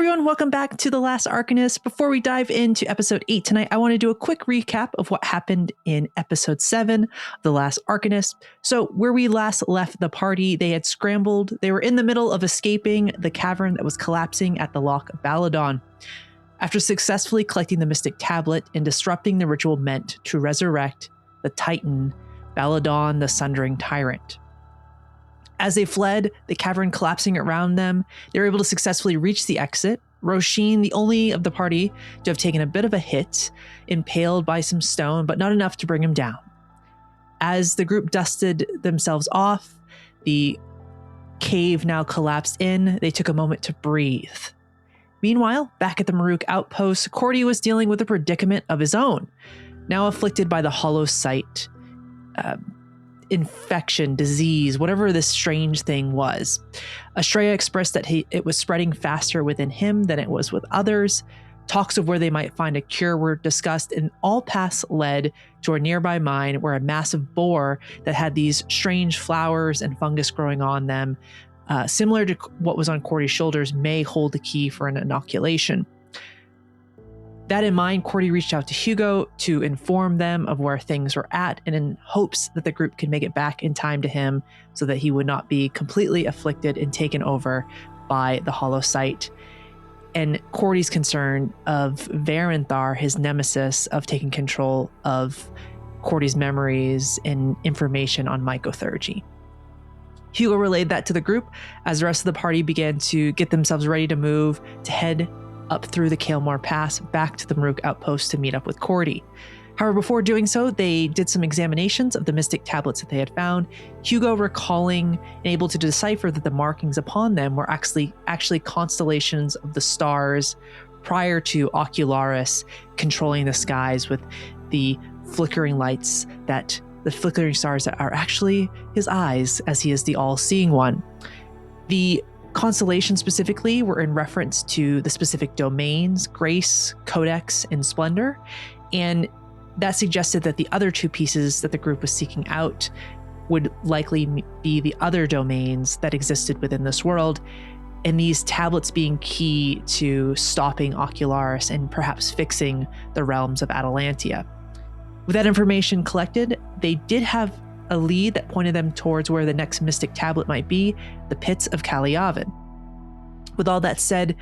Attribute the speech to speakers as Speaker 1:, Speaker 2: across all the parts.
Speaker 1: everyone, welcome back to The Last Arcanist. Before we dive into episode 8 tonight, I want to do a quick recap of what happened in episode 7 of The Last Arcanist. So where we last left the party, they had scrambled. They were in the middle of escaping the cavern that was collapsing at the Loch of Baladon. After successfully collecting the Mystic Tablet and disrupting the ritual meant to resurrect the Titan, Baladon the Sundering Tyrant. As they fled, the cavern collapsing around them, they were able to successfully reach the exit. Róisín, the only of the party to have taken a bit of a hit, impaled by some stone, but not enough to bring him down. As the group dusted themselves off, the cave now collapsed in. They took a moment to breathe. Meanwhile, back at the Maruk Outpost, Cordy was dealing with a predicament of his own, now afflicted by the hollow sight, infection, disease, whatever this strange thing was. Estrella expressed that it was spreading faster within him than it was with others. Talks of where they might find a cure were discussed, and all paths led to a nearby mine where a massive boar that had these strange flowers and fungus growing on them, similar to what was on Cordy's shoulders, may hold the key for an inoculation. That in mind, Cordy reached out to Hugo to inform them of where things were at, and in hopes that the group could make it back in time to him so that he would not be completely afflicted and taken over by the hollow sight. And Cordy's concern of Varenthar, his nemesis, of taking control of Cordy's memories and information on mycotherapy. Hugo relayed that to the group as the rest of the party began to get themselves ready to move to head up through the Kael'mar Pass back to the Maruk Outpost to meet up with Cordy. However, before doing so, they did some examinations of the mystic tablets that they had found, Hugo recalling and able to decipher that the markings upon them were actually constellations of the stars prior to Ocularis controlling the skies with the flickering lights, that the flickering stars that are actually his eyes, as he is the all-seeing one. The constellations specifically were in reference to the specific domains, Grace, Codex, and Splendor, and that suggested that the other two pieces that the group was seeking out would likely be the other domains that existed within this world, and these tablets being key to stopping Ocularis and perhaps fixing the realms of Atalantia. With that information collected, they did have a lead that pointed them towards where the next mystic tablet might be, the pits of Caliavan. With all that said,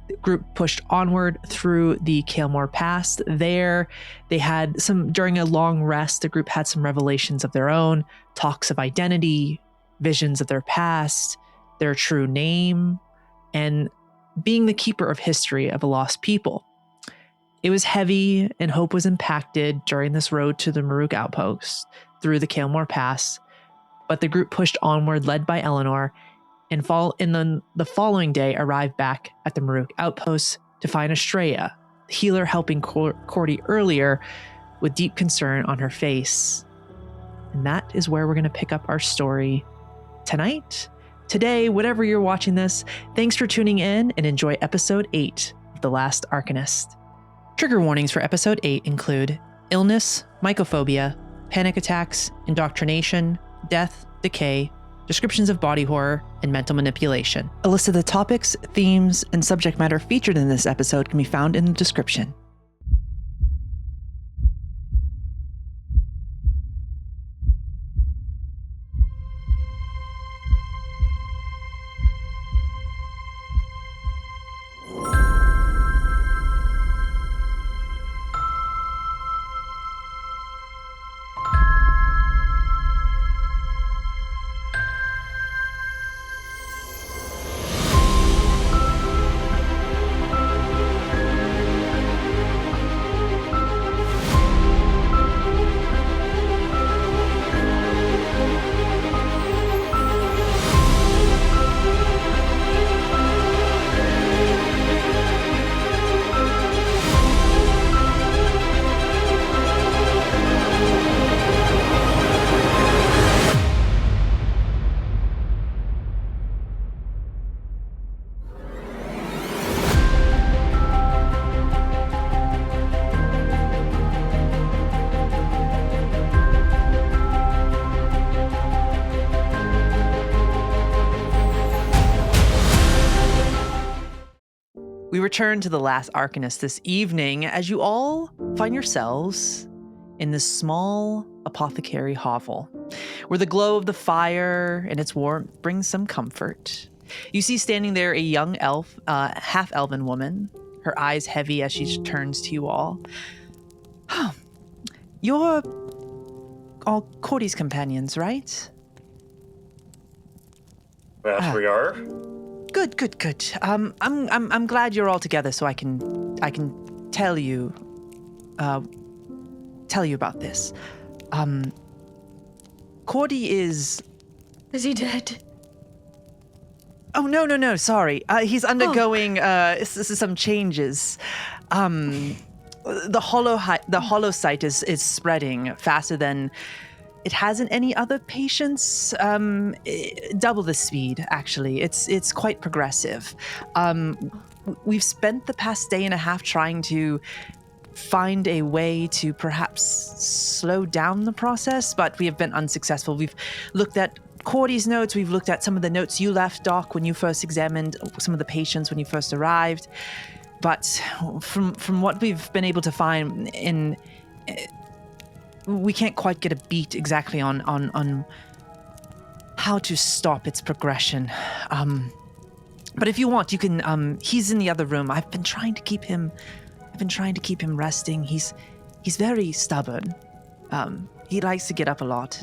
Speaker 1: the group pushed onward through the Kael'mar Pass. There, they had during a long rest, the group had some revelations of their own, talks of identity, visions of their past, their true name, and being the keeper of history of a lost people. It was heavy, and hope was impacted during this road to the Maruk Outpost through the Kael'mar Pass, but the group pushed onward, led by Elanor, and the following day arrived back at the Maruk Outpost to find Estrella, the healer helping Cordy earlier, with deep concern on her face. And that is where we're going to pick up our story tonight. Today, whatever you're watching this, thanks for tuning in and enjoy episode 8 of The Last Arcanist. Trigger warnings for episode 8 include illness, mycophobia, panic attacks, indoctrination, death, decay, descriptions of body horror, and mental manipulation. A list of the topics, themes, and subject matter featured in this episode can be found in the description. We return to the last Arcanist this evening as you all find yourselves in this small apothecary hovel, where the glow of the fire and its warmth brings some comfort. You see standing there a young elf, half-elven woman, her eyes heavy as she turns to you all. You're all Cordy's companions, right?
Speaker 2: That we are.
Speaker 1: Good. I'm glad you're all together, so I can tell you about this. Cordy is
Speaker 3: he dead?
Speaker 1: Oh no, sorry. He's undergoing some changes. The hollow site is spreading faster than it has in any other patients. Double the speed, actually. It's quite progressive. We've spent the past day and a half trying to find a way to perhaps slow down the process, but we have been unsuccessful. We've looked at Cordy's notes. We've looked at some of the notes you left, Doc, when you first examined some of the patients when you first arrived. But from what we've been able to find, we can't quite get a beat exactly on how to stop its progression. But if you want, you can. He's in the other room. I've been trying to keep him resting. He's very stubborn. He likes to get up a lot,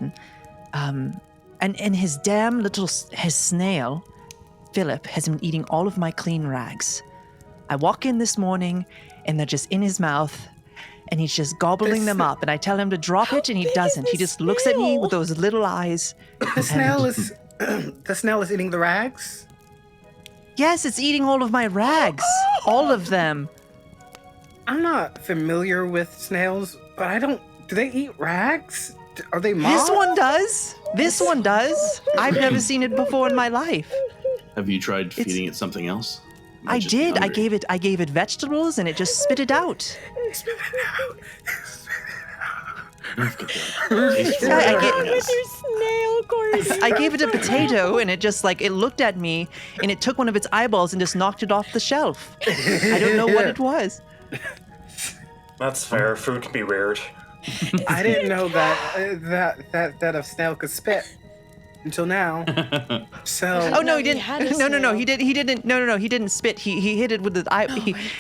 Speaker 1: and his damn little his snail, Philip, has been eating all of my clean rags. I walk in this morning, and they're just in his mouth, and he's just gobbling them up. And I tell him to drop it, and he doesn't. He just looks at me with those little eyes.
Speaker 4: The snail is eating the rags?
Speaker 1: Yes, it's eating all of my rags, all of them.
Speaker 4: I'm not familiar with snails, but I don't. Do they eat rags? Are they moths?
Speaker 1: This one does. I've never seen it before in my life.
Speaker 5: Have you tried feeding it something else?
Speaker 1: I did. I gave it vegetables, and it just spit it out.
Speaker 4: Spit it out.
Speaker 1: I gave it a potato, and it just it looked at me, and it took one of its eyeballs and just knocked it off the shelf. I don't know what it was.
Speaker 2: That's fair. Food can be weird.
Speaker 4: I didn't know that a snail could spit until now. So.
Speaker 1: Oh no, he didn't. No, he didn't. No, he didn't spit. He hit it with his eye.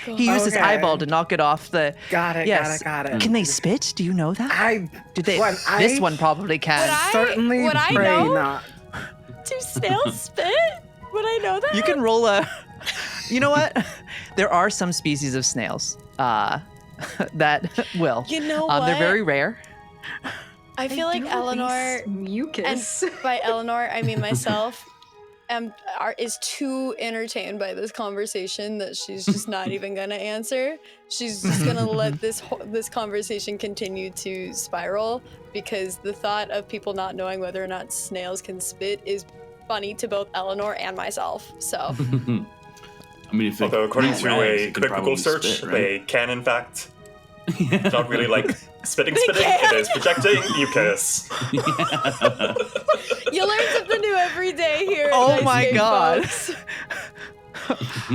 Speaker 1: He used his eyeball to knock it off the.
Speaker 4: Got it.
Speaker 1: Yes.
Speaker 4: Got it.
Speaker 1: Can they spit? Do you know that? Did they? This one probably can.
Speaker 4: Certainly
Speaker 3: would I
Speaker 4: pray
Speaker 3: know?
Speaker 4: not.
Speaker 3: Do snails spit? Would I know that?
Speaker 1: You can roll a. You know what? There are some species of snails that will.
Speaker 3: You know what?
Speaker 1: They're very rare.
Speaker 3: I feel like Elanor,
Speaker 6: mucus.
Speaker 3: and by Elanor I mean myself, is too entertained by this conversation that she's just not even gonna answer. She's just gonna let this conversation continue to spiral, because the thought of people not knowing whether or not snails can spit is funny to both Elanor and myself. So.
Speaker 5: I mean,
Speaker 2: although according to a quick Google search, they can in fact. It's not really like spitting. It is projecting mucus.
Speaker 3: You learn something new every day here.
Speaker 1: Oh my god!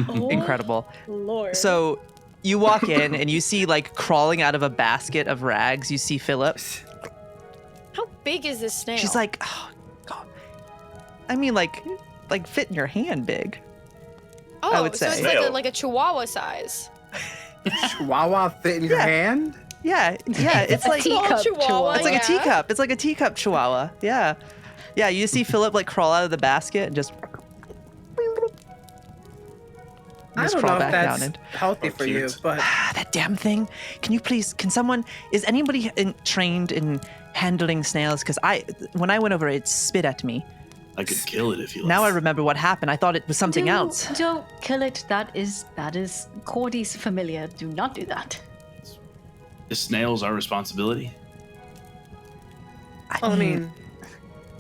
Speaker 3: Oh,
Speaker 1: incredible.
Speaker 3: Lord.
Speaker 1: So you walk in and you see crawling out of a basket of rags. You see Philip.
Speaker 3: How big is this snail?
Speaker 1: She's like, oh god. I mean, like fit in your hand, big.
Speaker 3: Oh,
Speaker 1: I would
Speaker 3: so
Speaker 1: say.
Speaker 3: it's like a chihuahua size.
Speaker 4: Chihuahua fit in your hand?
Speaker 1: Yeah. It's like
Speaker 3: Teacup chihuahua.
Speaker 1: It's like a teacup. It's like a teacup chihuahua. Yeah. You see Philip crawl out of the basket and just.
Speaker 4: I don't know if that's healthy for you, but
Speaker 1: that damn thing. Can someone? Is anybody trained in handling snails? Because when I went over, it spit at me.
Speaker 5: I could kill it if you like.
Speaker 1: Now I remember what happened. I thought it was something else.
Speaker 6: Don't kill it. That is Cordy's familiar. Do not do that.
Speaker 5: The snail's our responsibility.
Speaker 4: I mean,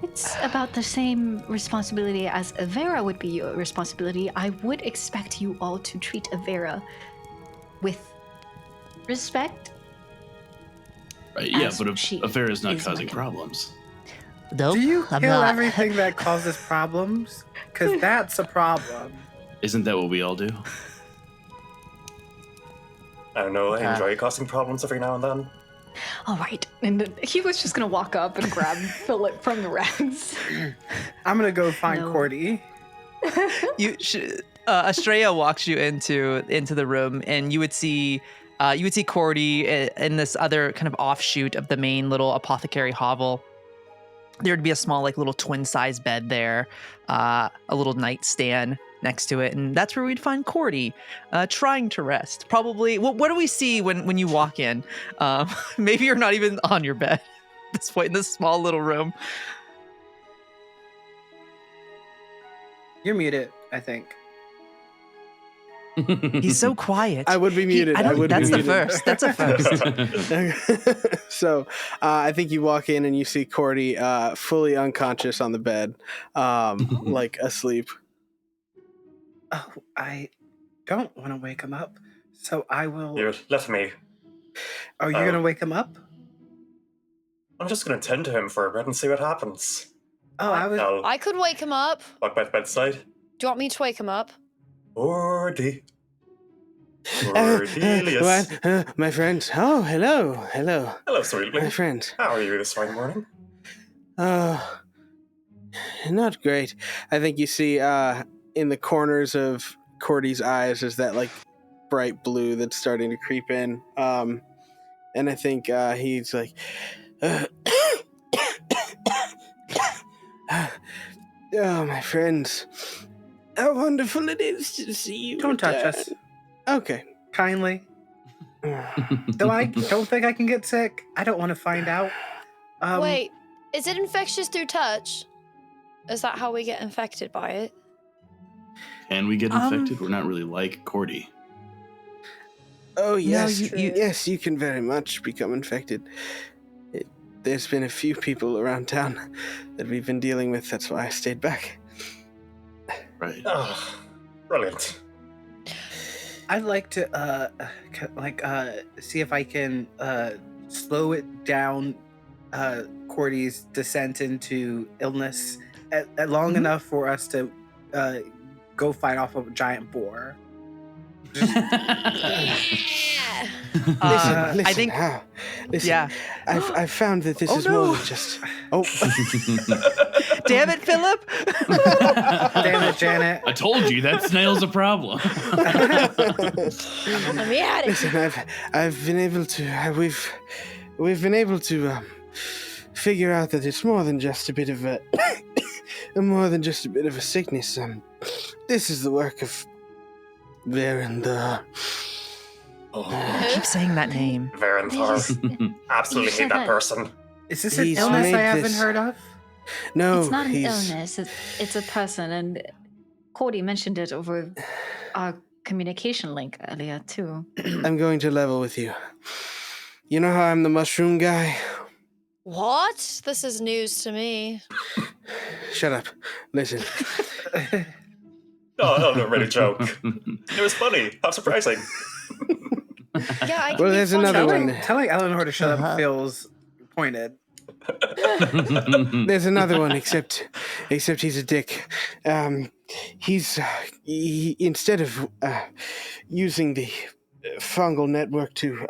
Speaker 6: it's about the same responsibility as Avera would be your responsibility. I would expect you all to treat Avera with respect.
Speaker 5: Right, yeah, but Avera's not causing problems.
Speaker 1: Nope,
Speaker 4: do you
Speaker 1: I'm
Speaker 4: kill
Speaker 1: not.
Speaker 4: everything that causes problems? Because that's a problem.
Speaker 5: Isn't that what we all do?
Speaker 2: I don't know, I enjoy causing problems every now and then.
Speaker 6: All right. And then Hugo's just going to walk up and grab Philip from the rags.
Speaker 4: I'm going to go find Cordy.
Speaker 1: Estrella walks you into the room, and you would see Cordy in this other kind of offshoot of the main little apothecary hovel. There would be a small, like, little twin-size bed there, a little nightstand next to it, and that's where we'd find Cordy, trying to rest. Probably. What do we see when you walk in? Maybe you're not even on your bed at this point in this small little room.
Speaker 4: You're muted, I think.
Speaker 1: He's so quiet.
Speaker 7: I would be muted.
Speaker 1: That's the first. That's a first.
Speaker 7: So I think you walk in and you see Cordy fully unconscious on the bed, like asleep.
Speaker 4: Oh, I don't want to wake him up, so I will...
Speaker 2: You left me.
Speaker 4: Oh, you're going to wake him up?
Speaker 2: I'm just going to tend to him for a bit and see what happens.
Speaker 4: Oh,
Speaker 3: I could wake him up.
Speaker 2: Walk by the bedside.
Speaker 3: Do you want me to wake him up?
Speaker 2: Cordy. Cordelius.
Speaker 7: What? My friend. Oh, hello. Hello.
Speaker 2: Hello, sweetly.
Speaker 7: My friend.
Speaker 2: How are you this fine morning?
Speaker 7: Not great. I think you see in the corners of Cordy's eyes is that, like, bright blue that's starting to creep in. And I think he's like... Oh, my friends. How wonderful it is to see you.
Speaker 4: Don't touch us.
Speaker 7: Okay.
Speaker 4: Kindly. Though I don't think I can get sick. I don't want to find out.
Speaker 3: Wait, is it infectious through touch? Is that how we get infected by it?
Speaker 5: Can we get infected? We're not really like Cordy.
Speaker 7: Oh, yes.
Speaker 1: No,
Speaker 7: yes, you can very much become infected. There's been a few people around town that we've been dealing with. That's why I stayed back.
Speaker 5: Right.
Speaker 2: Oh, brilliant.
Speaker 4: I'd like to, see if I can, slow it down, Cordy's descent into illness long enough for us to, go fight off a giant boar.
Speaker 7: Listen,
Speaker 1: I think.
Speaker 7: Listen,
Speaker 1: Yeah.
Speaker 7: I've found that this is more than just. Oh.
Speaker 1: Damn it, Philip!
Speaker 4: Damn it, Janet!
Speaker 5: I told you that snail's a problem.
Speaker 3: Let me at it.
Speaker 7: Listen, I've been able to. We've been able to figure out that it's more than just a bit of a. More than just a bit of a sickness. This is the work of Varenthar.
Speaker 1: I keep saying that name.
Speaker 2: Varenthar. Absolutely hate that person.
Speaker 4: Is this an
Speaker 7: He's
Speaker 4: illness I
Speaker 7: made
Speaker 4: haven't
Speaker 7: this-
Speaker 4: heard of?
Speaker 7: No,
Speaker 6: It's not an
Speaker 7: he's.
Speaker 6: illness. It's a person, and Cordy mentioned it over our communication link earlier too.
Speaker 7: I'm going to level with you. You know how I'm the mushroom guy?
Speaker 3: What? This is news to me.
Speaker 7: Shut up. Listen.
Speaker 2: No, really joke. It was funny. How surprising.
Speaker 3: Yeah, I can
Speaker 7: Well,
Speaker 3: be
Speaker 7: there's
Speaker 3: fun
Speaker 7: another
Speaker 3: though.
Speaker 7: one.
Speaker 4: Telling Elanor to shut up feels pointed.
Speaker 7: There's another one, except he's a dick. He instead of using the fungal network to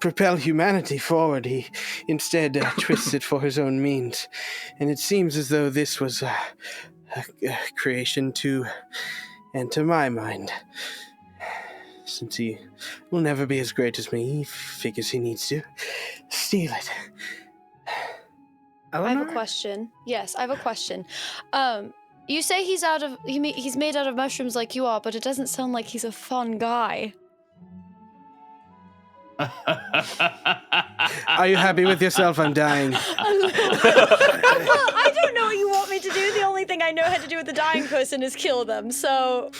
Speaker 7: propel humanity forward, he instead twists it for his own means. And it seems as though this was a creation to my mind. Since he will never be as great as me, he figures he needs to steal it.
Speaker 3: I have a question. Yes, I have a question. You say he's made out of mushrooms like you are, but it doesn't sound like he's a fun guy.
Speaker 7: Are you happy with yourself? I'm dying.
Speaker 3: I don't know what you want me to do. The only thing I know how to do with a dying person is kill them. So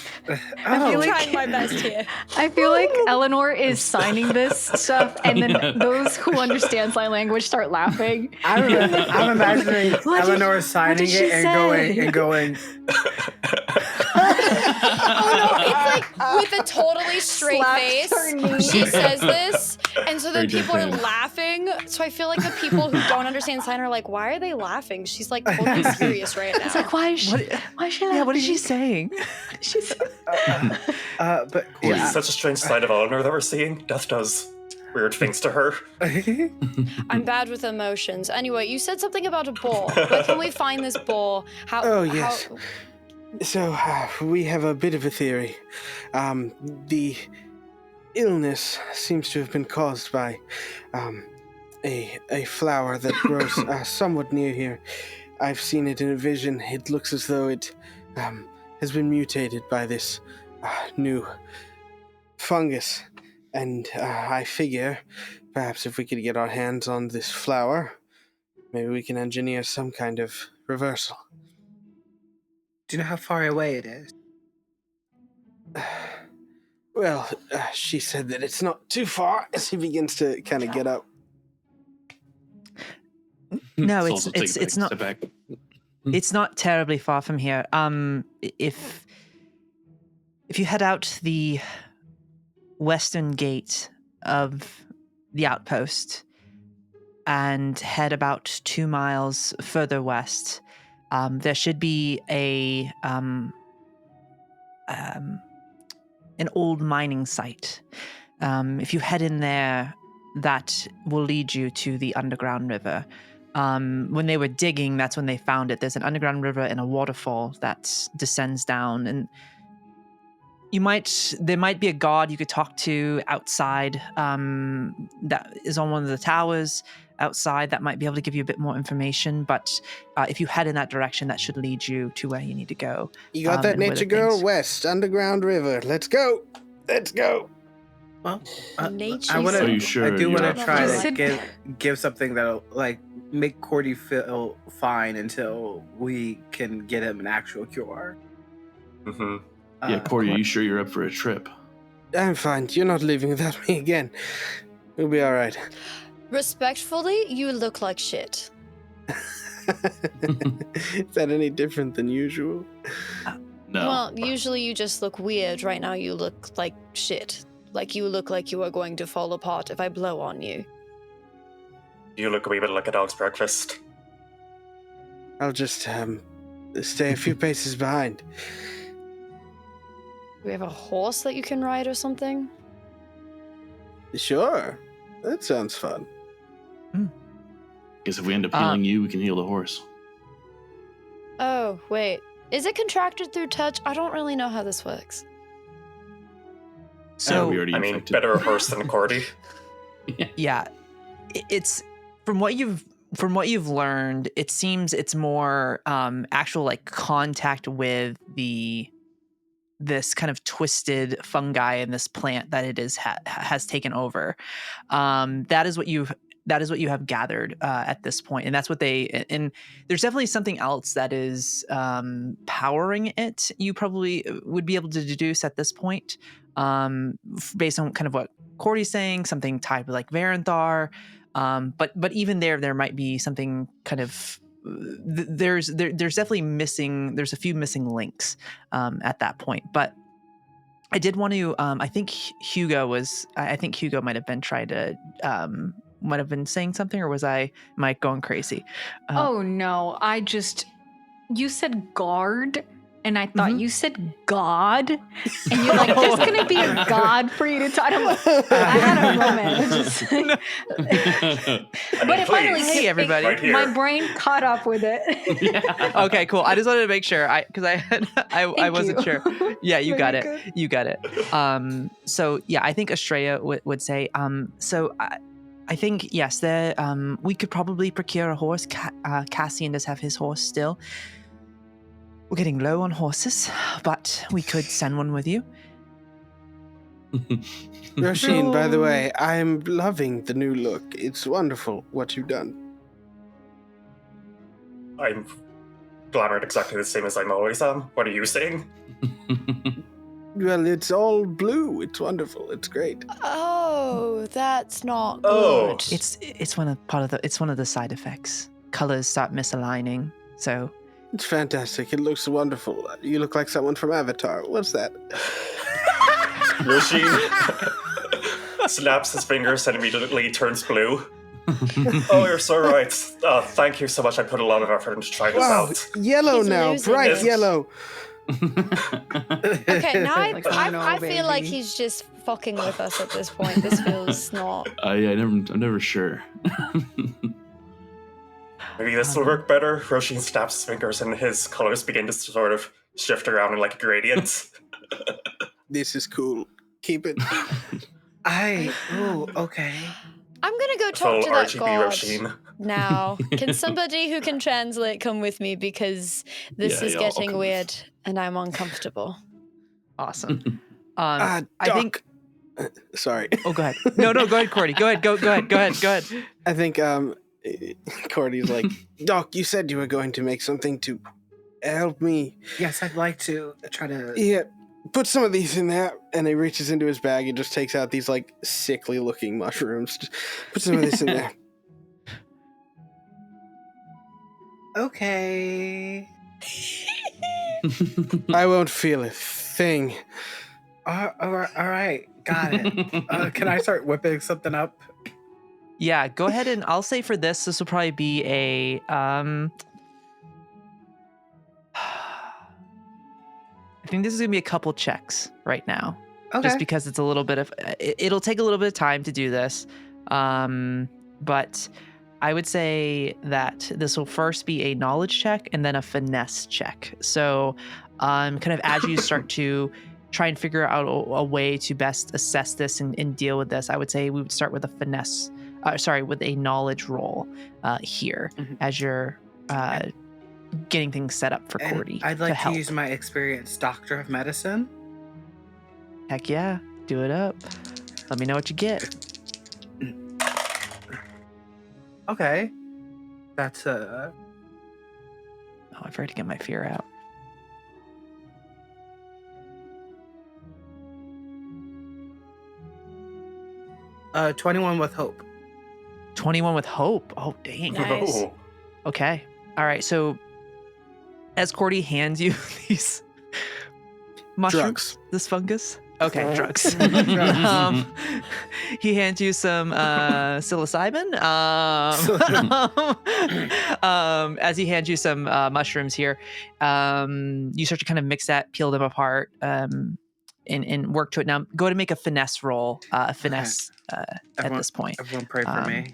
Speaker 3: I'm trying my best here.
Speaker 6: I feel like Elanor is signing this stuff, and then those who understand sign language start laughing.
Speaker 4: I'm imagining Elanor signing it and going.
Speaker 3: it's like with a totally straight face. She says this, and so then people are laughing. So I feel like the people who don't understand sign are like, why are they laughing? She's like totally serious right now.
Speaker 6: It's like, why is she laughing?
Speaker 1: Yeah, what is she saying?
Speaker 6: She's
Speaker 4: but
Speaker 2: It's such a strange side of Elanor that we're seeing. Death does weird things to her.
Speaker 3: I'm bad with emotions. Anyway, you said something about a bowl. Where can we find this bowl?
Speaker 7: Oh, yes. So, we have a bit of a theory. The illness seems to have been caused by a flower that grows somewhat near here. I've seen it in a vision. It looks as though it has been mutated by this new fungus. And I figure perhaps if we could get our hands on this flower, maybe we can engineer some kind of reversal.
Speaker 4: do you know how far away it is?
Speaker 7: Well, she said that it's not too far as he begins to kind of get up.
Speaker 1: No,
Speaker 5: Also take
Speaker 1: it's
Speaker 5: a
Speaker 1: not.
Speaker 5: step back.
Speaker 1: It's not terribly far from here. If you head out the western gate of the outpost and head about 2 miles further west, there should be an old mining site. If you head in there, that will lead you to the underground river. When they were digging, that's when they found it. There's an underground river and a waterfall that descends down, and there might be a guard you could talk to outside that is on one of the towers outside that might be able to give you a bit more information. But if you head in that direction, that should lead you to where you need to go.
Speaker 7: You got that, nature girl? West, underground river. Let's go. Let's go.
Speaker 4: Well,
Speaker 3: Nature.
Speaker 5: Are you sure
Speaker 4: I do
Speaker 5: you're
Speaker 4: want to
Speaker 5: up
Speaker 4: try
Speaker 5: for
Speaker 4: to
Speaker 5: it?
Speaker 4: give something that'll like make Cordy feel fine until we can get him an actual cure.
Speaker 2: Mm-hmm.
Speaker 5: Yeah, Cordy, are you sure you're up for a trip?
Speaker 7: I'm fine. You're not leaving without me again. We'll be all right.
Speaker 3: Respectfully, you look like shit.
Speaker 7: Is that any different than usual?
Speaker 5: No.
Speaker 3: Well, usually you just look weird. Right now you look like shit. Like you look like you are going to fall apart if I blow on you.
Speaker 2: You look a wee bit like a dog's breakfast.
Speaker 7: I'll just stay a few paces behind.
Speaker 3: Do we have a horse that you can ride or something?
Speaker 7: Sure. That sounds fun.
Speaker 5: Guess if we end up healing you, we can heal the horse.
Speaker 3: Oh, wait. Is it contracted through touch? I don't really know how this works.
Speaker 1: So
Speaker 5: we already
Speaker 2: I mean,
Speaker 5: infected.
Speaker 2: better a horse than Cordy.
Speaker 1: yeah, it's from what you've learned. It seems it's more actual like contact with this kind of twisted fungi in this plant that it is has taken over. That is what you have gathered at this point, and that's what and there's definitely something else that is powering it. You probably would be able to deduce at this point, based on kind of what Cordy's saying, something tied with like Varanthar. But even there might be something kind of. There's definitely missing. There's a few missing links at that point, but I did want to. I think Hugo might have been trying to. Might have been saying something, or was I going crazy?
Speaker 6: Oh no, you said guard, and I thought you said God, and you're like, there's gonna be a God for you to talk about. I had a moment. But finally,
Speaker 1: hey everybody,
Speaker 2: Right here.
Speaker 6: my brain caught up with it.
Speaker 5: Yeah.
Speaker 1: Okay, cool. I just wanted to make sure because I wasn't sure. Yeah, you got it.
Speaker 6: Good.
Speaker 1: You got it. So yeah, I think Estrella would say. So I think yes, we could probably procure a horse. Cassian does have his horse still. We're getting low on horses, but we could send one with you.
Speaker 7: Róisín, by the way, I'm loving the new look. It's wonderful what you've done.
Speaker 2: I'm glamored exactly the same as I'm always am. What are you saying?
Speaker 7: Well, it's all blue. It's wonderful. It's great.
Speaker 3: Oh, that's not
Speaker 2: Oh.
Speaker 3: good.
Speaker 1: It's one of the side effects. Colors start misaligning, so
Speaker 7: It's fantastic. It looks wonderful. You look like someone from Avatar. What's that?
Speaker 2: Róisín snaps his fingers and immediately turns blue. Oh, you're so right. Thank you so much. I put a lot of effort into trying this out.
Speaker 7: Yellow
Speaker 3: He's
Speaker 7: now.
Speaker 3: losing
Speaker 7: Bright
Speaker 3: it.
Speaker 7: yellow.
Speaker 3: Okay, now
Speaker 6: Like, oh no,
Speaker 3: I feel like
Speaker 6: baby.
Speaker 3: he's just fucking with us at this point. This feels not.
Speaker 5: I'm never sure.
Speaker 2: Maybe this will work better. Róisín snaps his fingers and his colors begin to sort of shift around in like a gradient.
Speaker 7: This is cool. Keep it.
Speaker 4: Okay.
Speaker 3: I'm gonna go
Speaker 2: Full
Speaker 3: talk to that
Speaker 2: RGB
Speaker 3: god
Speaker 2: Róisín.
Speaker 3: now. Can somebody who can translate come with me, because this is
Speaker 5: I'll
Speaker 3: getting
Speaker 5: come
Speaker 3: weird and I'm uncomfortable.
Speaker 1: Awesome. I
Speaker 7: Doc.
Speaker 1: think.
Speaker 7: Sorry.
Speaker 1: Oh, go ahead. No, go ahead, Cordy. Go ahead. Go ahead.
Speaker 7: I think Cordy's like, Doc, you said you were going to make something to help me.
Speaker 4: Yes, I'd like to try to.
Speaker 7: Yeah, put some of these in there. And he reaches into his bag and just takes out these like sickly looking mushrooms. Just put some of this in there.
Speaker 4: Okay.
Speaker 7: I won't feel a thing.
Speaker 4: All right. Got it. Can I start whipping something up?
Speaker 1: Yeah, go ahead, and I'll say for this will probably be a I think this is gonna be a couple checks right now,
Speaker 4: Okay.
Speaker 1: just because it's a little bit of it'll take a little bit of time to do this, but I would say that this will first be a knowledge check and then a finesse check. So, kind of as you start to try and figure out a way to best assess this and deal with this, I would say we would start with a finesse. With a knowledge roll here as you're getting things set up for
Speaker 4: And
Speaker 1: Cordy.
Speaker 4: I'd like to
Speaker 1: help.
Speaker 4: use my experienced doctor of medicine.
Speaker 1: Heck yeah, do it up. Let me know what you get.
Speaker 4: Okay. That's
Speaker 1: Oh, I forgot to get my fear out.
Speaker 4: uh 21 with hope.
Speaker 1: 21 with hope. Oh, dang.
Speaker 3: Nice.
Speaker 2: Oh.
Speaker 1: Okay. All right. So as Cordy hands you these mushrooms,
Speaker 7: Drugs.
Speaker 1: this fungus. Okay, drugs.
Speaker 4: Drugs.
Speaker 1: He hands you some psilocybin. As he hands you some mushrooms here, you start to kind of mix that, peel them apart, and work to it. Now, go to make a finesse roll. At this point.
Speaker 4: Everyone pray for me.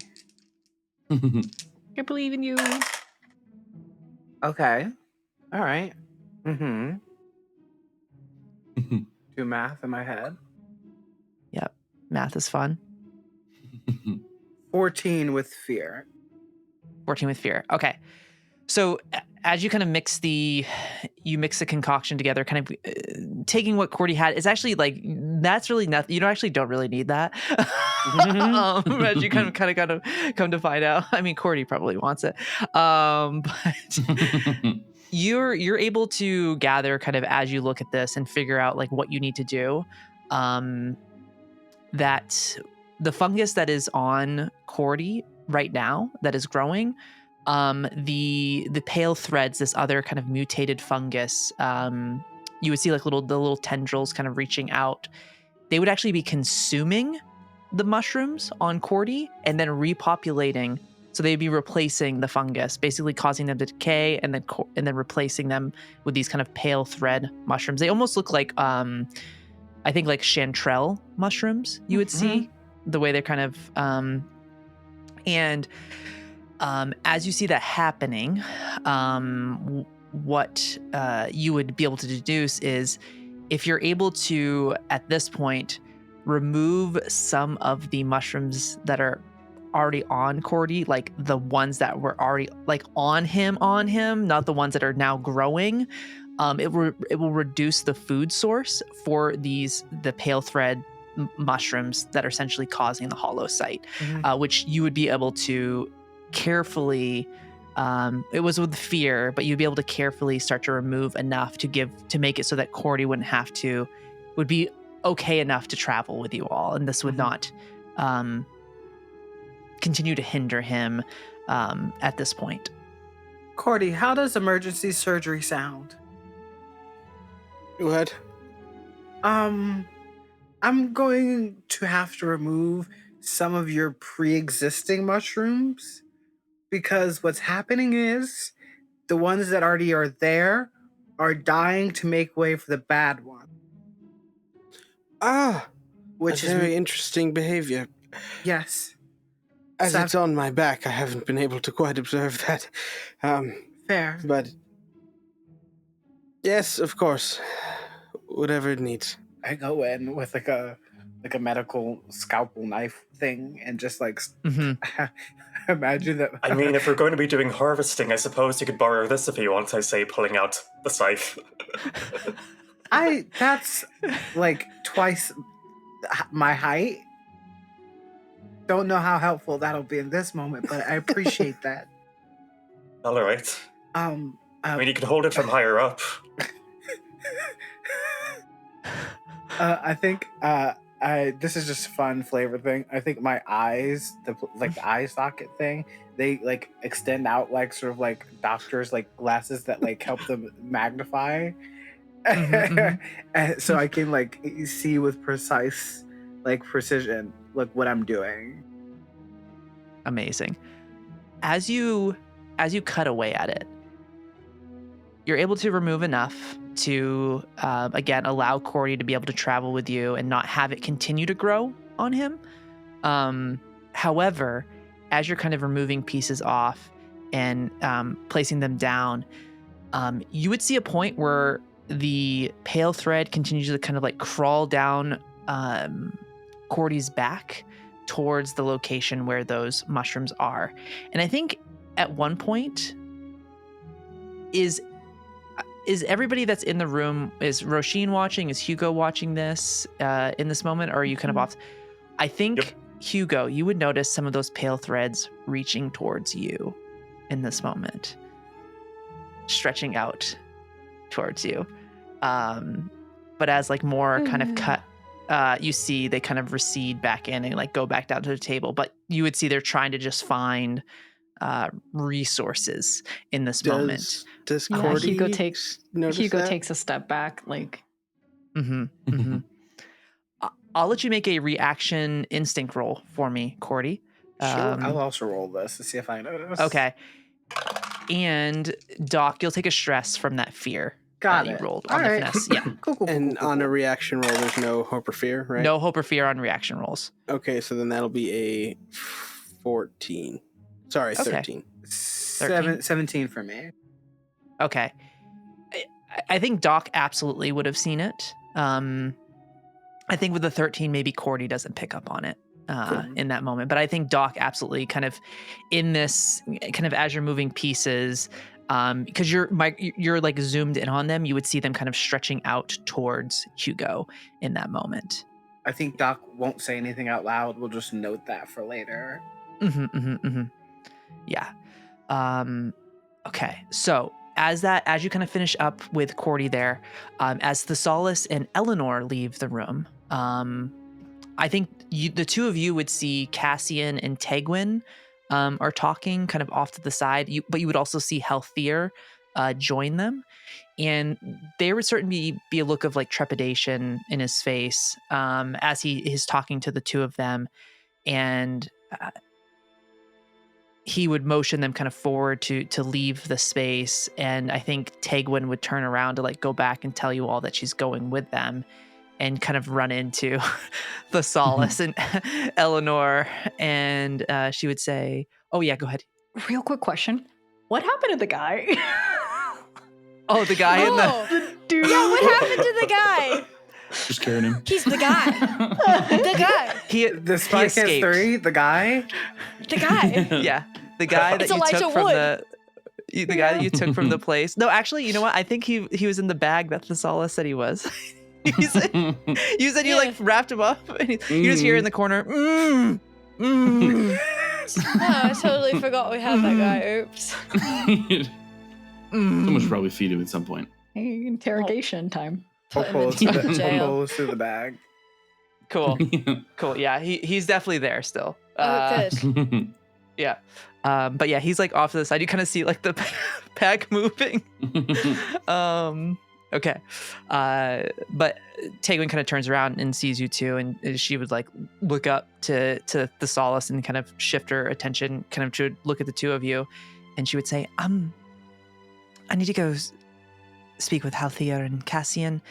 Speaker 6: I believe in you.
Speaker 4: Okay. All right. Do math in my head.
Speaker 1: Yep, math is fun.
Speaker 4: 14 with fear.
Speaker 1: 14 with fear. Okay. So as you kind of mix the concoction together, kind of taking what Cordy had, is actually like, that's really nothing. You don't really need that. As you kind of come to find out. I mean, Cordy probably wants it. But you're able to gather kind of as you look at this and figure out like what you need to do. That the fungus that is on Cordy right now that is growing, the pale threads, this other kind of mutated fungus, you would see like the little tendrils kind of reaching out. They would actually be consuming the mushrooms on Cordy and then repopulating. So they'd be replacing the fungus, basically causing them to decay and then replacing them with these kind of pale thread mushrooms. They almost look like, I think like chanterelle mushrooms you would see, the way they're kind of, as you see that happening, what you would be able to deduce is if you're able to, at this point, remove some of the mushrooms that are already on Cordy, like the ones that were already like on him, not the ones that are now growing, it will reduce the food source for the pale thread mushrooms that are essentially causing the hollow site, which you would be able to carefully, it was with fear, but you'd be able to carefully start to remove enough to make it so that Cordy would be okay enough to travel with you all, and this would not continue to hinder him at this point.
Speaker 4: Cordy, how does emergency surgery sound?
Speaker 7: What?
Speaker 4: I'm going to have to remove some of your pre-existing mushrooms because what's happening is the ones that already are there are dying to make way for the bad one.
Speaker 7: Which is very interesting behavior.
Speaker 4: Yes.
Speaker 7: As it's on my back, I haven't been able to quite observe that.
Speaker 4: Fair.
Speaker 7: But yes, of course. Whatever it needs.
Speaker 4: I go in with like a medical scalpel knife thing and just like imagine that.
Speaker 2: I mean, if we're going to be doing harvesting, I suppose you could borrow this if you want, I say, pulling out the scythe.
Speaker 4: That's like twice my height. Don't know how helpful that'll be in this moment, but I appreciate that.
Speaker 2: All right. I mean, you can hold it from higher up.
Speaker 4: I think this is just a fun flavor thing. I think my eyes, the eye socket thing, they like extend out like sort of like doctors like glasses that like help them magnify. And so I can like see with precise like precision like what I'm doing.
Speaker 1: Amazing. As you cut away at it, you're able to remove enough to again allow Cordy to be able to travel with you and not have it continue to grow on him. However, as you're kind of removing pieces off and placing them down, you would see a point where the pale thread continues to kind of like crawl down Cordy's back towards the location where those mushrooms are. And I think at one point is everybody that's in the room, is Róisín watching? Is Hugo watching this in this moment? Or are you kind of off? I think, Hugo, you would notice some of those pale threads reaching towards you in this moment. Stretching out towards you. But as like more kind of cut, you see they kind of recede back in and like go back down to the table. But you would see they're trying to just resources in this moment.
Speaker 7: Does Cordy
Speaker 6: Hugo takes a step back, like.
Speaker 1: I'll let you make a reaction instinct roll for me, Cordy.
Speaker 4: Sure. I'll also roll this to see if I notice.
Speaker 1: Okay. And Doc, you'll take a stress from that fear.
Speaker 4: Got
Speaker 1: you
Speaker 4: it.
Speaker 1: rolled on the finesse. Yeah.
Speaker 4: Cool.
Speaker 7: And on a reaction roll, there's no hope or fear, right?
Speaker 1: No hope or fear on reaction rolls.
Speaker 7: Okay, so then that'll be a 14. Sorry, 13.
Speaker 4: 17 for me.
Speaker 1: Okay. I think Doc absolutely would have seen it. I think with the 13, maybe Cordy doesn't pick up on it in that moment. But I think Doc absolutely kind of in this, kind of as you're moving pieces, because you're like zoomed in on them, you would see them kind of stretching out towards Hugo in that moment.
Speaker 4: I think Doc won't say anything out loud. We'll just note that for later.
Speaker 1: Yeah. Okay. So as you kind of finish up with Cordy there, as Thessalus and Elanor leave the room, I think the two of you would see Cassian and Tegwin are talking kind of off to the side, but you would also see Healthier join them. And there would certainly be a look of like trepidation in his face as he is talking to the two of them. And he would motion them kind of forward to leave the space. And I think Tegwin would turn around to like go back and tell you all that she's going with them and kind of run into Thessalus and Elanor. And she would say, oh yeah, go ahead.
Speaker 6: Real quick question. What happened to the guy?
Speaker 1: Oh, the guy in the
Speaker 6: dude.
Speaker 3: Yeah, what happened to the guy?
Speaker 5: Just carrying him.
Speaker 3: He's the guy. The guy.
Speaker 4: The Spike has 3, the guy.
Speaker 3: The guy.
Speaker 1: Yeah. The guy that you took from the guy that you took from the place. No, actually, you know what? I think he was in the bag that Thessalus said he was. You said you like wrapped him up and he was here in the corner.
Speaker 3: Oh, I totally forgot we had that guy. Oops.
Speaker 5: Someone should probably feed him at some point.
Speaker 6: Hey, interrogation time.
Speaker 4: Pull through the bag.
Speaker 1: Cool. Cool. Yeah, he's definitely there still.
Speaker 3: Good.
Speaker 1: Yeah. But yeah, he's like off to the side. You kind of see like the pack moving. Okay. But Tegwin kind of turns around and sees you two, and she would like look up to Thessalus and kind of shift her attention kind of to look at the two of you. And she would say, I need to go speak with Halthia and Cassian.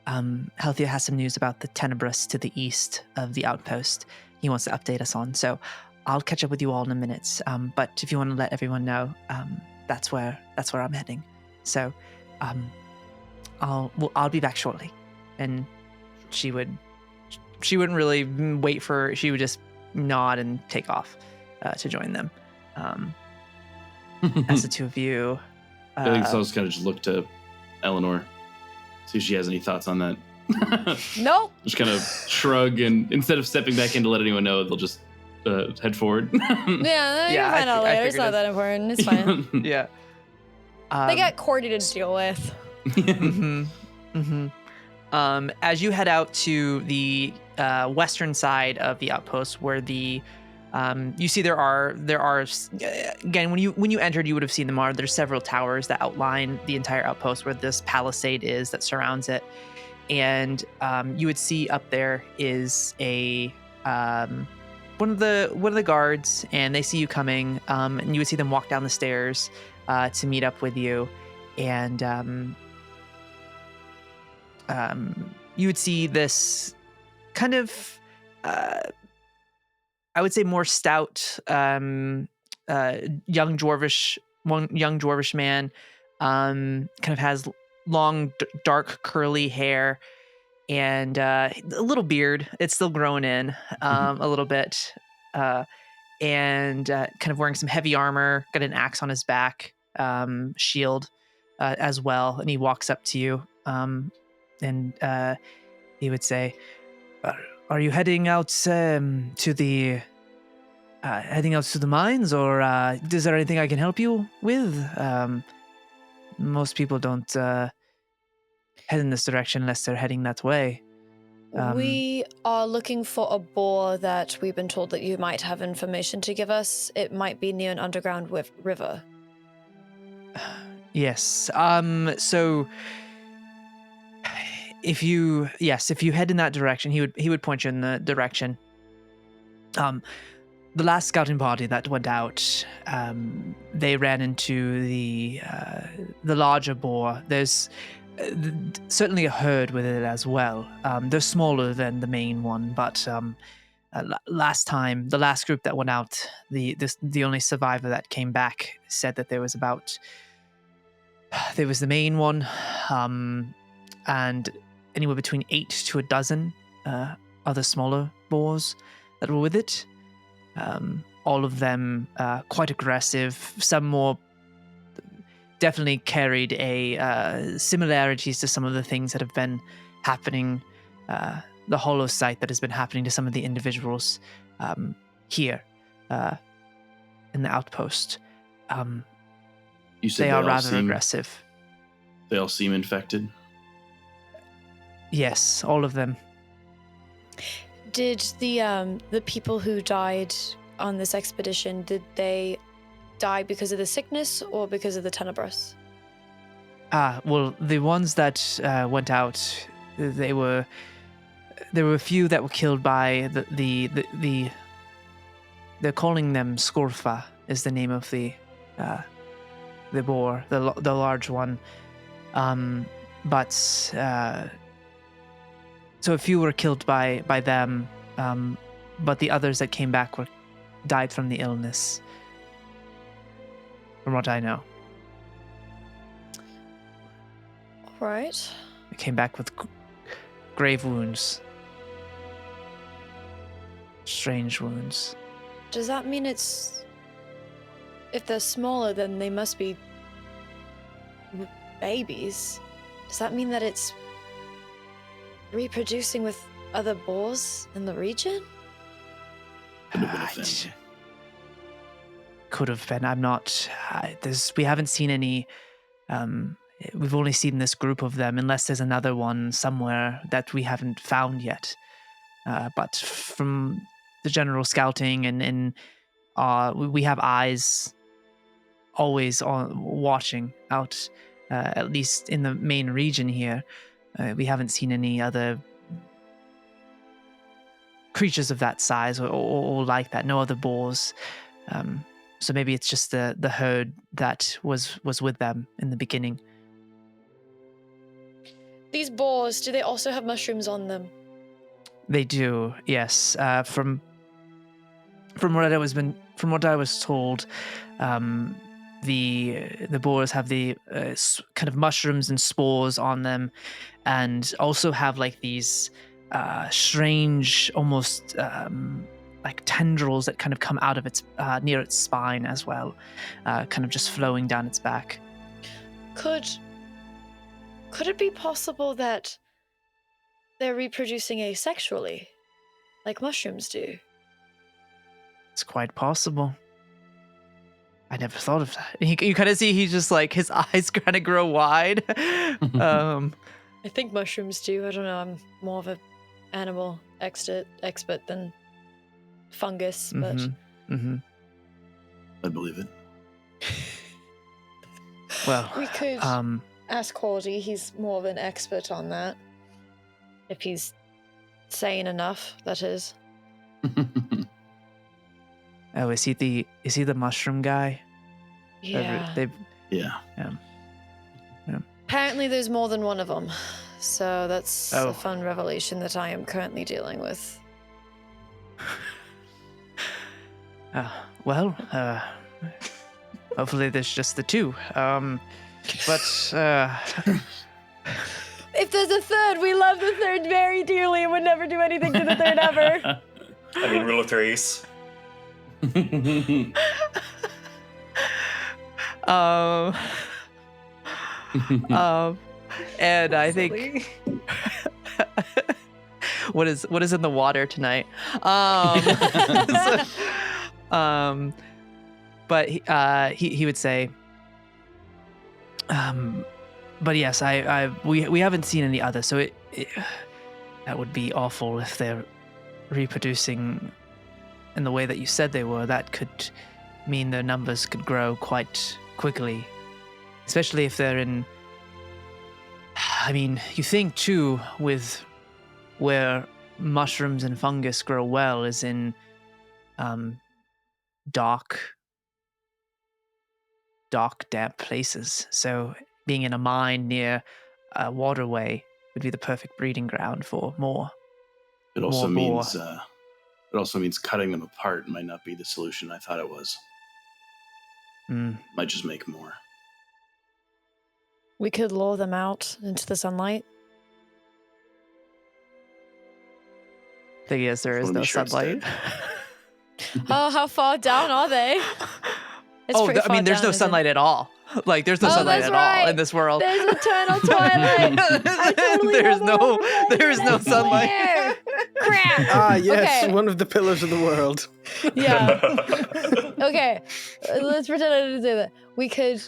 Speaker 1: Halthia has some news about the Tenebrous to the east of the outpost he wants to update us on. So I'll catch up with you all in a minute. But if you want to let everyone know, that's where I'm heading. So I'll be back shortly. And she wouldn't really wait she would just nod and take off to join them. As the two of you.
Speaker 5: I think so. I was kind of just look to Elanor, see if she has any thoughts on that.
Speaker 3: Nope.
Speaker 5: Just kind of shrug, and instead of stepping back in to let anyone know, they'll just head forward.
Speaker 3: You'll find out later. It's not that important. It's fine.
Speaker 1: Yeah.
Speaker 3: They got Cordy to deal with.
Speaker 1: As you head out to the western side of the outpost, where the you see there are again, when you entered, you would have seen them. There's several towers that outline the entire outpost where this palisade is that surrounds it, and you would see up there is a one of the guards, and they see you coming, and you would see them walk down the stairs to meet up with you, and you would see this kind of I would say more stout, young dwarvish man, kind of has long, dark, curly hair, and a little beard. It's still growing in a little bit, and kind of wearing some heavy armor, got an axe on his back, shield as well. And he walks up to you, and he would say, "Are you heading out to the mines, or is there anything I can help you with? Most people don't head in this direction unless they're heading that way."
Speaker 3: We are looking for a boar that we've been told that you might have information to give us. It might be near an underground river.
Speaker 1: Yes. So if you head in that direction, he would point you in the direction. The last scouting party that went out, they ran into the larger boar. There's certainly a herd with it as well. They're smaller than the main one, but last time, the last group that went out, the only survivor that came back said that there was the main one, and anywhere between 8 to a dozen other smaller boars that were with it. All of them quite aggressive. Some more definitely carried similarities to some of the things that have been happening, the hollow sight that has been happening to some of the individuals here in the outpost.
Speaker 5: You said
Speaker 1: they are rather aggressive.
Speaker 5: They all seem infected?
Speaker 1: Yes, all of them.
Speaker 3: Did the people who died on this expedition, did they die because of the sickness or because of the Tenebrous?
Speaker 1: Well, the ones that went out, there were a few that were killed by the they're calling them Skorfa is the name of the boar, the large one. But so a few were killed by them, but the others that came back died from the illness, from what I know.
Speaker 3: All right.
Speaker 1: They came back with grave wounds. Strange wounds.
Speaker 3: Does that mean if they're smaller, then they must be babies? Does that mean that it's reproducing with other boars in the region?
Speaker 1: Could have been. I'm not. We haven't seen any. We've only seen this group of them, unless there's another one somewhere that we haven't found yet. But from the general scouting and we have eyes always on watching out, at least in the main region here. We haven't seen any other creatures of that size or like that. No other boars. So maybe it's just the herd that was with them in the beginning.
Speaker 3: These boars, do they also have mushrooms on them?
Speaker 1: They do, yes. From what I was told, the boars have the kind of mushrooms and spores on them, and also have like these strange, almost like tendrils that kind of come out of its near its spine as well, kind of just flowing down its back.
Speaker 3: Could it be possible that they're reproducing asexually, like mushrooms do?
Speaker 1: It's quite possible. I never thought of that. You kind of see he's just like, his eyes kind of grow wide.
Speaker 3: I think mushrooms do. I don't know. I'm more of an animal expert than fungus, but...
Speaker 5: I believe it.
Speaker 1: Well,
Speaker 3: we could ask Cordy. He's more of an expert on that. If he's sane enough, that is.
Speaker 1: Oh, is he the mushroom guy?
Speaker 3: Yeah.
Speaker 5: Yeah.
Speaker 3: Apparently there's more than one of them. So that's a fun revelation that I am currently dealing with.
Speaker 1: Hopefully there's just the two.
Speaker 3: If there's a third, we love the third very dearly and would never do anything to the third ever.
Speaker 2: I mean, rule of threes.
Speaker 1: And I think what is in the water tonight? But he would say, but yes, we haven't seen any other, so it that would be awful if they're reproducing in the way that you said they were. That could mean their numbers could grow quite quickly, especially if they're in. I mean, you think too, with where mushrooms and fungus grow well is in dark, damp places. So being in a mine near a waterway would be the perfect breeding ground for more.
Speaker 5: It also means cutting them apart might not be the solution I thought it was. Might just make more.
Speaker 3: We could lure them out into the sunlight.
Speaker 1: Thing is, there is no sunlight.
Speaker 3: Oh, how far down are they?
Speaker 1: There's no sunlight at all. Like, there's no sunlight at all in this world.
Speaker 3: There's eternal twilight.
Speaker 1: There's no sunlight.
Speaker 3: Crap.
Speaker 7: Ah, yes,
Speaker 3: Okay.
Speaker 7: one of the pillars of the world.
Speaker 3: Yeah. Okay. Let's pretend I didn't say that. We could.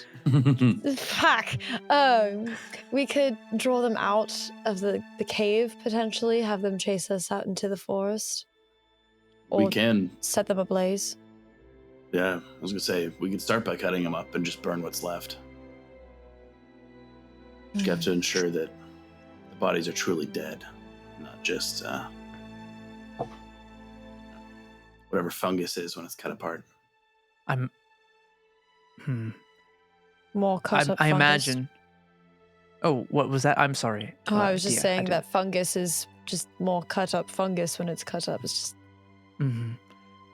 Speaker 3: Fuck. We could draw them out of the cave, potentially, have them chase us out into the forest. Or
Speaker 5: we can
Speaker 3: set them ablaze.
Speaker 5: Yeah, I was gonna say we could start by cutting them up and just burn what's left. You have to ensure that the bodies are truly dead, not just whatever fungus is when it's cut apart.
Speaker 3: More cut up
Speaker 1: I
Speaker 3: fungus.
Speaker 1: imagine. Oh, what was that? I'm sorry.
Speaker 3: Oh, I was just saying that fungus is just more cut up fungus when it's cut up. It's just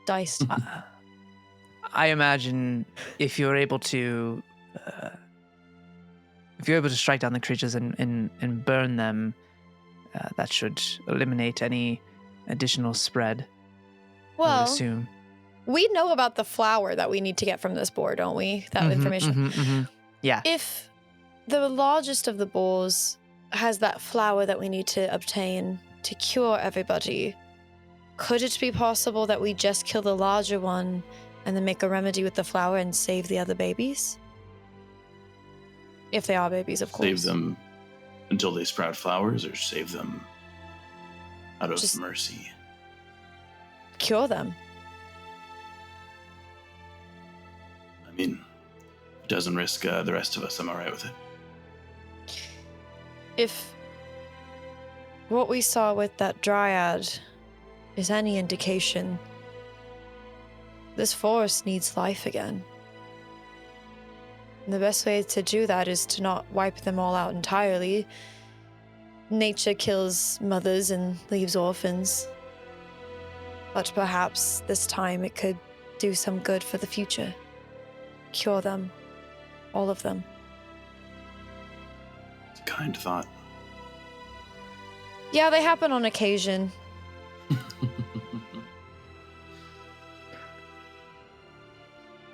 Speaker 3: diced.
Speaker 1: I imagine if you're able to strike down the creatures and burn them, that should eliminate any additional spread. I would assume.
Speaker 3: We know about the flower that we need to get from this boar, don't we? That information.
Speaker 1: Yeah.
Speaker 3: If the largest of the boars has that flower that we need to obtain to cure everybody, could it be possible that we just kill the larger one and then make a remedy with the flower and save the other babies? If they are babies, of course.
Speaker 5: Save them until they sprout flowers, or save them out of mercy?
Speaker 3: Cure them.
Speaker 5: it doesn't risk the rest of us, I'm all right with it.
Speaker 3: If what we saw with that dryad is any indication, this forest needs life again. And the best way to do that is to not wipe them all out entirely. Nature kills mothers and leaves orphans. But perhaps this time it could do some good for the future. Cure them. All of them.
Speaker 5: It's a kind thought.
Speaker 3: Yeah, they happen on occasion.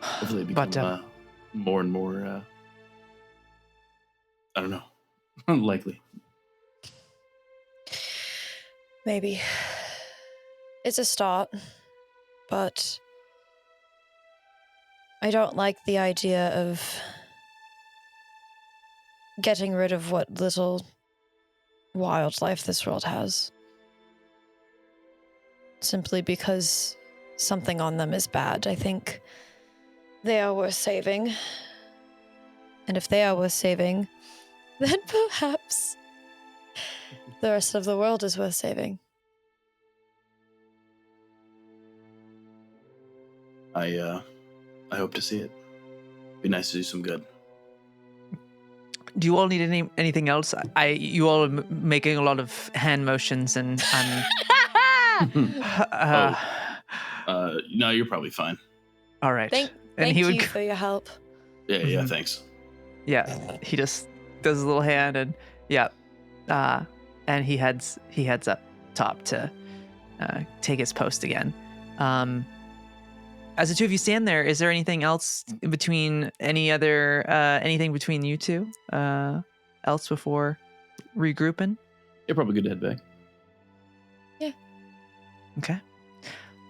Speaker 5: Hopefully they become more and more, I don't know, likely.
Speaker 3: Maybe. It's a start, but I don't like the idea of getting rid of what little wildlife this world has. Simply because something on them is bad. I think they are worth saving. And if they are worth saving, then perhaps the rest of the world is worth saving.
Speaker 5: I hope to see it. Be nice to do some good.
Speaker 1: Do you all need anything else? You all are making a lot of hand motions, and
Speaker 5: no, you're probably fine.
Speaker 1: All right.
Speaker 3: Thank you for your help.
Speaker 5: Yeah, thanks.
Speaker 1: Yeah, he just does a little hand, and and he heads up top to take his post again. As the two of you stand there, is there anything else between anything between you two else before regrouping?
Speaker 5: You're probably good to head back.
Speaker 3: Yeah.
Speaker 1: Okay.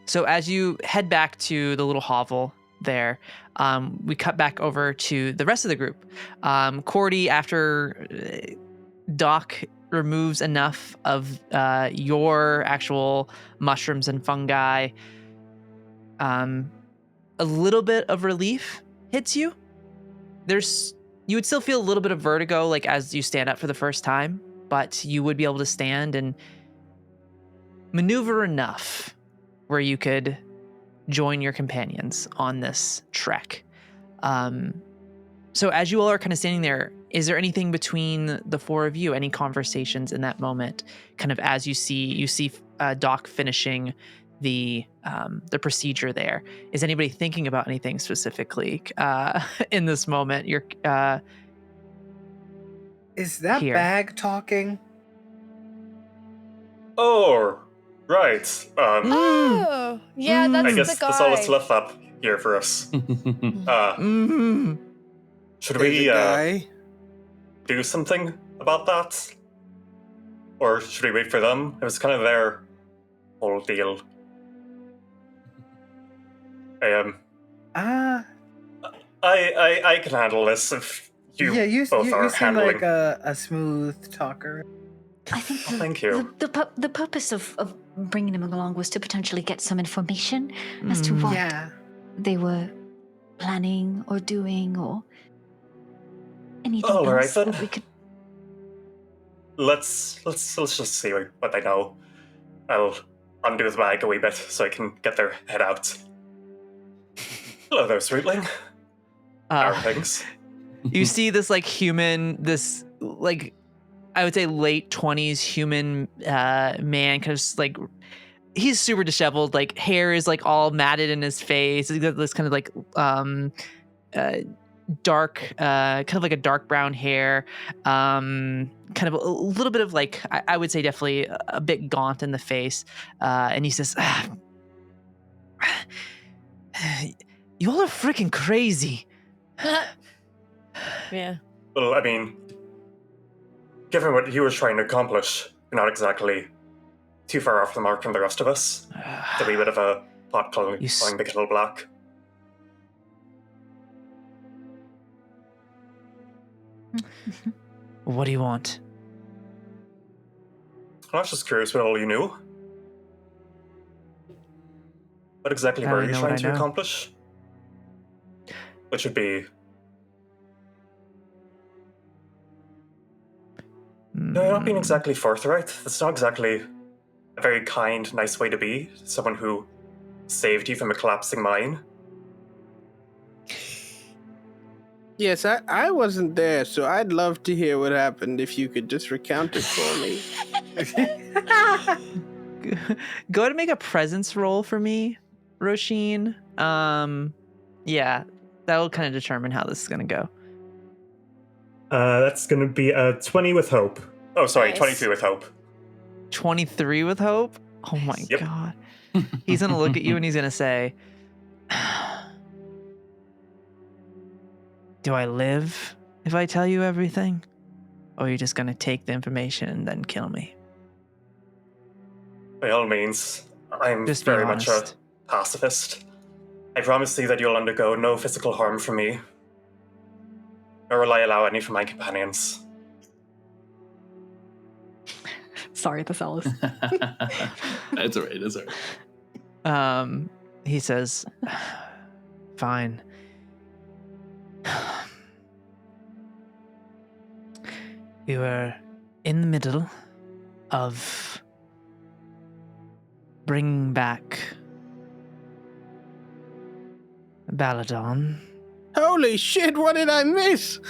Speaker 1: So as you head back to the little hovel there, we cut back over to the rest of the group. Cordy, after Doc removes enough of your actual mushrooms and fungi, a little bit of relief hits you. You would still feel a little bit of vertigo, like as you stand up for the first time, but you would be able to stand and maneuver enough where you could join your companions on this trek. So as you all are kind of standing there, is there anything between the four of you, any conversations in that moment, kind of as you see Doc finishing the procedure there? Is anybody thinking about anything specifically in this moment?
Speaker 4: Is that
Speaker 1: here.
Speaker 4: bag talking?
Speaker 2: Oh, right.
Speaker 3: Oh, yeah, that's
Speaker 2: I guess
Speaker 3: the guy.
Speaker 2: Thessalus left that here for us. Should we
Speaker 7: guy?
Speaker 2: do something about that? Or should we wait for them? It was kind of their whole deal. I can handle this if you both are
Speaker 4: you seem
Speaker 2: handling.
Speaker 4: like a smooth talker.
Speaker 6: I think
Speaker 2: Thank you.
Speaker 6: The purpose of bringing him along was to potentially get some information as to what they were planning or doing or anything
Speaker 2: All right,
Speaker 6: else
Speaker 2: then.
Speaker 6: that we could.
Speaker 2: Let's just see what they know. I'll undo the bag a wee bit so I can get their head out. Hello there, sweetling. How are things?
Speaker 1: You see this I would say late 20s human man, because he's super disheveled, hair is all matted in his face. He's got this kind of dark, kind of like a dark brown hair, kind of a little bit of I would say definitely a bit gaunt in the face, and he says, "You all are freaking crazy."
Speaker 3: Yeah.
Speaker 2: Well, I mean, given what he was trying to accomplish, you're not exactly too far off the mark from the rest of us. It's a wee bit of a pot calling the kettle black.
Speaker 1: What do you want?
Speaker 2: I was just curious what all you knew. What exactly were you trying to accomplish? Which would be No, you're not being exactly forthright. That's not exactly a very kind, nice way to be. Someone who saved you from a collapsing mine.
Speaker 7: Yes, I wasn't there, so I'd love to hear what happened if you could just recount it for me.
Speaker 1: Go ahead and make a presence roll for me, Róisín. Yeah, that'll kind of determine how this is going to go.
Speaker 2: That's going to be a 20 with hope. Oh, sorry,
Speaker 3: Nice.
Speaker 2: 23 with hope.
Speaker 1: 23 with hope? Oh my
Speaker 2: Yep.
Speaker 1: God. He's going to look at you and he's going to say, do I live if I tell you everything? Or are you just going to take the information and then kill me?
Speaker 2: By all means, I'm
Speaker 1: Just be
Speaker 2: very much a
Speaker 1: honest.
Speaker 2: pacifist. I promise you that you'll undergo no physical harm from me, nor will I allow any from my companions.
Speaker 6: Sorry, Thessalus.
Speaker 5: That's all right. That's all right.
Speaker 1: He says, fine. We were in the middle of bringing back Baladon.
Speaker 7: Holy shit, what did I miss?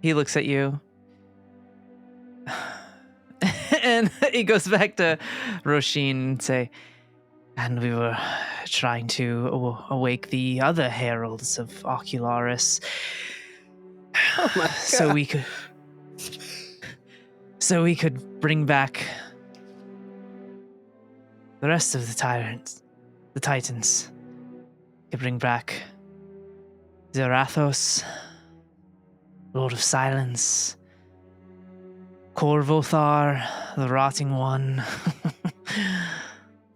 Speaker 1: He looks at you. And he goes back to Róisín and say, and we were trying to awake the other heralds of Ocularis.
Speaker 7: Oh my God.
Speaker 1: So we could bring back the rest of the Titans. Could bring back Zerathos, Lord of Silence, Corvothar, the Rotting One,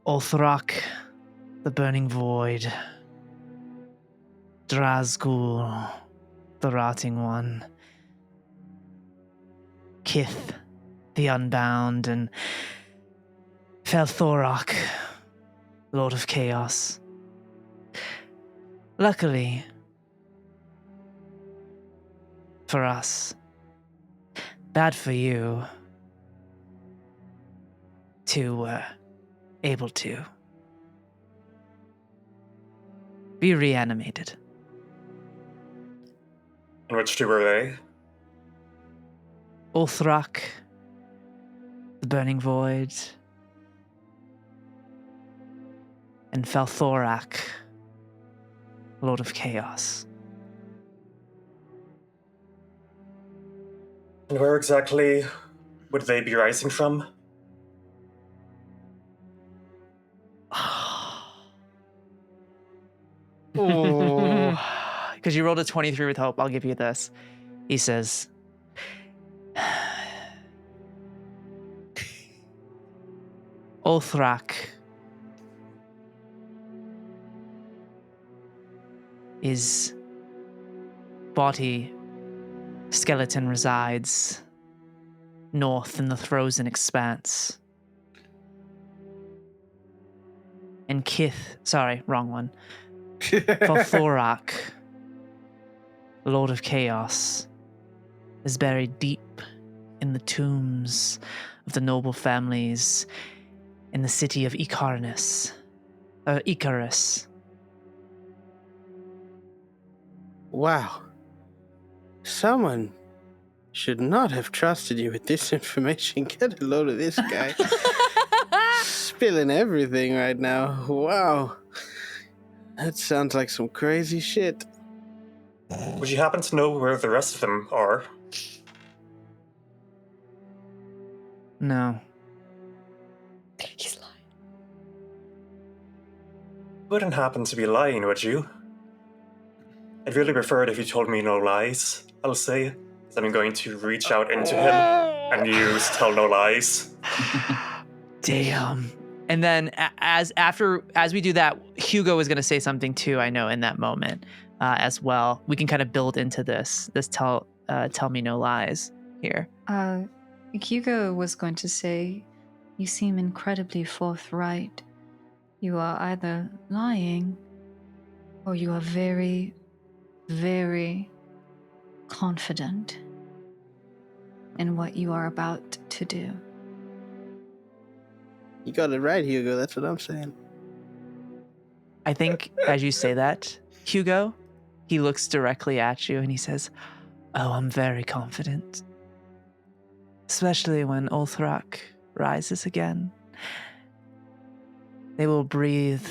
Speaker 1: Ulthrak, the Burning Void, Drazgul, the Rotting One, Kith, the Unbound, and Felthorak, Lord of Chaos. Luckily for us, bad for you, to able to be reanimated.
Speaker 2: And which two were they?
Speaker 1: Ulthrak, the Burning Void, and Felthorak, Lord of Chaos.
Speaker 2: And where exactly would they be rising from?
Speaker 1: Because you rolled a 23 with hope, I'll give you this. He says, Ulthrak his body skeleton resides north in the frozen expanse. And Kith, sorry, wrong one. Felthorak, Lord of Chaos, is buried deep in the tombs of the noble families in the city of Icarus.
Speaker 7: Wow. Someone should not have trusted you with this information. Get a load of this guy. Spilling everything right now. Wow. That sounds like some crazy shit.
Speaker 2: Would you happen to know where the rest of them are?
Speaker 1: No.
Speaker 3: He's lying.
Speaker 2: You wouldn't happen to be lying, would you? I'd really prefer it if you told me no lies, I'll say. Because I'm going to reach out into him and use tell no lies.
Speaker 1: Damn. And then as we do that, Hugo is going to say something too, I know, in that moment as well. We can kind of build into this tell me no lies here.
Speaker 6: Hugo was going to say, you seem incredibly forthright. You are either lying or you are very, very confident in what you are about to do.
Speaker 7: You got it right, Hugo. That's what I'm saying.
Speaker 1: I think as you say that, Hugo, he looks directly at you and he says, "Oh, I'm very confident. Especially when Ulthrak rises again. They will breathe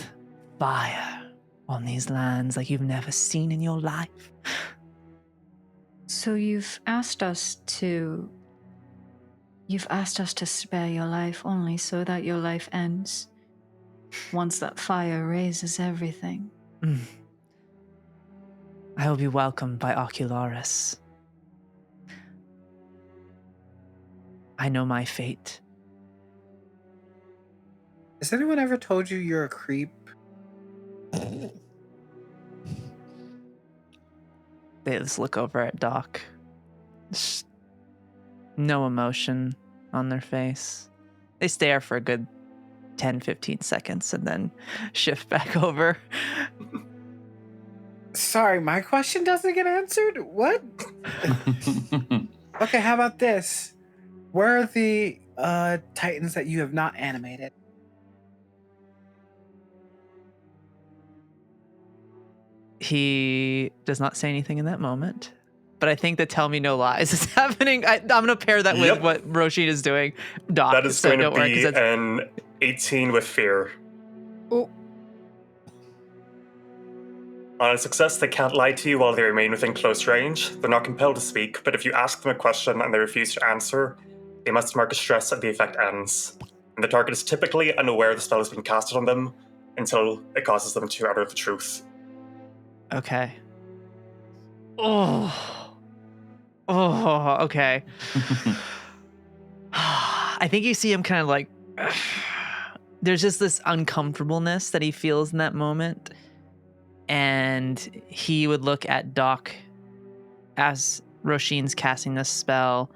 Speaker 1: fire on these lands like you've never seen in your life."
Speaker 6: So you've asked us to spare your life only so that your life ends once that fire raises everything.
Speaker 1: I will be welcomed by Ocularis. I know my fate.
Speaker 4: Has anyone ever told you you're a creep?
Speaker 1: They just look over at Doc. Just no emotion on their face. They stare for a good 10, 15 seconds and then shift back over.
Speaker 4: Sorry, my question doesn't get answered? What? Okay, how about this? Where are the titans that you have not animated?
Speaker 1: He does not say anything in that moment. But I think the tell me no lies is happening. I'm going to pair that with what Róisín is doing. Doc,
Speaker 2: that is
Speaker 1: so
Speaker 2: going to
Speaker 1: don't worry,
Speaker 2: be
Speaker 1: 'cause that's-
Speaker 2: an 18 with fear.
Speaker 3: Oh.
Speaker 2: On a success, they can't lie to you while they remain within close range. They're not compelled to speak, but if you ask them a question and they refuse to answer, they must mark a stress and the effect ends. And the target is typically unaware the spell has been casted on them until it causes them to utter the truth.
Speaker 1: Okay. Oh, okay. I think you see him kind of like, there's just this uncomfortableness that he feels in that moment. And he would look at Doc as Róisín's casting this spell.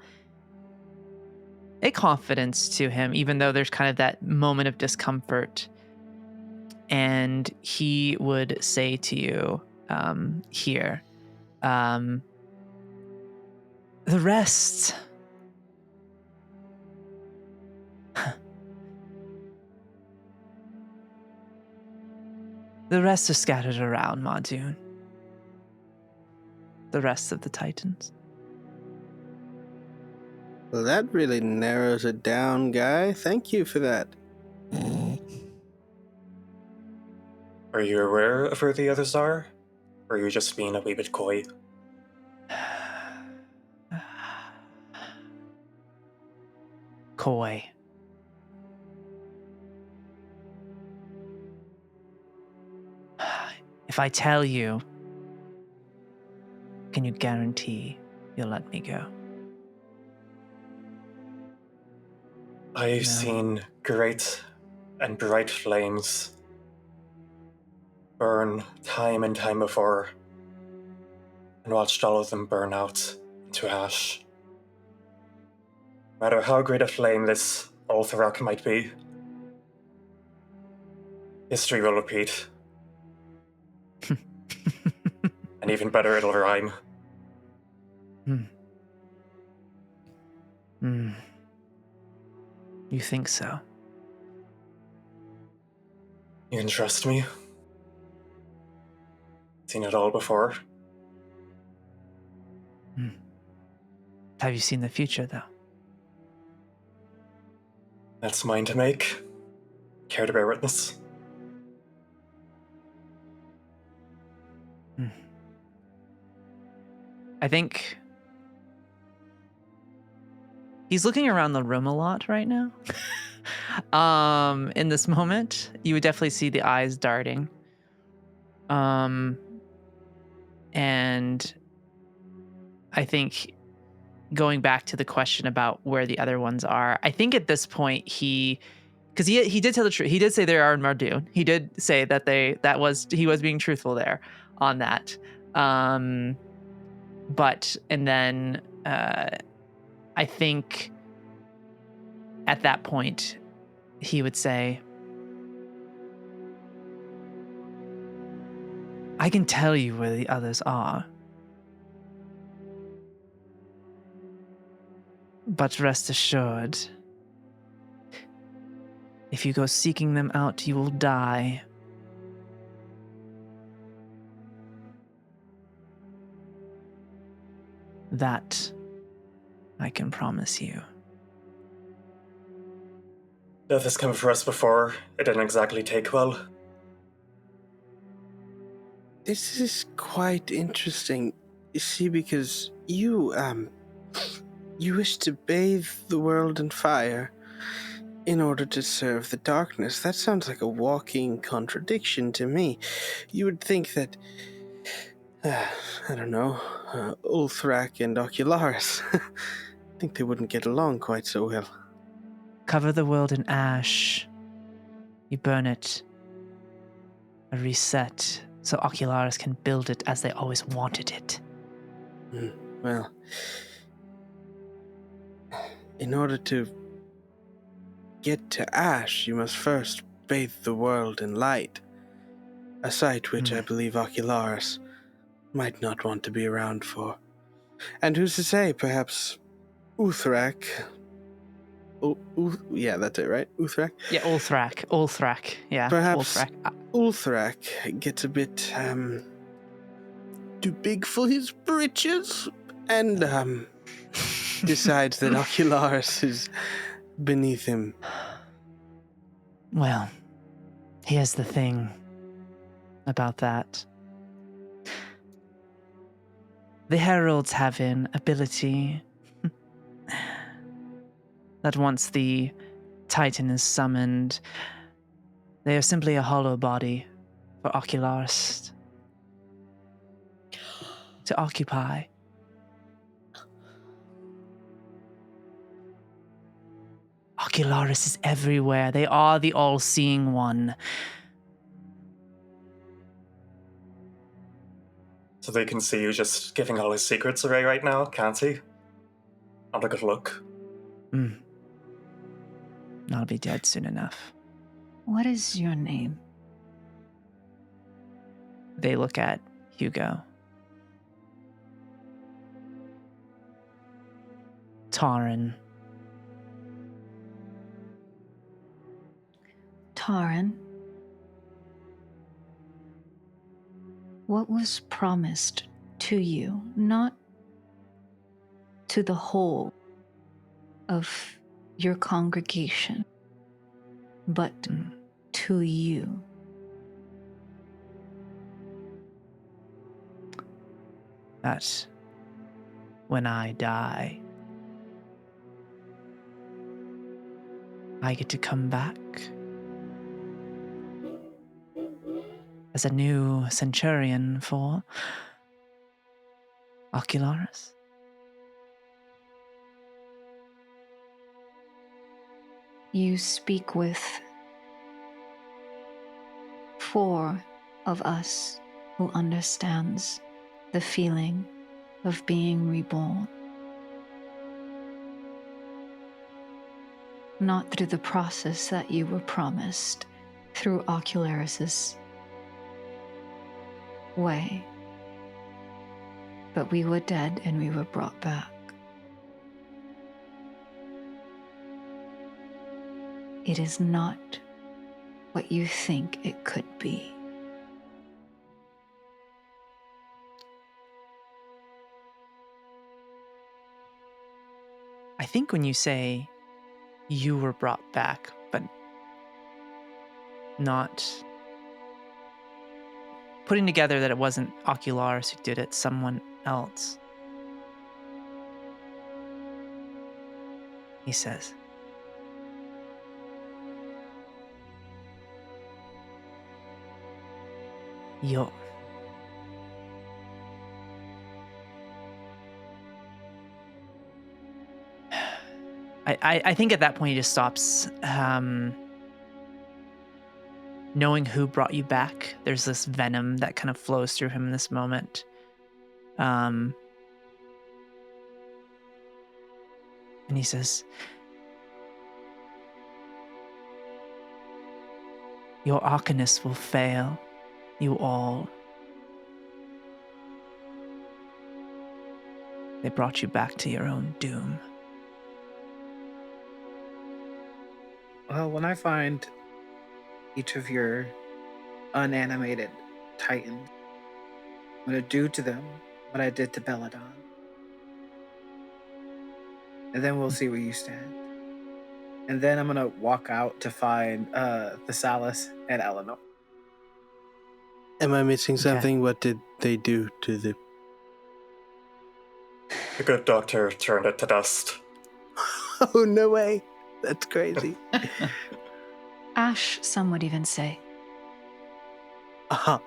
Speaker 1: A confidence to him, even though there's kind of that moment of discomfort. And he would say to you, here, the rest. The rest are scattered around, Mardoon. The rest of the Titans.
Speaker 7: Well, that really narrows it down, Guy. Thank you for that.
Speaker 2: Are you aware of where the others are? Or are you just being a wee bit coy?
Speaker 1: Coy. If I tell you, can you guarantee you'll let me go?
Speaker 2: I've seen great and bright flames burn time and time before, and watched all of them burn out into ash. No matter how great a flame this Ulthrak might be, history will repeat. And even better, it'll rhyme.
Speaker 1: You think so?
Speaker 2: You can trust me. Seen it all before.
Speaker 1: Have you seen the future, though?
Speaker 2: That's mine to make. Care to bear witness?
Speaker 1: I think he's looking around the room a lot right now. In this moment, you would definitely see the eyes darting. And I think going back to the question about where the other ones are, I think at this point because he did tell the truth. He did say they are in Mardoon. He did say that he was being truthful there on that. But and then I think at that point he would say, I can tell you where the others are, But rest assured, if you go seeking them out, you will die. That I can promise you.
Speaker 2: Death has come for us before. It didn't exactly take well.
Speaker 7: This is quite interesting. You see, because you wish to bathe the world in fire in order to serve the darkness. That sounds like a walking contradiction to me. You would think that, I don't know, Ulthrak and Ocularis, I think they wouldn't get along quite so well.
Speaker 1: Cover the world in ash. You burn it. A reset, so Ocularis can build it as they always wanted it.
Speaker 7: Well, in order to get to ash, you must first bathe the world in light. A sight which I believe Ocularis might not want to be around for. And who's to say, perhaps Uthrak... yeah, that's it, right? Uthrak?
Speaker 1: Yeah, Ulthrak. Yeah,
Speaker 7: Perhaps
Speaker 1: Ulthrak.
Speaker 7: Ulthrak gets a bit, too big for his britches, and, decides that Ocularis is beneath him.
Speaker 1: Well, here's the thing about that. The heralds have an ability that once the Titan is summoned, they are simply a hollow body for Ocularis to occupy. Ocularis is everywhere. They are the all-seeing one.
Speaker 2: So they can see you just giving all his secrets away right now, can't he? Not a good look.
Speaker 1: I'll be dead soon enough.
Speaker 6: What is your name?
Speaker 1: They look at Hugo. Taran.
Speaker 6: Taran. What was promised to you, not to the whole of your congregation, but to you?
Speaker 1: That when I die, I get to come back as a new centurion for Ocularis.
Speaker 6: You speak with 4 of us who understands the feeling of being reborn. Not through the process that you were promised through Ocularis's way, but we were dead and we were brought back. It is not what you think it could be.
Speaker 1: I think when you say you were brought back, but not putting together that it wasn't Ocularis who did it, someone else. He says, Yo. I think at that point he just stops knowing who brought you back. There's this venom that kind of flows through him in this moment. And he says, your Arcanist will fail you all. They brought you back to your own doom.
Speaker 4: Well, when I find each of your unanimated titans, I'm going to do to them what I did to Belladon. And then we'll see where you stand. And then I'm going to walk out to find Thessalus and Elanor.
Speaker 7: Am I missing something? What did they do to the...
Speaker 2: The good doctor turned it to dust.
Speaker 7: Oh, no way. That's crazy.
Speaker 6: Ash, some would even say.
Speaker 7: Ah,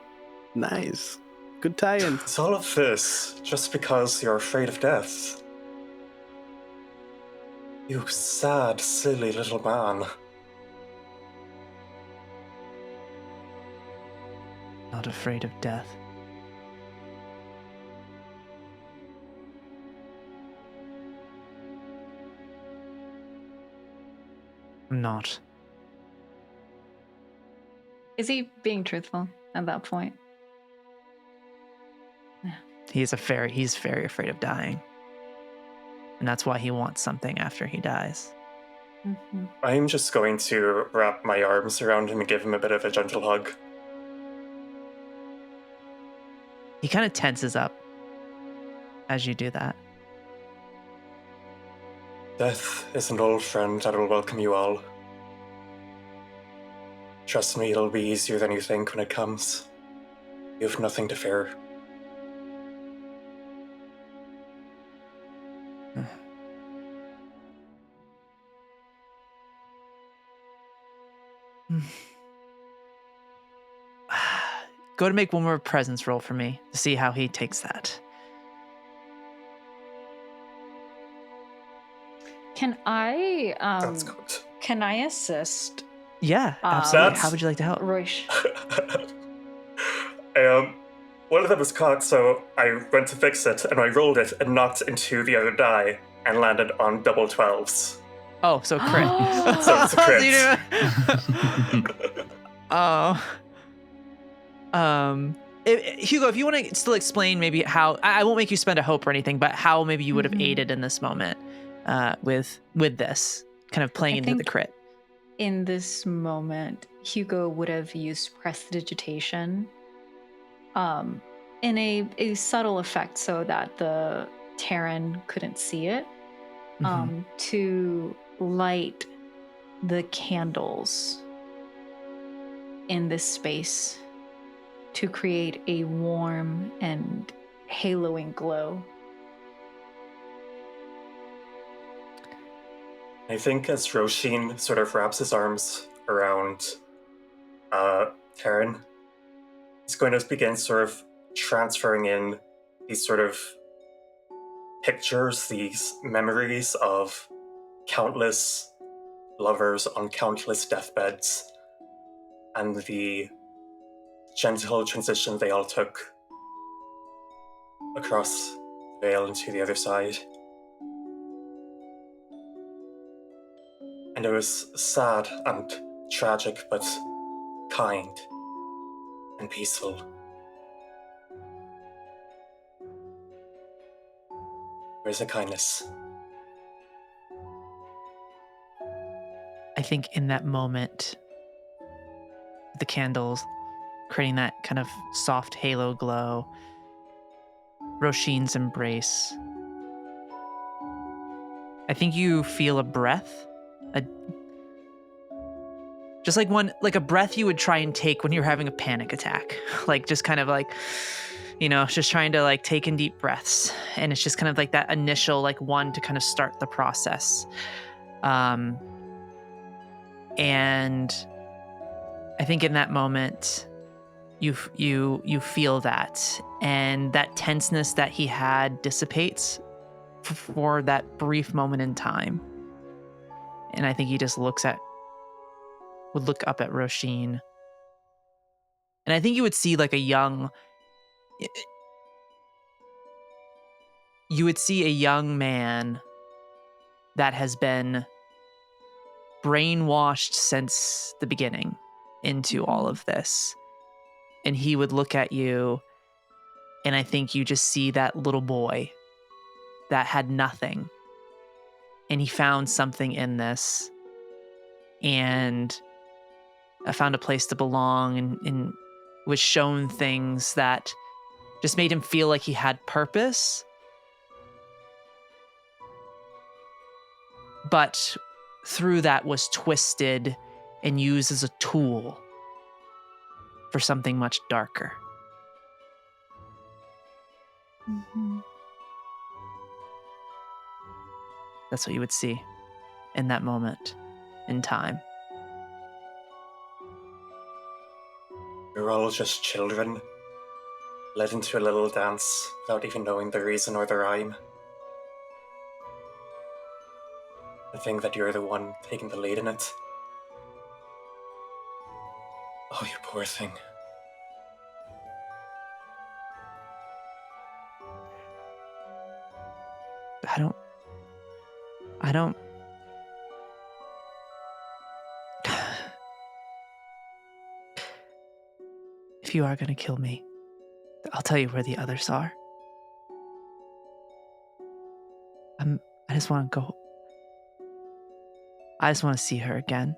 Speaker 7: nice. Good tie-in.
Speaker 2: It's all of this just because you're afraid of death. You sad, silly little man.
Speaker 1: Not afraid of death. I'm not.
Speaker 6: Is he being truthful at that point?
Speaker 1: He's very afraid of dying. And that's why he wants something after he dies.
Speaker 6: Mm-hmm.
Speaker 2: I'm just going to wrap my arms around him and give him a bit of a gentle hug.
Speaker 1: He kind of tenses up as you do that.
Speaker 2: Death is an old friend that will welcome you all. Trust me, it'll be easier than you think when it comes. You have nothing to fear.
Speaker 1: Go to make one more presence roll for me to see how he takes that.
Speaker 6: Can I
Speaker 2: That's good.
Speaker 6: can I assist?
Speaker 1: Yeah, absolutely.
Speaker 2: That's-
Speaker 1: How would you like to help?
Speaker 6: Róisín?
Speaker 2: One of them was caught, so I went to fix it, and I rolled it and knocked into the other die and landed on double 12s.
Speaker 1: Oh, so crit.
Speaker 2: So it's a crit.
Speaker 1: You know- Hugo, if you want to still explain maybe how, I won't make you spend a hope or anything, but how maybe you would have aided in this moment with this, kind of playing into the crit.
Speaker 6: In this moment, Hugo would have used prestidigitation in a subtle effect so that the Terran couldn't see it, to light the candles in this space to create a warm and haloing glow.
Speaker 2: I think as Róisín sort of wraps his arms around Karen, he's going to begin sort of transferring in these sort of pictures, these memories of countless lovers on countless deathbeds, and the gentle transition they all took across the veil into the other side. And it was sad and tragic, but kind and peaceful. Where's the kindness?
Speaker 1: I think in that moment, the candles creating that kind of soft halo glow, Róisín's embrace, I think you feel a breath, just like a breath you would try and take when you're having a panic attack, like just kind of like, you know, just trying to like take in deep breaths, and it's just kind of like that initial like one to kind of start the process. And I think in that moment, you feel that, and that tenseness that he had dissipates for that brief moment in time. And I think he just would look up at Róisín, and I think you would see like a young man that has been brainwashed since the beginning into all of this. And he would look at you, and I think you just see that little boy that had nothing, and he found something in this, and found a place to belong, and was shown things that just made him feel like he had purpose. But through that was twisted and used as a tool for something much darker.
Speaker 6: Mm-hmm.
Speaker 1: That's what you would see in that moment in time.
Speaker 2: We're all just children, led into a little dance without even knowing the reason or the rhyme. I think that you're the one taking the lead in it. Oh, you poor thing.
Speaker 1: I don't. If you are going to kill me, I'll tell you where the others are. I just want to go. I just want to see her again.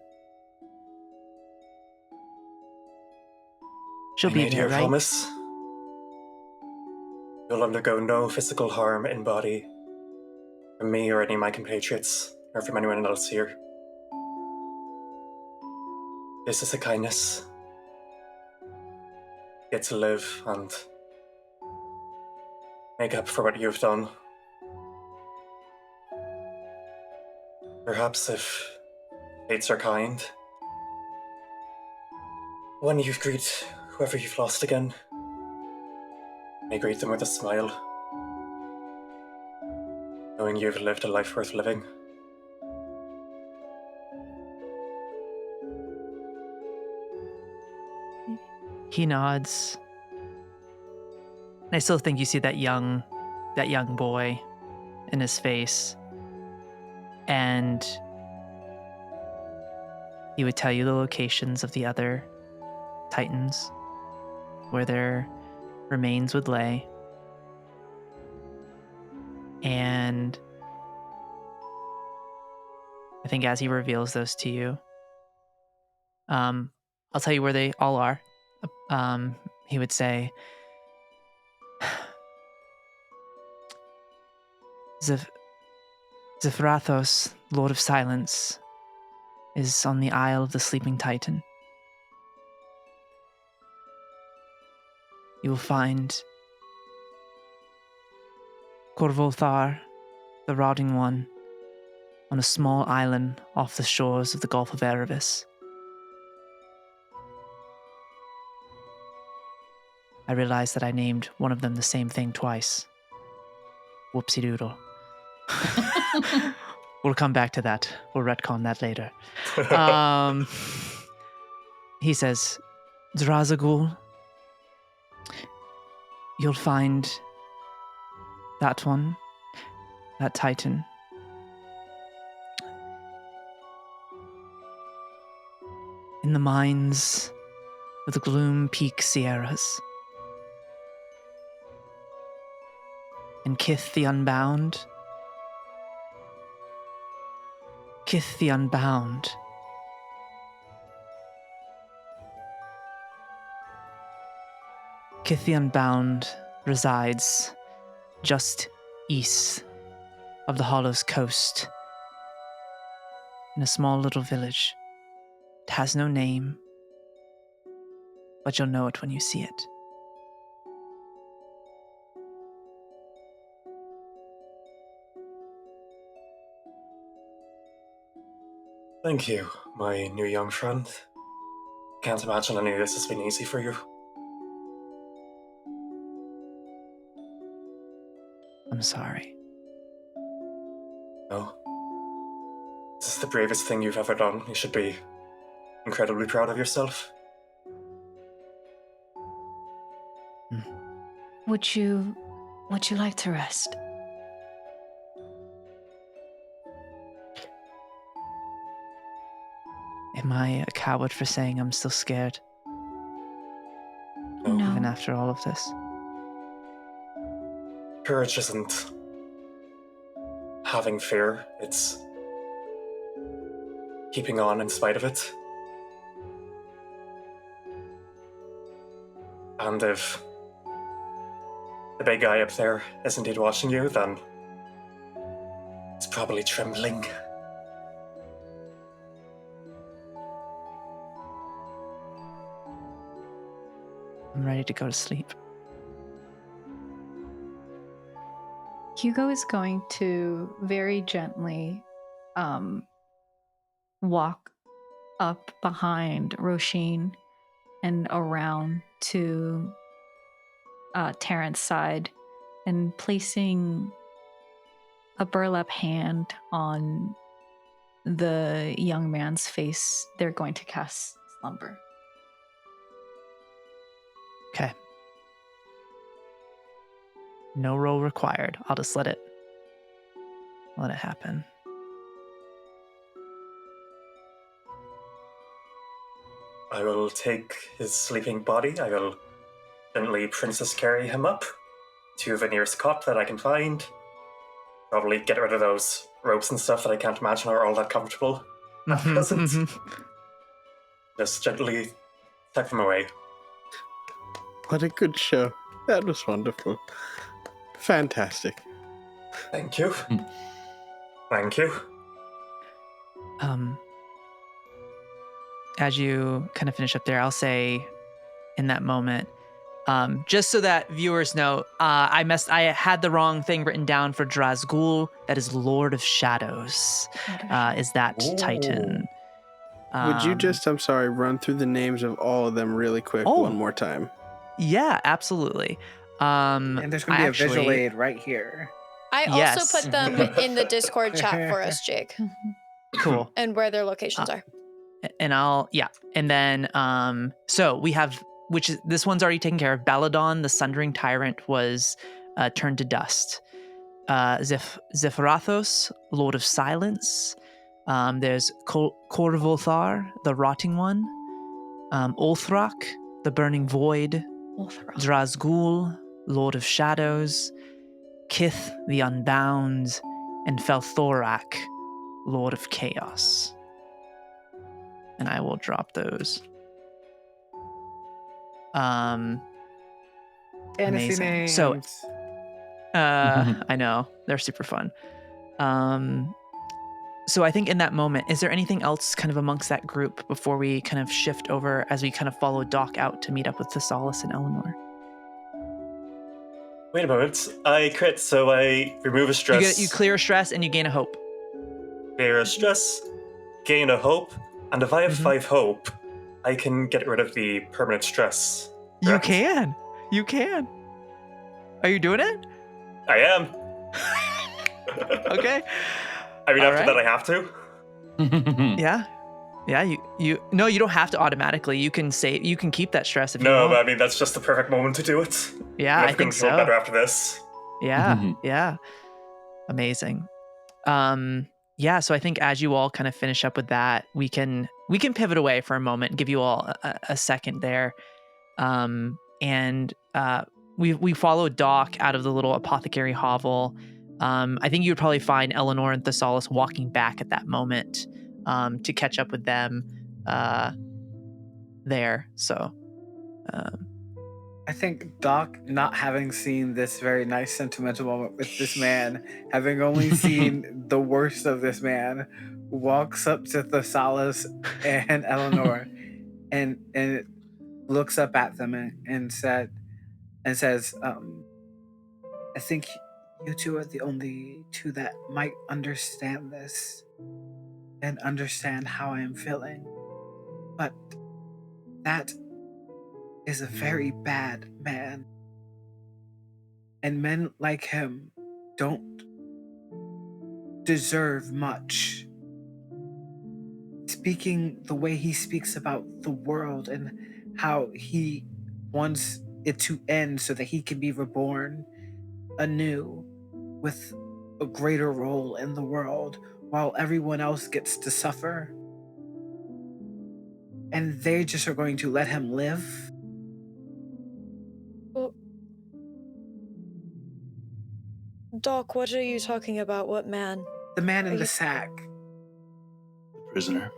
Speaker 1: She'll
Speaker 2: I
Speaker 1: be
Speaker 2: made
Speaker 1: there,
Speaker 2: you a
Speaker 1: right?
Speaker 2: promise. You'll undergo no physical harm in body from me or any of my compatriots, or from anyone else here. This is a kindness. You get to live and make up for what you've done. Perhaps if fates are kind, when you greet whoever you've lost again, may greet them with a smile, knowing you've lived a life worth living.
Speaker 1: He nods. And I still think you see that young boy in his face. And he would tell you the locations of the other Titans, where their remains would lay. And I think as he reveals those to you, I'll tell you where they all are. He would say, Zephyrathos, Lord of Silence, is on the Isle of the Sleeping Titan. You will find Corvothar, the Rotting One, on a small island off the shores of the Gulf of Erebus. I realized that I named one of them the same thing twice. Whoopsie doodle. We'll come back to that. We'll retcon that later. He says, Drazagul, you'll find that one, that Titan. In the mines of the Gloom Peak Sierras. And Kith the Unbound. Kith the Unbound. Kith the Unbound resides just east of the Hollow's coast in a small little village. It has no name, but you'll know it when you see it.
Speaker 2: Thank you, my new young friend. Can't imagine any of this has been easy for you.
Speaker 1: I'm sorry.
Speaker 2: No. This is the bravest thing you've ever done. You should be incredibly proud of yourself.
Speaker 6: Would you like to rest?
Speaker 1: Am I a coward for saying I'm still scared?
Speaker 2: No.
Speaker 1: Even after all of this?
Speaker 2: Courage isn't having fear, it's keeping on in spite of it. And if the big guy up there is indeed watching you, then it's probably trembling.
Speaker 1: I'm ready to go to sleep.
Speaker 6: Hugo is going to very gently walk up behind Róisín and around to Terrence's side and placing a burlap hand on the young man's face. They're going to cast slumber.
Speaker 1: Okay. No roll required. I'll just let it happen.
Speaker 2: I will take his sleeping body. I will gently princess carry him up to the nearest cot that I can find. Probably get rid of those ropes and stuff that I can't imagine are all that comfortable at present. Just gently tuck them away.
Speaker 7: What a good show. That was wonderful. Fantastic.
Speaker 2: Thank you. Thank you.
Speaker 1: As you kind of finish up there, I'll say in that moment, just so that viewers know, I had the wrong thing written down for Drazgul. That is Lord of Shadows. Is that Titan?
Speaker 7: Would you just, I'm sorry, run through the names of all of them really quick one more time?
Speaker 1: Yeah, absolutely.
Speaker 4: And there's going to be a visual aid right here.
Speaker 3: I also put them in the Discord chat for us, Jake.
Speaker 1: Cool.
Speaker 3: And where their locations are.
Speaker 1: And and then so we have, which is, this one's already taken care of. Baladon, the Sundering Tyrant, was turned to dust. Zephyrathos, Lord of Silence. There's Corvothar, the Rotting One. Ulthrak, the Burning Void. Drazgul, Lord of Shadows. Kith, the Unbound. And Felthorak, Lord of Chaos. And I will drop those.
Speaker 4: Fantasy
Speaker 1: Amazing.
Speaker 4: names.
Speaker 1: So, I know they're super fun. So I think in that moment, is there anything else kind of amongst that group before we kind of shift over as we kind of follow Doc out to meet up with Thessalus and Elanor?
Speaker 2: Wait a moment. I crit, so I remove a stress.
Speaker 1: You clear a stress and you gain a hope.
Speaker 2: Clear a stress, gain a hope, and if I have 5 hope, I can get rid of the permanent stress. Correct?
Speaker 1: You can. Are you doing it?
Speaker 2: I am.
Speaker 1: Okay.
Speaker 2: I mean, after that, I have to.
Speaker 1: Yeah. You don't have to automatically. You can keep that stress if you want.
Speaker 2: No, but I mean, that's just the perfect moment to do it.
Speaker 1: Yeah, I think so.
Speaker 2: Better after this.
Speaker 1: Yeah. Yeah. Amazing. So I think as you all kind of finish up with that, we can pivot away for a moment and give you all a second there. We followed Doc out of the little apothecary hovel. I think you would probably find Elanor and Thessalus walking back at that moment to catch up with them there. So
Speaker 4: I think Doc, not having seen this very nice sentimental moment with this man, having only seen the worst of this man, walks up to Thessalus and Elanor and looks up at them and says, I think you two are the only two that might understand this and understand how I am feeling. But that is a very bad man. And men like him don't deserve much. Speaking the way he speaks about the world and how he wants it to end so that he can be reborn anew with a greater role in the world while everyone else gets to suffer. And they just are going to let him live.
Speaker 3: Well, Doc, what are you talking about? What man?
Speaker 4: The man in the sack.
Speaker 5: The prisoner.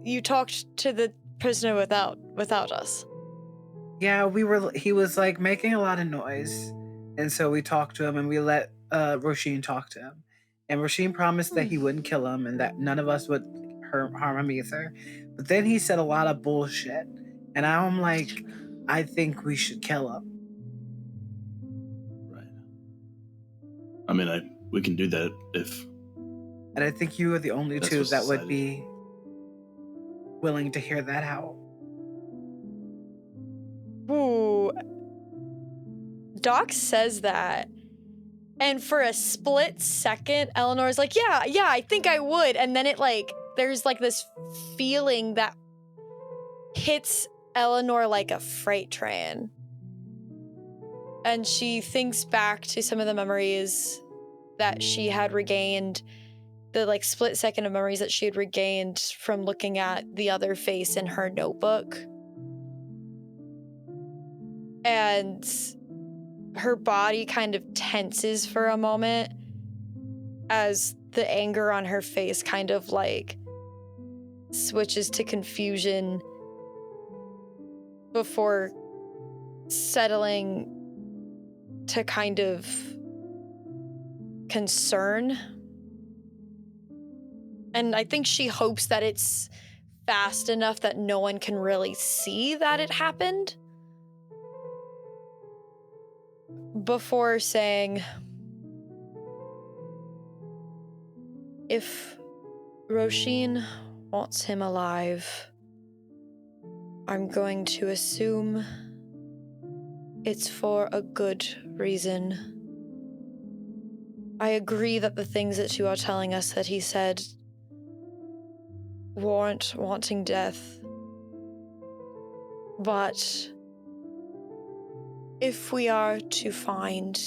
Speaker 3: You talked to the prisoner without us.
Speaker 4: Yeah, he was like making a lot of noise. And so we talked to him and we let Róisín talk to him. And Róisín promised that he wouldn't kill him and that none of us would harm him either. But then he said a lot of bullshit. And I'm like, I think we should kill him.
Speaker 5: Right. I mean, we can do that if...
Speaker 4: And I think you are the only two that would
Speaker 5: decided.
Speaker 4: be willing to hear that out.
Speaker 3: Ooh. Doc says that. And for a split second, Eleanor's like, yeah, I think I would. And then there's this feeling that hits Elanor like a freight train. And she thinks back to some of the memories that she had regained, the split second of memories that she had regained from looking at the other face in her notebook. And her body kind of tenses for a moment as the anger on her face kind of switches to confusion before settling to kind of concern. And I think she hopes that it's fast enough that no one can really see that it happened, before saying, if Róisín wants him alive, I'm going to assume it's for a good reason. I agree that the things that you are telling us that he said warrant wanting death. But if we are to find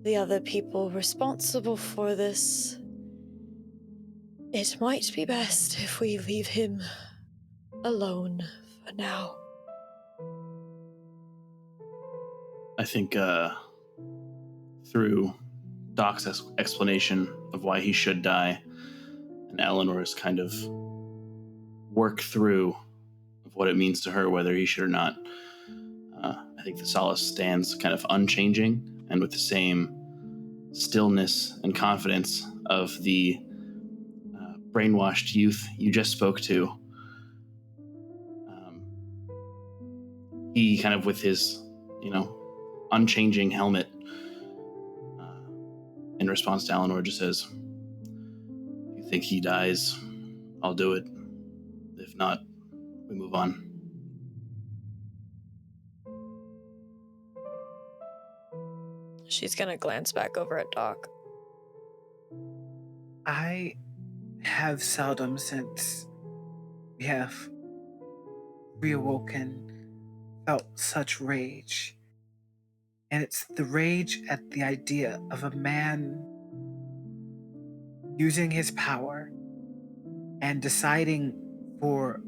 Speaker 3: the other people responsible for this, it might be best if we leave him alone for now.
Speaker 5: I think through Doc's explanation of why he should die, and Eleanor's kind of work through of what it means to her, whether he should or not, I think Thessalus stands kind of unchanging and with the same stillness and confidence of the brainwashed youth you just spoke to. He kind of with his, unchanging helmet, in response to Elanor, just says, if you think he dies, I'll do it. If not, we move on.
Speaker 3: She's gonna glance back over at Doc.
Speaker 4: I have seldom, since we have reawoken, felt such rage. And it's the rage at the idea of a man using his power and deciding for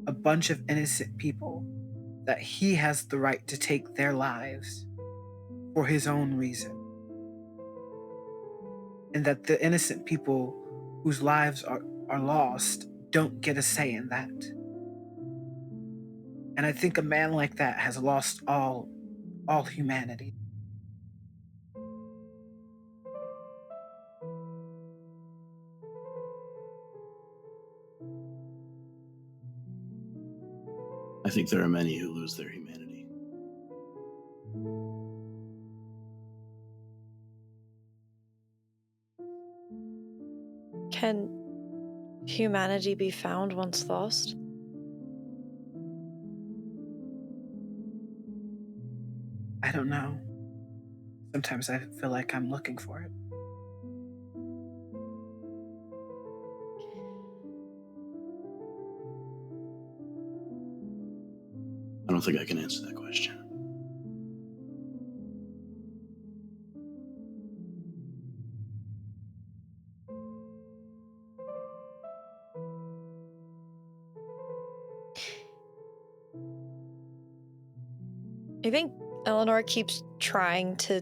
Speaker 4: a bunch of innocent people that he has the right to take their lives for his own reason. And that the innocent people whose lives are lost don't get a say in that. And I think a man like that has lost all humanity.
Speaker 5: I think there are many who lose their humanity.
Speaker 3: Can humanity be found once lost?
Speaker 4: I don't know. Sometimes I feel like I'm looking for it.
Speaker 5: I don't think I can answer that question.
Speaker 3: I think Elanor keeps trying to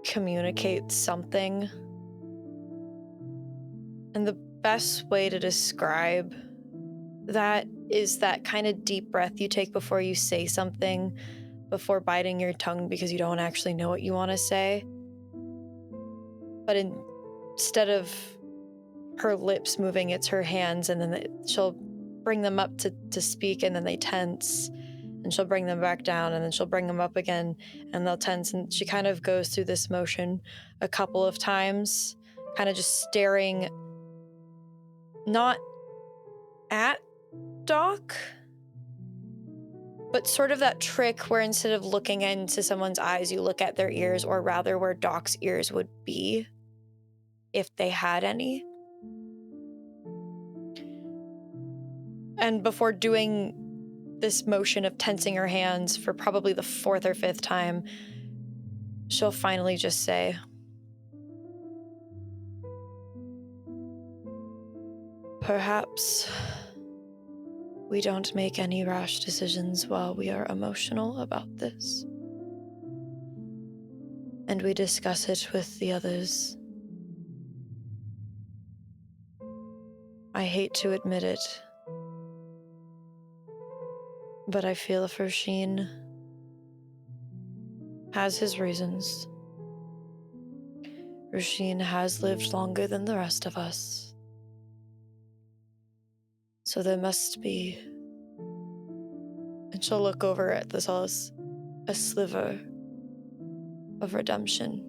Speaker 3: communicate something. In the best way to describe that is that kind of deep breath you take before you say something, before biting your tongue because you don't actually know what you want to say. But instead of her lips moving, it's her hands, and then she'll bring them up to speak, and then they tense, and she'll bring them back down, and then she'll bring them up again, and they'll tense, and she kind of goes through this motion a couple of times, kind of just staring not at Doc, but sort of that trick where instead of looking into someone's eyes, you look at their ears, or rather where Doc's ears would be if they had any. And before doing this motion of tensing her hands for probably the 4th or 5th time, she'll finally just say, "Perhaps we don't make any rash decisions while we are emotional about this. And we discuss it with the others. I hate to admit it, but I feel if Róisín has his reasons. Róisín has lived longer than the rest of us. So there must be," and she'll look over at Thessalus, "a sliver of redemption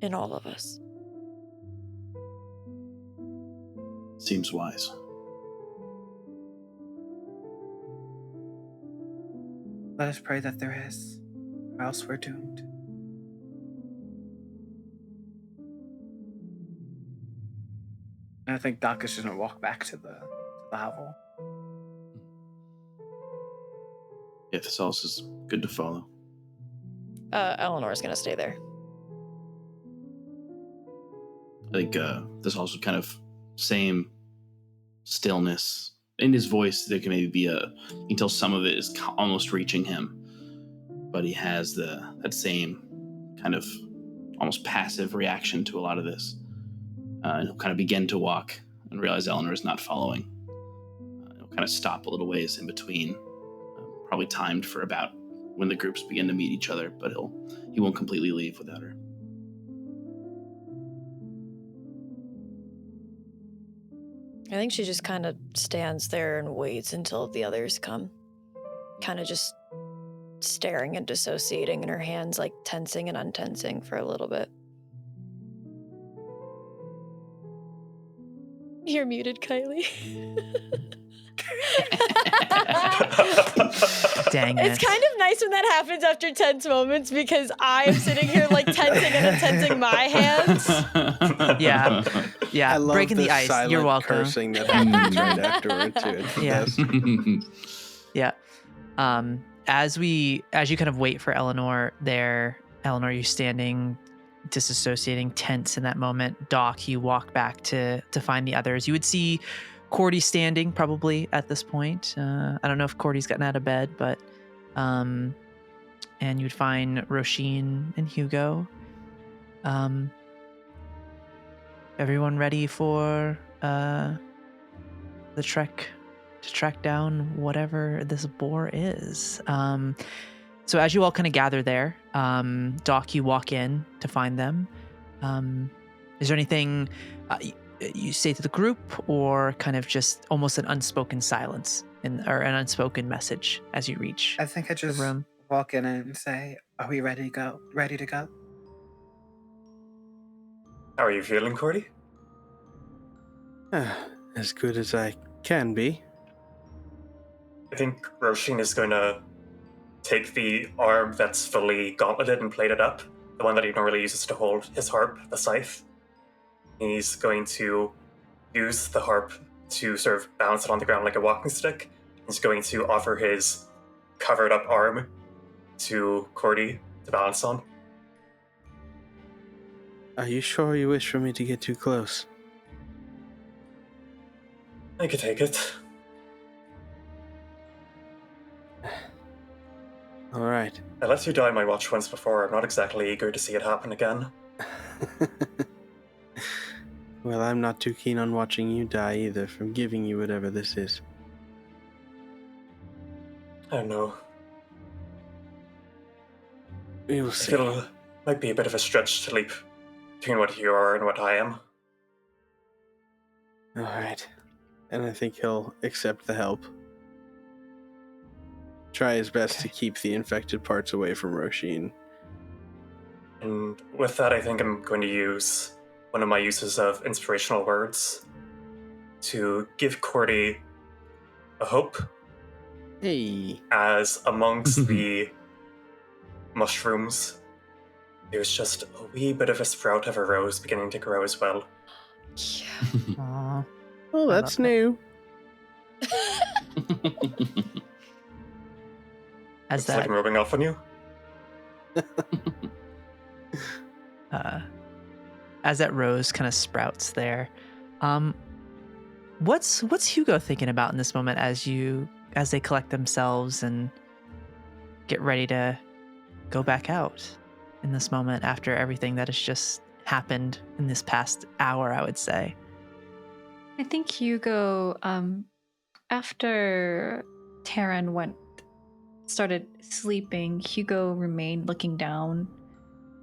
Speaker 3: in all of us."
Speaker 5: Seems wise.
Speaker 4: Let us pray that there is, or else we're doomed. And I think Doc is just gonna walk back to the hovel.
Speaker 5: Yeah, Thessalus is good to follow.
Speaker 3: Eleanor's gonna stay there.
Speaker 5: I think there's also kind of same stillness in his voice. There can maybe be you can tell some of it is almost reaching him, but he has that same kind of almost passive reaction to a lot of this. And he'll kind of begin to walk and realize Elanor is not following. He'll kind of stop a little ways in between, probably timed for about when the groups begin to meet each other, but he won't completely leave without her.
Speaker 3: I think she just kind of stands there and waits until the others come. Kind of just staring and dissociating, and her hands like tensing and untensing for a little bit. You're muted, Kylie.
Speaker 1: Dang it.
Speaker 3: It's kind of nice when that happens after tense moments because I am sitting here like tensing and untensing my hands.
Speaker 1: Yeah,
Speaker 7: I love
Speaker 1: breaking the ice.
Speaker 7: silent
Speaker 1: You're welcome.
Speaker 7: cursing that happens right afterward too. It's the
Speaker 1: Yeah.
Speaker 7: best.
Speaker 1: Yeah. As you kind of wait for Elanor there, Elanor, you standing, disassociating, tense in that moment. Doc, you walk back to find the others. You would see Cordy standing probably at this point. I don't know if Cordy's gotten out of bed, but and you'd find Róisín and Hugo. Everyone ready for the trek to track down whatever this boar is. So as you all kind of gather there, Doc, you walk in to find them. Is there anything you say to the group, or kind of just almost an unspoken silence or an unspoken message as you reach
Speaker 4: I think I just
Speaker 1: the room?
Speaker 4: walk in and say, "Are we ready to go? Ready to go?"
Speaker 2: How are you feeling, Cordy?
Speaker 7: As good as I can be.
Speaker 2: I think Róisín is going to take the arm that's fully gauntleted and plated up, the one that he normally uses to hold his harp, the scythe. He's going to use the harp to sort of balance it on the ground like a walking stick. He's going to offer his covered up arm to Cordy to balance on.
Speaker 7: Are you sure you wish for me to get too close?
Speaker 2: I could take it.
Speaker 7: All right.
Speaker 2: I let you die my watch once before. I'm not exactly eager to see it happen again.
Speaker 7: Well, I'm not too keen on watching you die either from giving you whatever this is.
Speaker 2: I don't know.
Speaker 7: We'll
Speaker 2: I
Speaker 7: see.
Speaker 2: feel it might be a bit of a stretch to leap between what you are and what I am.
Speaker 7: Alright. And I think he'll accept the help. Try his best to keep the infected parts away from Róisín.
Speaker 2: And with that, I think I'm going to use one of my uses of inspirational words to give Cordy a hope,
Speaker 7: Hey.
Speaker 2: as amongst the mushrooms, there's just a wee bit of a sprout of a rose beginning to grow as well.
Speaker 3: Yeah.
Speaker 1: Aw.
Speaker 7: Oh,
Speaker 1: I
Speaker 7: that's
Speaker 1: love that.
Speaker 7: new.
Speaker 1: As
Speaker 2: It's like
Speaker 1: that
Speaker 2: I'm rubbing off on you.
Speaker 1: as that rose kind of sprouts there, what's Hugo thinking about in this moment as they collect themselves and get ready to go back out in this moment after everything that has just happened in this past hour, I would say.
Speaker 6: I think Hugo, after Taryn started sleeping, Hugo remained looking down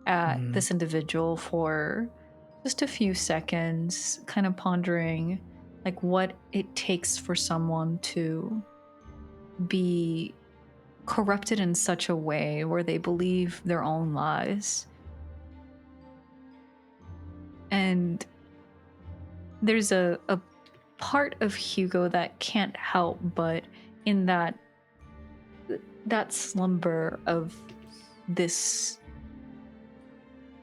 Speaker 6: at this individual for just a few seconds, kind of pondering like what it takes for someone to be corrupted in such a way where they believe their own lies. And there's a part of Hugo that can't help but in that slumber of this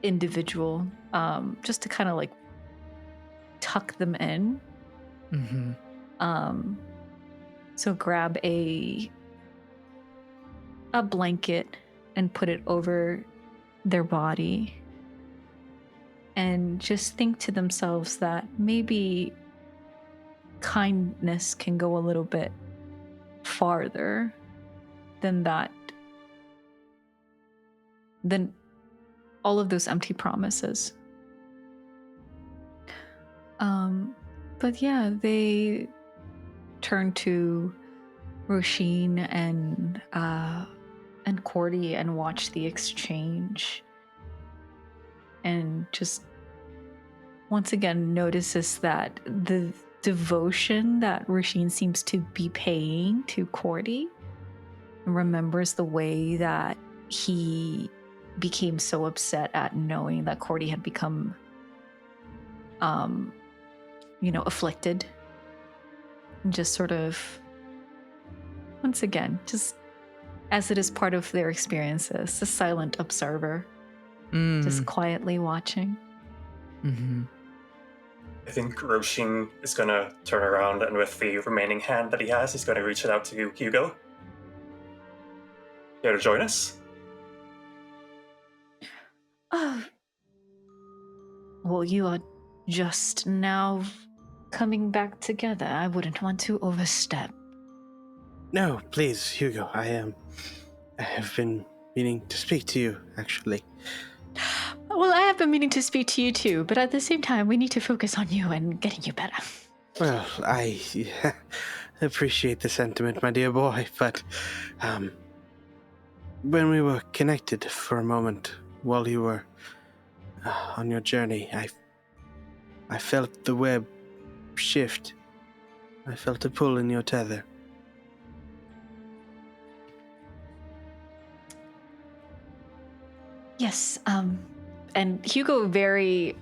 Speaker 6: individual, just to kind of like tuck them in.
Speaker 1: Mm-hmm.
Speaker 6: So grab a blanket and put it over their body and just think to themselves that maybe kindness can go a little bit farther than that, than all of those empty promises. But yeah, they turn to Róisín and Cordy and watch the exchange, and just once again notices that the devotion that Róisín seems to be paying to Cordy, and remembers the way that he became so upset at knowing that Cordy had become afflicted, and just sort of once again, just as it is part of their experiences, a silent observer, just quietly watching.
Speaker 1: Mm-hmm.
Speaker 2: I think Róisín is going to turn around, and with the remaining hand that he has, he's going to reach it out to Hugo. Here to join us?
Speaker 6: Oh. Well, you are just now coming back together. I wouldn't want to overstep.
Speaker 7: No, please, Hugo. I have been meaning to speak to you, actually.
Speaker 6: Well, I have been meaning to speak to you too, but at the same time, we need to focus on you and getting you better.
Speaker 7: Well, I appreciate the sentiment, my dear boy, but when we were connected for a moment while you were on your journey, I felt the web shift. I felt a pull in your tether.
Speaker 6: Yes, and Hugo very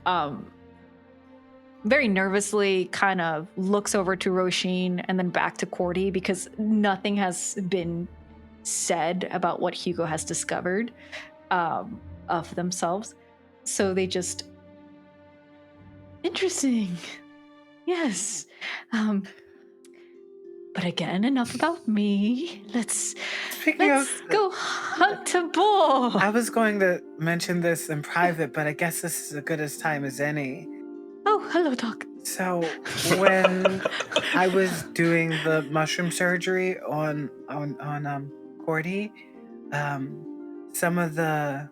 Speaker 6: nervously kind of looks over to Róisín and then back to Cordy, because nothing has been said about what Hugo has discovered of themselves. So they just... Interesting. Yes. But again, enough about me. Let's go hunt a boar.
Speaker 4: I was going to mention this in private, but I guess this is as good a time as any.
Speaker 6: Oh, hello, Doc.
Speaker 4: So when I was doing the mushroom surgery on Cordy, some of the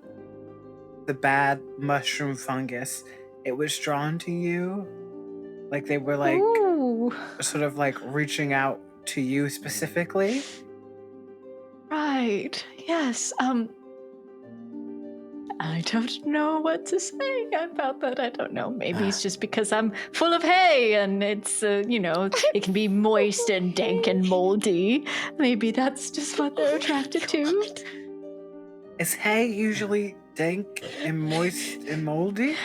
Speaker 4: bad mushroom fungus, it was drawn to you, Like they were like
Speaker 6: Ooh,
Speaker 4: sort of like reaching out to you specifically.
Speaker 6: right. Yes. I don't know what to say about that. I don't know. Maybe it's just because I'm full of hay and it's, it can be moist and dank and moldy. Maybe that's just what they're attracted to.
Speaker 4: Is hay usually dank and moist and moldy?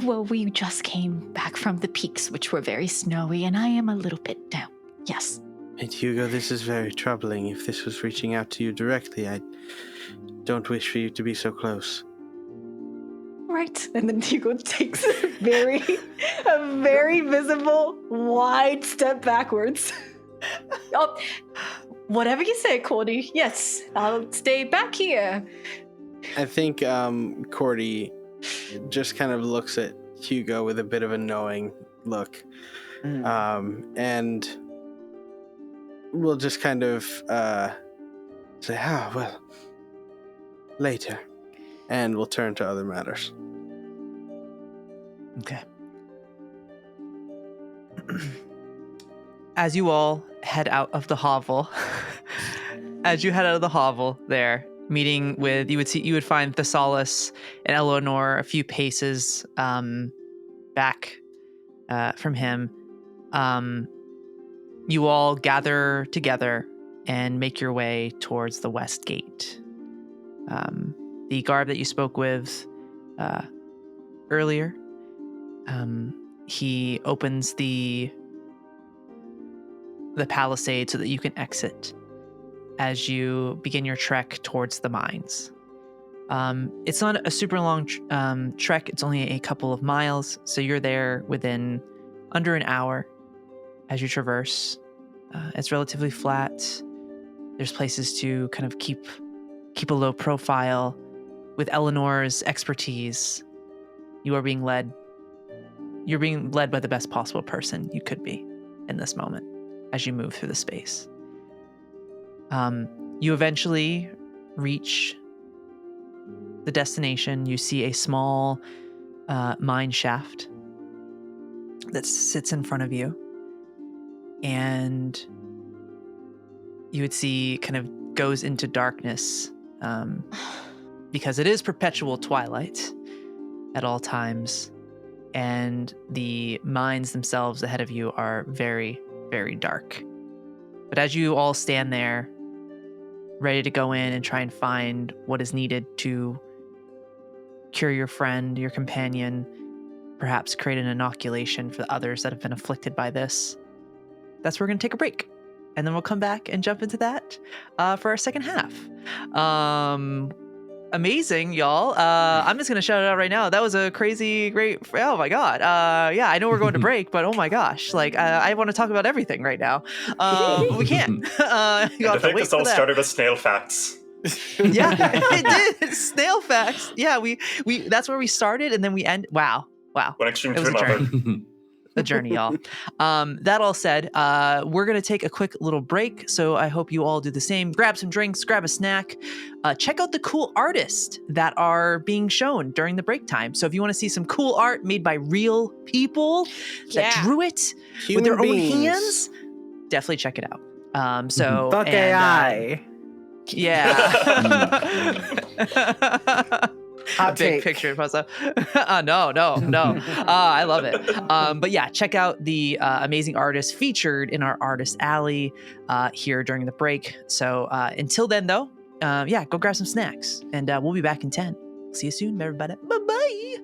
Speaker 6: Well, we just came back from the peaks, which were very snowy, and I am a little bit down. Yes.
Speaker 7: And Hugo, this is very troubling. If this was reaching out to you directly, I don't wish for you to be so close.
Speaker 6: Right. And then Hugo takes a very visible, wide step backwards. Oh, whatever you say, Cordy. Yes, I'll stay back here.
Speaker 7: I think Cordy just kind of looks at Hugo with a bit of a knowing look. And we'll just kind of say, well, later. And we'll turn to other matters.
Speaker 1: Okay. As you all head out of the hovel, there, meeting with, you would find Thessalus and Elanor a few paces back from him. You all gather together and make your way towards the west gate. The guard that you spoke with earlier, he opens the palisade so that you can exit as you begin your trek towards the mines. It's not a super long trek. It's only a couple of miles, so you're there within under an hour as you traverse. It's relatively flat. There's places to kind of keep a low profile. With Eleanor's expertise, you're being led by the best possible person you could be in this moment as you move through the space. You eventually reach the destination. You see a small mine shaft that sits in front of you, and you would see kind of goes into darkness because it is perpetual twilight at all times, and the mines themselves ahead of you are very, very dark. But as you all stand there, ready to go in and try and find what is needed to cure your friend, your companion, perhaps create an inoculation for the others that have been afflicted by this, that's where we're going to take a break. And then we'll come back and jump into that for our second half. Amazing, y'all. I'm just going to shout it out right now. That was a crazy, great, oh my God. Yeah, I know we're going to break, but oh my gosh. Like, I want to talk about everything right now. But we can't.
Speaker 2: I think this all started with snail facts.
Speaker 1: Yeah, it did. Snail facts. Yeah, we that's where we started, and then we end. Wow.
Speaker 2: One extreme to another.
Speaker 1: A journey, y'all. That all said, we're going to take a quick little break. So I hope you all do the same. Grab some drinks, grab a snack. Check out the cool artists that are being shown during the break time. So if you want to see some cool art made by real people that drew it with their own hands, definitely check it out.
Speaker 4: Fuck AI.
Speaker 1: Yeah.
Speaker 4: Hot
Speaker 1: Big
Speaker 4: take.
Speaker 1: picture post up. No. I love it. But yeah, check out the amazing artists featured in our artist alley here during the break. So until then, though, go grab some snacks, and we'll be back in 10. See you soon, everybody. Bye-bye.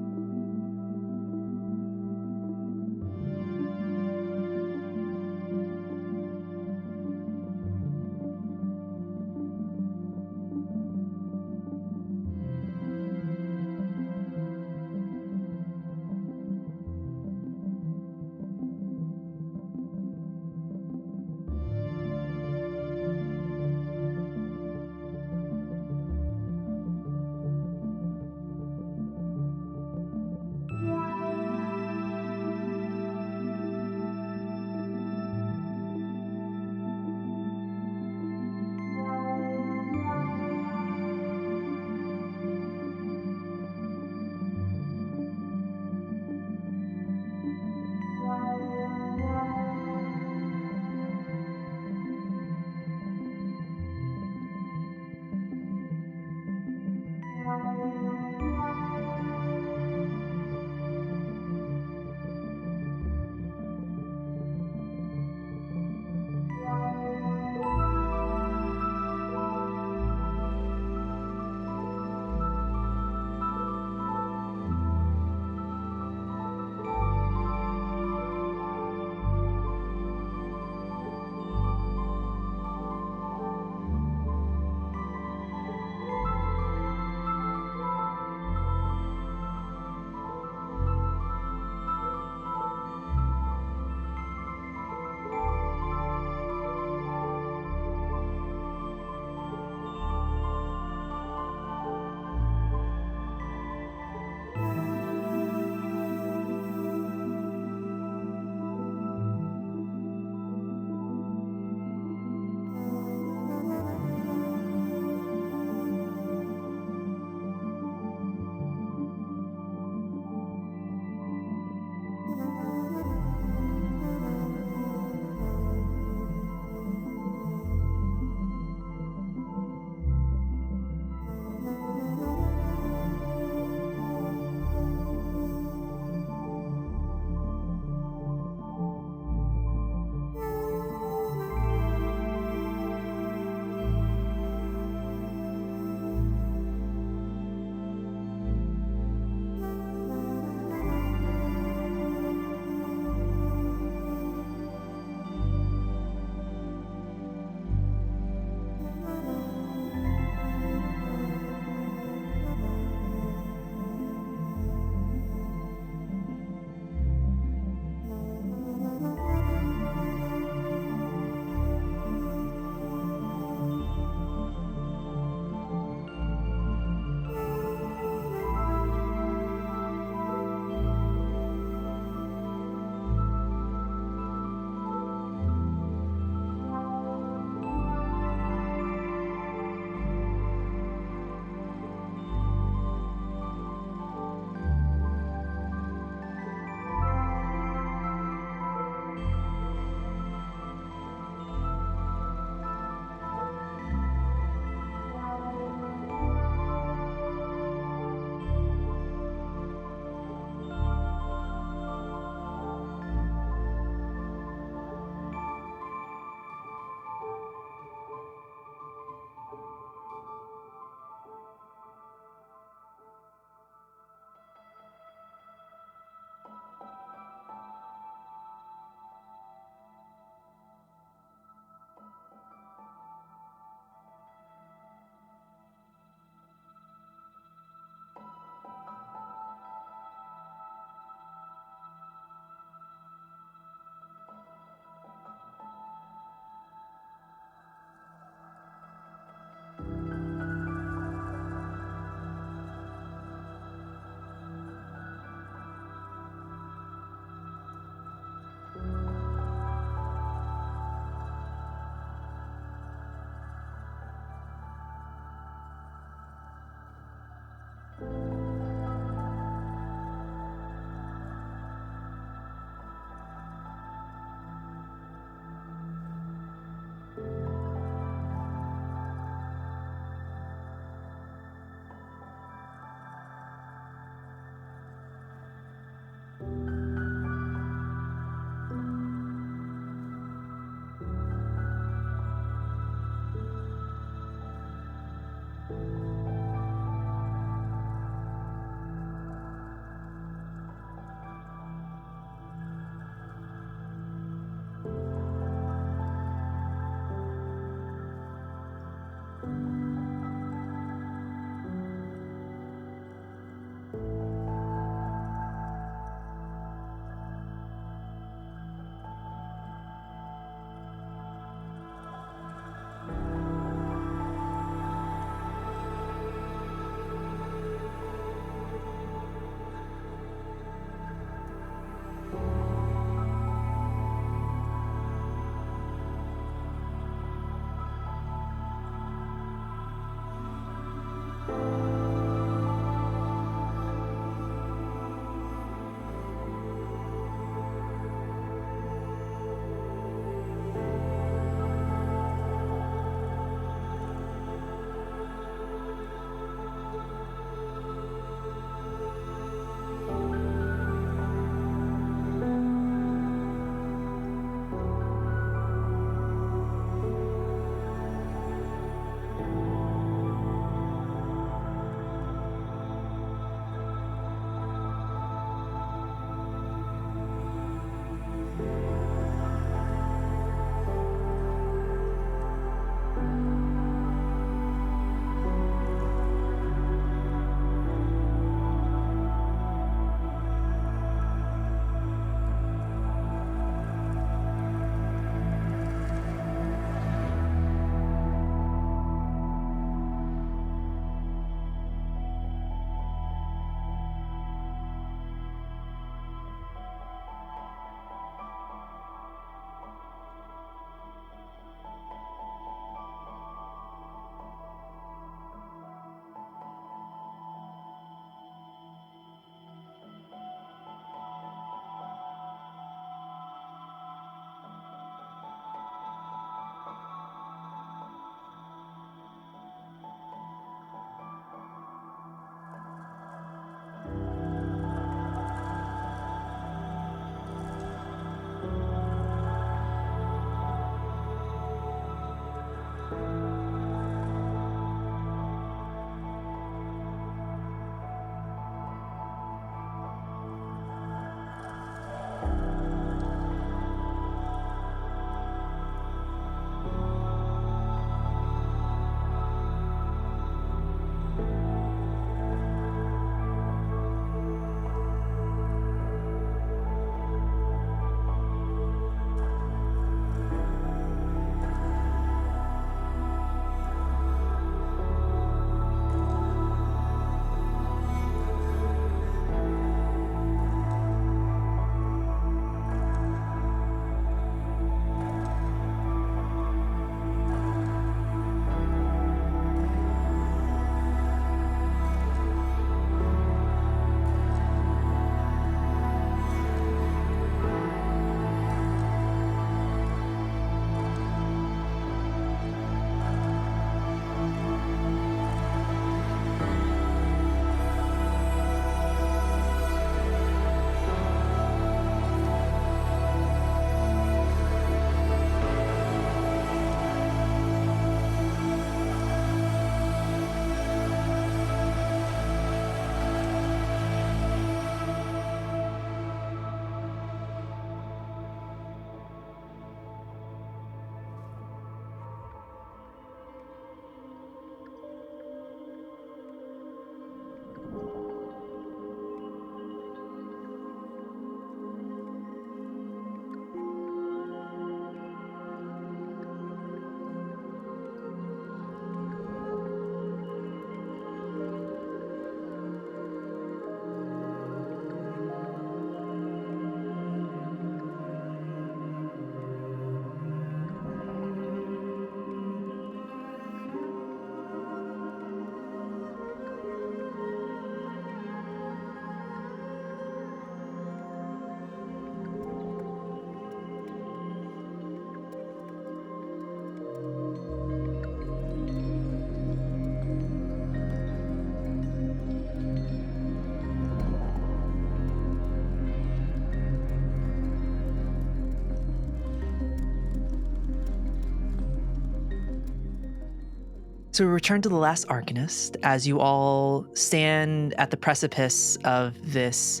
Speaker 1: So we return to the last Arcanist as you all stand at the precipice of this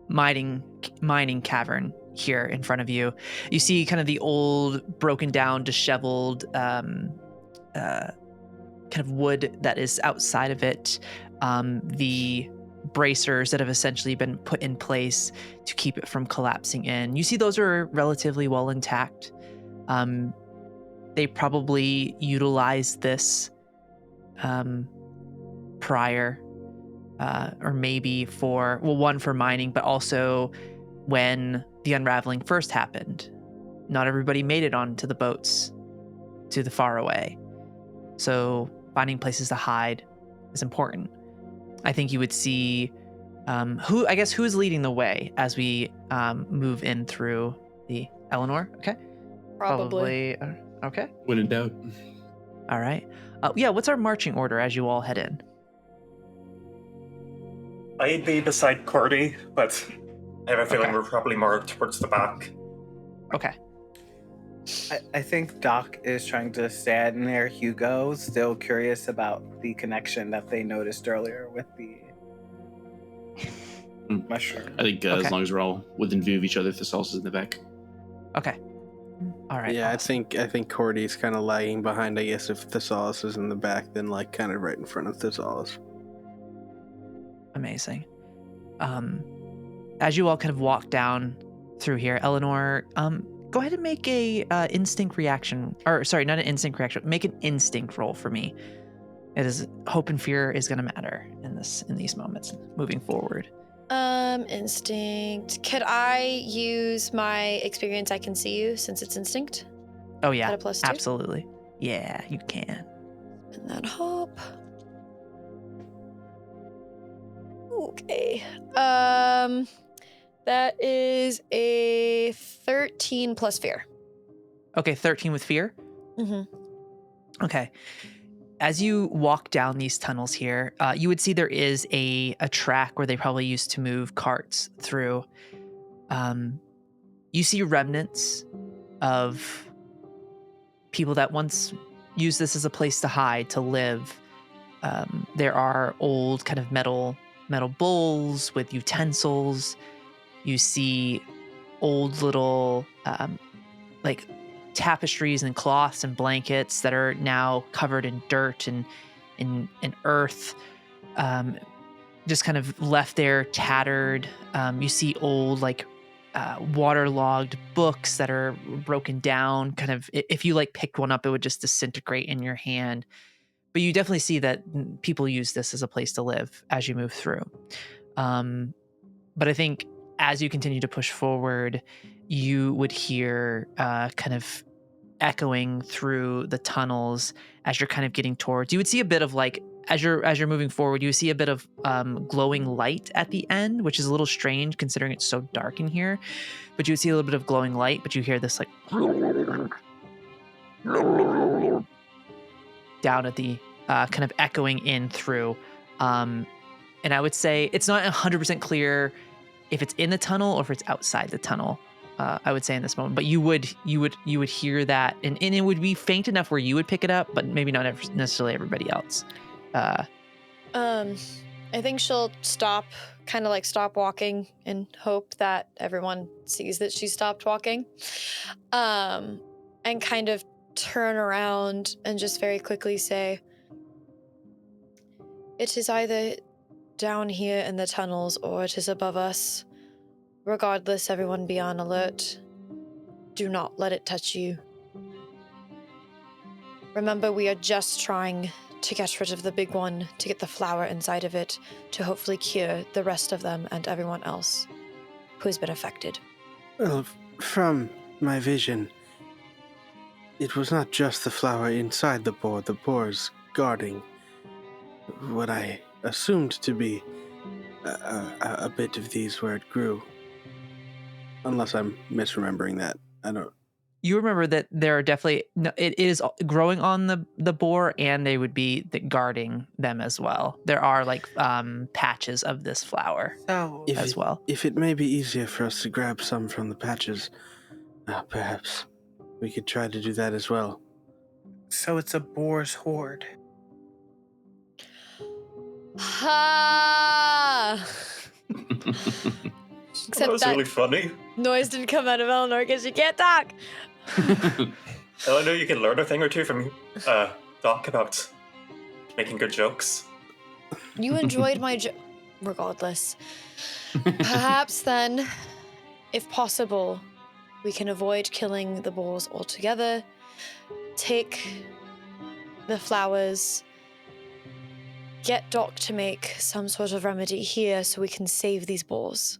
Speaker 1: mining cavern here in front of you. You see kind of the old, broken down, disheveled kind of wood that is outside of it. The bracers that have essentially been put in place to keep it from collapsing in. You see those are relatively well intact. They probably utilized this prior, or maybe for, well, one for mining, but also when the unraveling first happened. Not everybody made it onto the boats to the far away. So finding places to hide is important. I think you would see who is leading the way as we move in through the Elanor. Okay.
Speaker 3: Probably.
Speaker 1: Okay.
Speaker 5: When in doubt.
Speaker 1: All right. What's our marching order as you all head in?
Speaker 2: I'd be beside Cordy, but I have a feeling
Speaker 1: Okay.
Speaker 2: we're probably more towards the back.
Speaker 1: Okay.
Speaker 4: I think Doc is trying to stand near Hugo, still curious about the connection that they noticed earlier with the mushroom.
Speaker 5: I think
Speaker 1: Okay.
Speaker 5: as long as we're all within view of each other, Thessalus is in the back.
Speaker 1: Okay. All right.
Speaker 7: Yeah,
Speaker 1: awesome.
Speaker 7: I think Cordy's kind of lagging behind. I guess if Thessalus is in the back, then like kind of right in front of Thessalus.
Speaker 1: Amazing. As you all kind of walk down through here, Elanor, go ahead and make a instinct reaction, or sorry, not an instinct reaction. Make an instinct roll for me. It is hope and fear is going to matter in these moments moving forward.
Speaker 3: Instinct. Could I use my experience I can see you since it's instinct?
Speaker 1: Oh yeah,
Speaker 3: At a +2?
Speaker 1: absolutely. Yeah, you can.
Speaker 3: And that hope. Okay. That is a 13 plus fear.
Speaker 1: Okay, 13 with fear.
Speaker 3: Mm-hmm.
Speaker 1: Okay. As you walk down these tunnels here, you would see there is a track where they probably used to move carts through. You see remnants of people that once used this as a place to hide, to live. There are old kind of metal bowls with utensils. You see old little like tapestries and cloths and blankets that are now covered in dirt and in earth, just kind of left there tattered. You see old like waterlogged books that are broken down, kind of if you like picked one up it would just disintegrate in your hand. But you definitely see that people use this as a place to live as you move through. But I think as you continue to push forward, you would hear kind of echoing through the tunnels as you're kind of getting towards. You would see a bit of like as you're moving forward, you see a bit of glowing light at the end, which is a little strange considering it's so dark in here. But you would see a little bit of glowing light, but you hear this like down at the kind of echoing in through. And I would say it's not 100% clear if it's in the tunnel or if it's outside the tunnel. I would say in this moment, but you would hear that, and it would be faint enough where you would pick it up, but maybe not necessarily everybody else.
Speaker 3: I think she'll stop walking and hope that everyone sees that she stopped walking, and kind of turn around and just very quickly say, "It is either down here in the tunnels or it is above us. Regardless, everyone be on alert. Do not let it touch you. Remember, we are just trying to get rid of the big one, to get the flower inside of it, to hopefully cure the rest of them and everyone else who has been affected."
Speaker 7: Well, from my vision, it was not just the flower inside the boar. The boar's guarding what I assumed to be a bit of these where it grew. Unless I'm misremembering that. I don't...
Speaker 1: You remember that there are definitely it is growing on the boar, and they would be guarding them as well. There are like patches of this flower as well.
Speaker 7: If it may be easier for us to grab some from the patches, perhaps we could try to do that as well.
Speaker 4: So it's a boar's horde.
Speaker 3: Ha!
Speaker 2: That
Speaker 3: Except
Speaker 2: was
Speaker 3: that
Speaker 2: really funny.
Speaker 3: noise didn't come out of Elanor because she can't talk.
Speaker 2: I know you can learn a thing or two from Doc about making good jokes.
Speaker 3: You enjoyed my regardless. Perhaps then, if possible, we can avoid killing the boars altogether. Take the flowers. Get Doc to make some sort of remedy here so we can save these boars.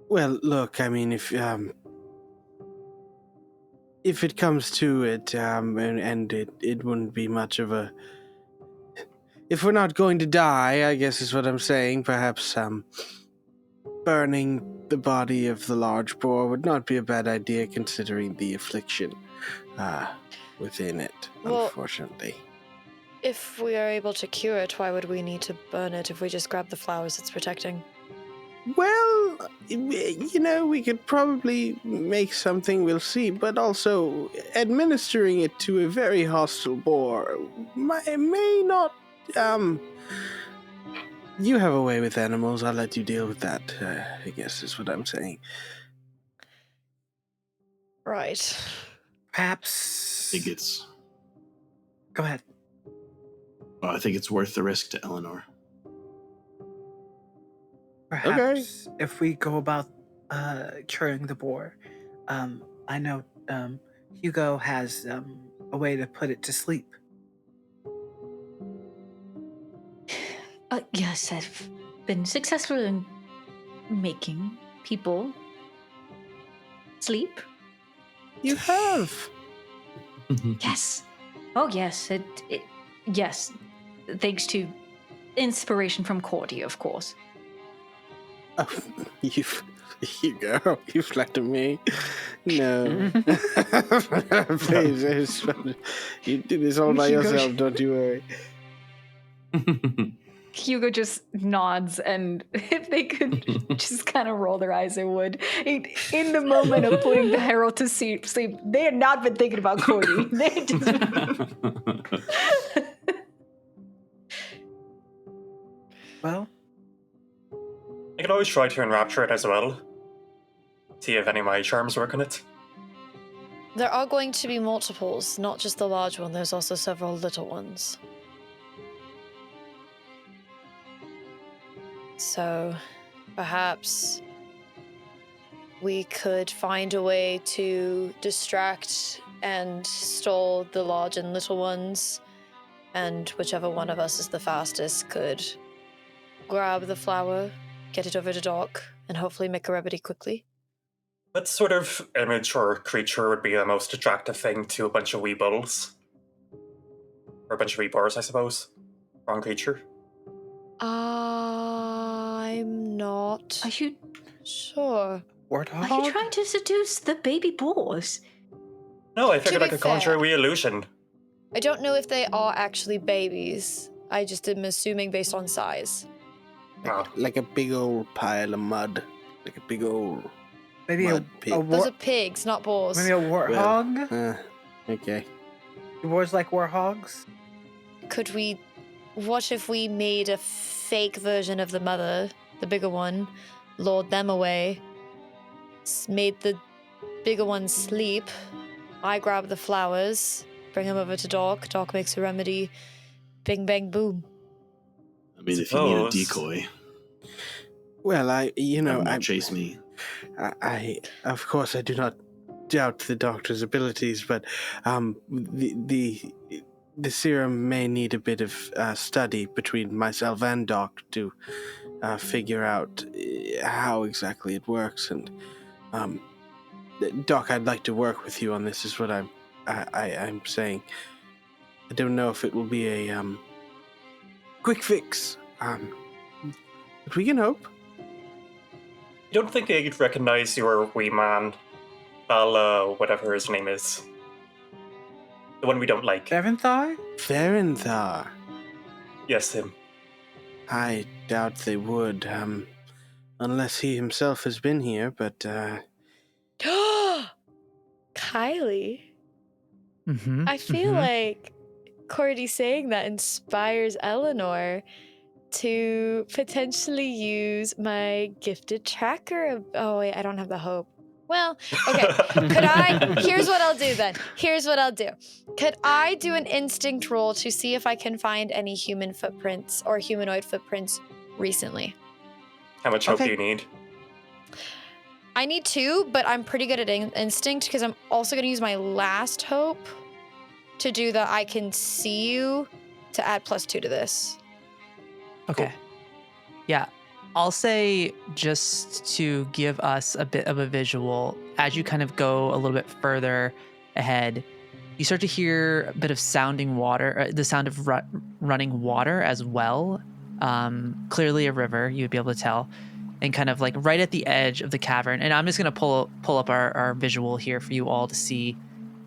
Speaker 7: Well, look, I mean, if if it comes to it, and it wouldn't be much of a... If we're not going to die, I guess is what I'm saying, perhaps burning the body of the large boar would not be a bad idea considering the affliction within it,
Speaker 3: Well-
Speaker 7: unfortunately.
Speaker 3: If we are able to cure it, why would we need to burn it if we just grab the flowers it's protecting?
Speaker 7: Well, we could probably make something, we'll see, but also administering it to a very hostile boar may not, you have a way with animals, I'll let you deal with that, I guess is what I'm saying.
Speaker 3: Right.
Speaker 4: Perhaps.
Speaker 5: I think it's
Speaker 4: Go ahead.
Speaker 5: worth the risk to Elanor.
Speaker 4: Perhaps if we go about curing the boar, I know Hugo has a way to put it to sleep.
Speaker 6: Yes, I've been successful in making people sleep.
Speaker 7: You have!
Speaker 6: Yes. Oh, yes. Yes. Thanks to inspiration from Cordy, of course.
Speaker 7: Oh, Hugo, you flatter me. No. Please, you do this all by
Speaker 6: Hugo,
Speaker 7: yourself, don't you worry.
Speaker 6: Hugo just nods, and if they could just kind of roll their eyes, they would. In the moment of putting the herald to sleep, they had not been thinking about Cordy. They just...
Speaker 4: Well,
Speaker 2: I could always try to enrapture it as well. See if any of my charms work on it.
Speaker 3: There are going to be multiples, not just the large one. There's also several little ones. So, perhaps we could find a way to distract and stall the large and little ones, and whichever one of us is the fastest could grab the flower, get it over to Doc, and hopefully make a remedy quickly.
Speaker 2: What sort of image or creature would be the most attractive thing to a bunch of wee bulls? Or a bunch of wee boars, I suppose. Wrong creature.
Speaker 3: I'm not
Speaker 6: Are you
Speaker 3: sure.
Speaker 4: warthog.
Speaker 6: Are you trying to seduce the baby boars?
Speaker 2: No, I figured
Speaker 3: be
Speaker 2: I could conjure a
Speaker 3: fair-
Speaker 2: wee illusion.
Speaker 3: I don't know if they are actually babies. I just am assuming based on size.
Speaker 2: Ah,
Speaker 7: Like a big old pile of mud. Like a big old
Speaker 4: Maybe
Speaker 7: mud pit.
Speaker 3: Those are pigs, not boars.
Speaker 4: maybe a warthog.
Speaker 7: Okay.
Speaker 4: Do boars like warthogs?
Speaker 3: Could we... What if we made a fake version of the mother, the bigger one, lured them away, made the bigger one sleep, I grab the flowers, bring them over to Doc, Doc makes a remedy, bing bang boom.
Speaker 5: I mean, if you need a
Speaker 2: Suppose.
Speaker 5: decoy,
Speaker 7: Well,
Speaker 5: have him chase me.
Speaker 7: I of course I do not doubt the doctor's abilities, but the serum may need a bit of study between myself and Doc to figure out how exactly it works. And Doc, I'd like to work with you on this. Is what I'm saying. I don't know if it will be a quick fix, but we can hope.
Speaker 2: you don't think they'd recognize your wee man, whatever his name is? The one we don't like.
Speaker 4: Deventhar?
Speaker 7: Ferenthar.
Speaker 2: Yes, him.
Speaker 7: I doubt they would, unless he himself has been here, but,
Speaker 3: Kylie,
Speaker 1: Mm-hmm.
Speaker 3: I feel like Cordy saying that inspires Elanor to potentially use my gifted tracker. Oh, wait, I don't have the hope. Well, okay. Here's what I'll do then. Here's what I'll do. Could I do an instinct roll to see if I can find any human footprints or humanoid footprints recently?
Speaker 2: How much hope
Speaker 7: Okay.
Speaker 2: do you need?
Speaker 3: I need 2, but I'm pretty good at instinct because I'm also going to use my last hope to do the I can see you to add +2 to this.
Speaker 1: Okay. Yeah. I'll say, just to give us a bit of a visual, as you kind of go a little bit further ahead, you start to hear a bit of sounding water, the sound of running water as well. Clearly a river, you would be able to tell, and kind of like right at the edge of the cavern. And I'm just going to pull up our visual here for you all to see,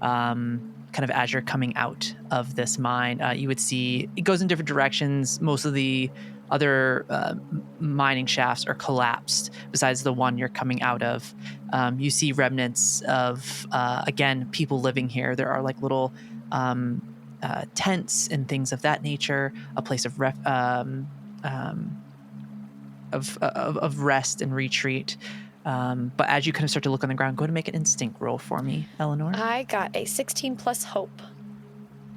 Speaker 1: kind of as you're coming out of this mine. You would see it goes in different directions. Most of the other mining shafts are collapsed besides the one you're coming out of. You see remnants of, again, people living here. There are like little tents and things of that nature, a place of rest and retreat. But as you kind of start to look on the ground, go ahead and make an instinct roll for me, Elanor.
Speaker 3: I got a 16 plus hope.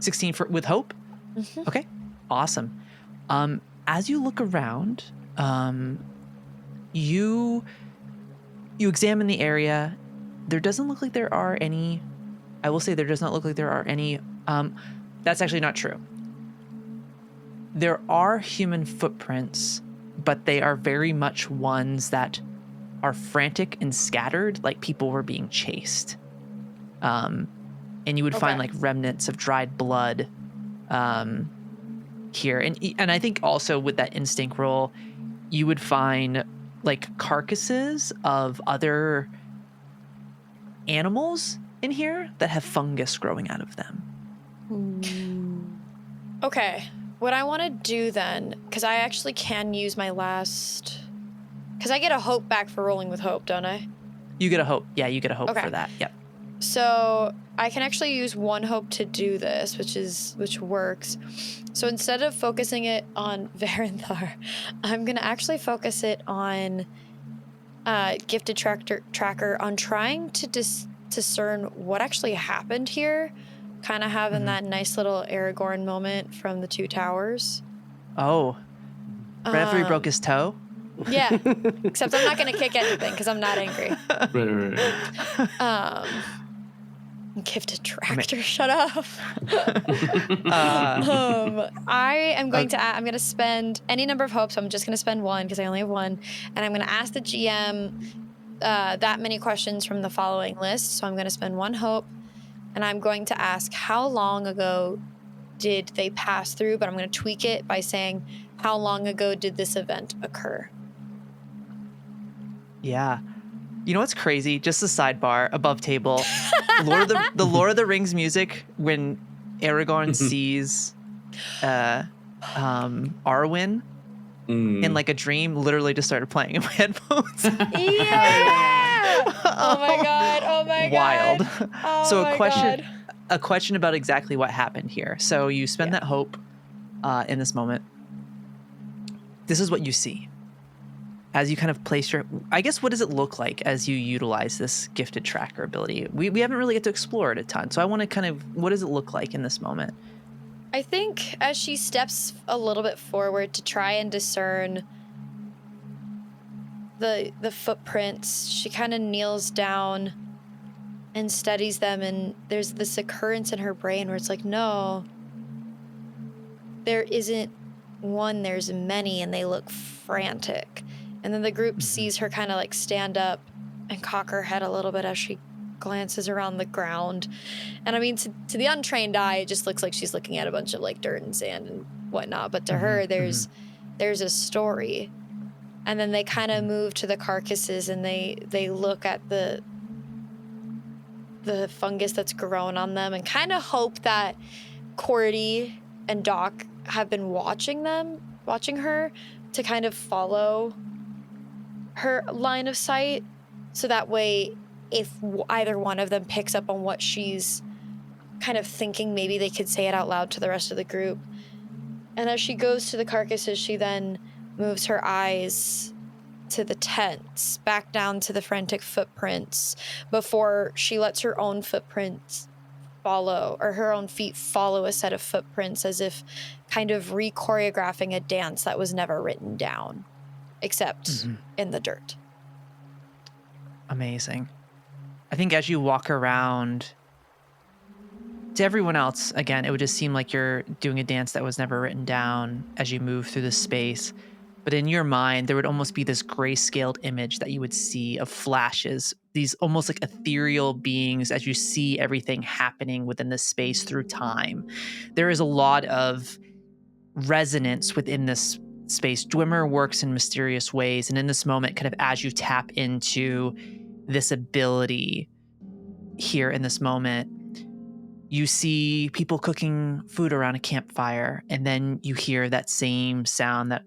Speaker 1: 16 with hope?
Speaker 3: Mm-hmm.
Speaker 1: Okay, awesome. As you look around, you examine the area. There doesn't look like there are any. I will say there does not look like there are any. That's actually not true. There are human footprints, but they are very much ones that are frantic and scattered, like people were being chased. And you would find like remnants of dried blood here. And I think also with that instinct roll, you would find like carcasses of other animals in here that have fungus growing out of them.
Speaker 3: Okay. What I want to do then, because I actually can use my last... Because I get a hope back for rolling with hope, don't I?
Speaker 1: You get a hope. Yeah, you get a hope for that. Yep.
Speaker 3: So I can actually use one hope to do this, which works. So instead of focusing it on Varanthar, I'm going to actually focus it on Gifted Tracker on trying to discern what actually happened here. Kind of having that nice little Aragorn moment from the Two Towers.
Speaker 1: Oh. Right after he broke his toe?
Speaker 3: Yeah. Except I'm not going to kick anything because I'm not angry.
Speaker 5: Right.
Speaker 3: Gifted Tractor, shut up. I am going to I'm going to spend any number of hopes. I'm just going to spend one because I only have one. And I'm going to ask the GM that many questions from the following list. So I'm going to spend one hope. And I'm going to ask, how long ago did they pass through? But I'm going to tweak it by saying, how long ago did this event occur?
Speaker 1: Yeah. You know what's crazy? Just a sidebar above table. The Lord of the Rings music when Aragorn sees Arwen in like a dream literally just started playing in my headphones.
Speaker 3: Yeah! Oh my god.
Speaker 1: Wild.
Speaker 3: Oh
Speaker 1: So
Speaker 3: my
Speaker 1: a question about exactly what happened here. So you spend that hope in this moment. This is what you see. As you kind of place your, I guess, what does it look like as you utilize this Gifted Tracker ability? We haven't really get to explore it a ton. So I want to kind of, what does it look like in this moment?
Speaker 3: I think as she steps a little bit forward to try and discern the footprints, she kind of kneels down and studies them, and there's this occurrence in her brain where it's like, no, there isn't one, there's many, and they look frantic. And then the group sees her kind of like stand up and cock her head a little bit as she glances around the ground. And I mean, to the untrained eye, it just looks like she's looking at a bunch of like dirt and sand and whatnot. But to her, there's a story. And then they kind of move to the carcasses and they look at the fungus that's grown on them and kind of hope that Cordy and Doc have been watching her to kind of follow her line of sight, so that way if either one of them picks up on what she's kind of thinking, maybe they could say it out loud to the rest of the group. And as she goes to the carcasses, she then moves her eyes to the tents, back down to the frantic footprints, before she lets her own footprints follow, or her own feet follow a set of footprints, as if kind of re-choreographing a dance that was never written down, except in the dirt.
Speaker 1: Amazing. I think as you walk around, to everyone else, again, it would just seem like you're doing a dance that was never written down as you move through the space. But in your mind, there would almost be this grayscaled image that you would see of flashes these almost like ethereal beings as you see everything happening within this space through time. There is a lot of resonance within this space. Dwemer works in mysterious ways, and in this moment, kind of as you tap into this ability here in this moment, you see people cooking food around a campfire, and then you hear that same sound that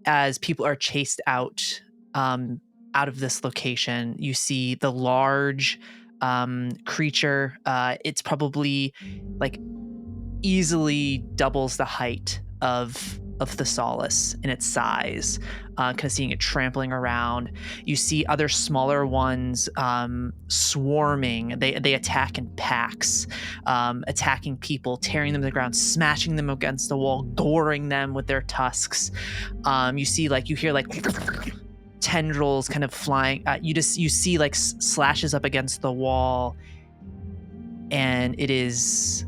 Speaker 1: as people are chased out of this location. You see the large creature. It's probably like easily doubles the height of Thessalus in its size, kind of seeing it trampling around. You see other smaller ones swarming. They attack in packs, attacking people, tearing them to the ground, smashing them against the wall, goring them with their tusks. You hear tendrils kind of flying. You see like slashes up against the wall, and it's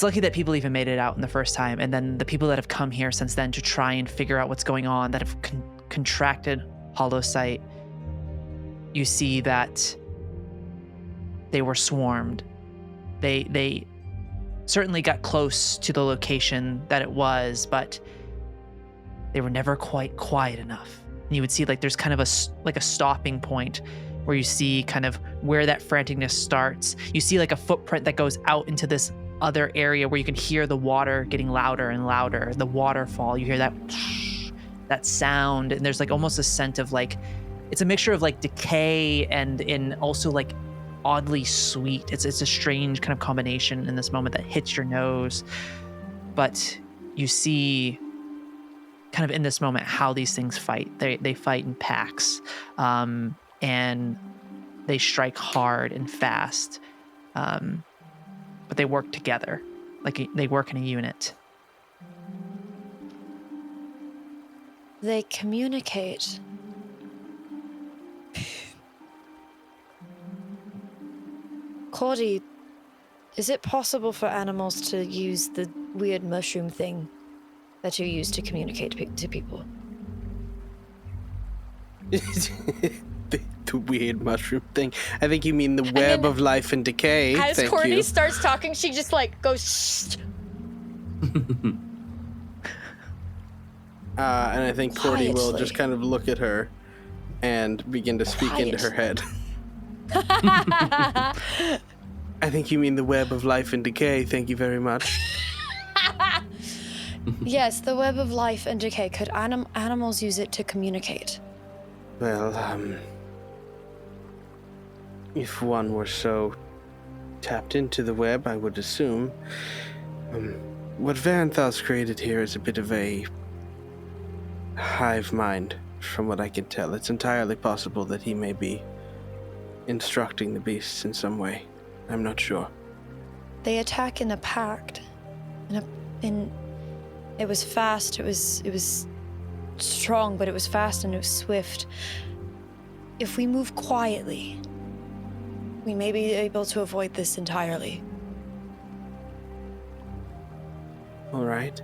Speaker 1: lucky that people even made it out in the first time, and then the people that have come here since then to try and figure out what's going on, that have contracted hollow sight, you see that they were swarmed. They certainly got close to the location that it was, but they were never quite quiet enough. And you would see like there's kind of a stopping point where you see kind of where that franticness starts. You see like a footprint that goes out into this other area where you can hear the water getting louder and louder, the waterfall. You hear that sound, and there's like almost a scent of like, it's a mixture of like decay and also like oddly sweet. It's a strange kind of combination in this moment that hits your nose. But you see kind of in this moment how these things fight. They fight in packs, and they strike hard and fast. But they work together, like they work in a unit.
Speaker 3: They communicate. Cordy, is it possible for animals to use the weird mushroom thing that you use to communicate to people?
Speaker 7: The weird mushroom thing. I think you mean the web of life and decay.
Speaker 3: As
Speaker 7: Thank
Speaker 3: Cordy
Speaker 7: you.
Speaker 3: starts talking, she just like goes shh.
Speaker 7: And I think Cordy will just kind of look at her and begin to speak into her head. I think you mean the web of life and decay. Thank you very much.
Speaker 3: Yes, the web of life and decay. Could animals use it to communicate?
Speaker 7: Well, if one were so tapped into the web, I would assume. What Varanthal's created here is a bit of a hive mind, from what I can tell. It's entirely possible that he may be instructing the beasts in some way. I'm not sure.
Speaker 3: They attack in a pact. It was fast. It was strong, but it was fast and it was swift. If we move quietly, we may be able to avoid this entirely.
Speaker 7: All right.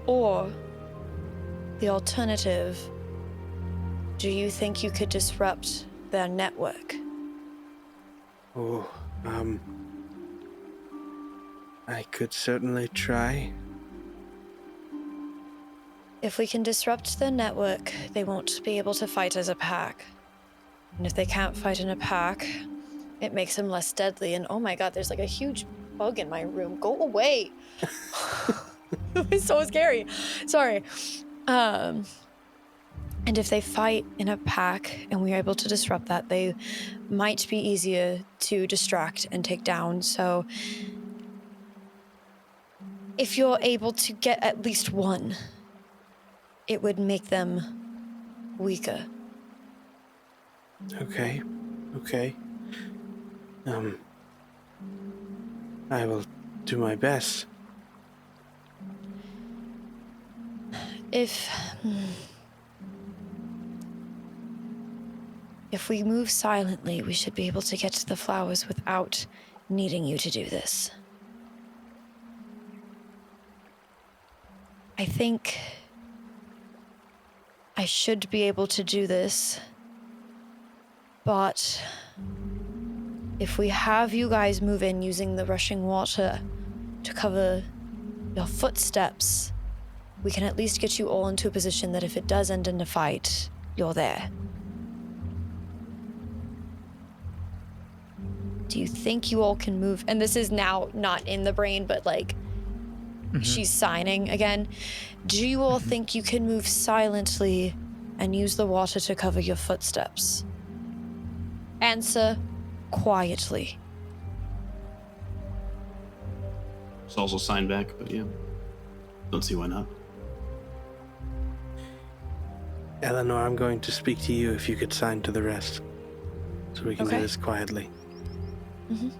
Speaker 3: Or the alternative, do you think you could disrupt their network?
Speaker 7: Oh, I could certainly try.
Speaker 3: If we can disrupt their network, they won't be able to fight as a pack. And if they can't fight in a pack, it makes them less deadly. And oh my god, there's like a huge bug in my room. Go away. It was so scary. Sorry. And if they fight in a pack and we're able to disrupt that, they might be easier to distract and take down. So if you're able to get at least one, it would make them weaker.
Speaker 7: Okay. I will do my best.
Speaker 3: If we move silently, we should be able to get to the flowers without needing you to do this. I think I should be able to do this. But if we have you guys move in using the rushing water to cover your footsteps, we can at least get you all into a position that if it does end in a fight, you're there. Do you think you all can move? And this is now not in the brain, but like she's signing again. Do you all think you can move silently and use the water to cover your footsteps? Answer quietly.
Speaker 5: It's also signed back, but yeah. Don't see why not.
Speaker 7: Elanor, I'm going to speak to you if you could sign to the rest. So we can do this quietly.
Speaker 3: Mm-hmm.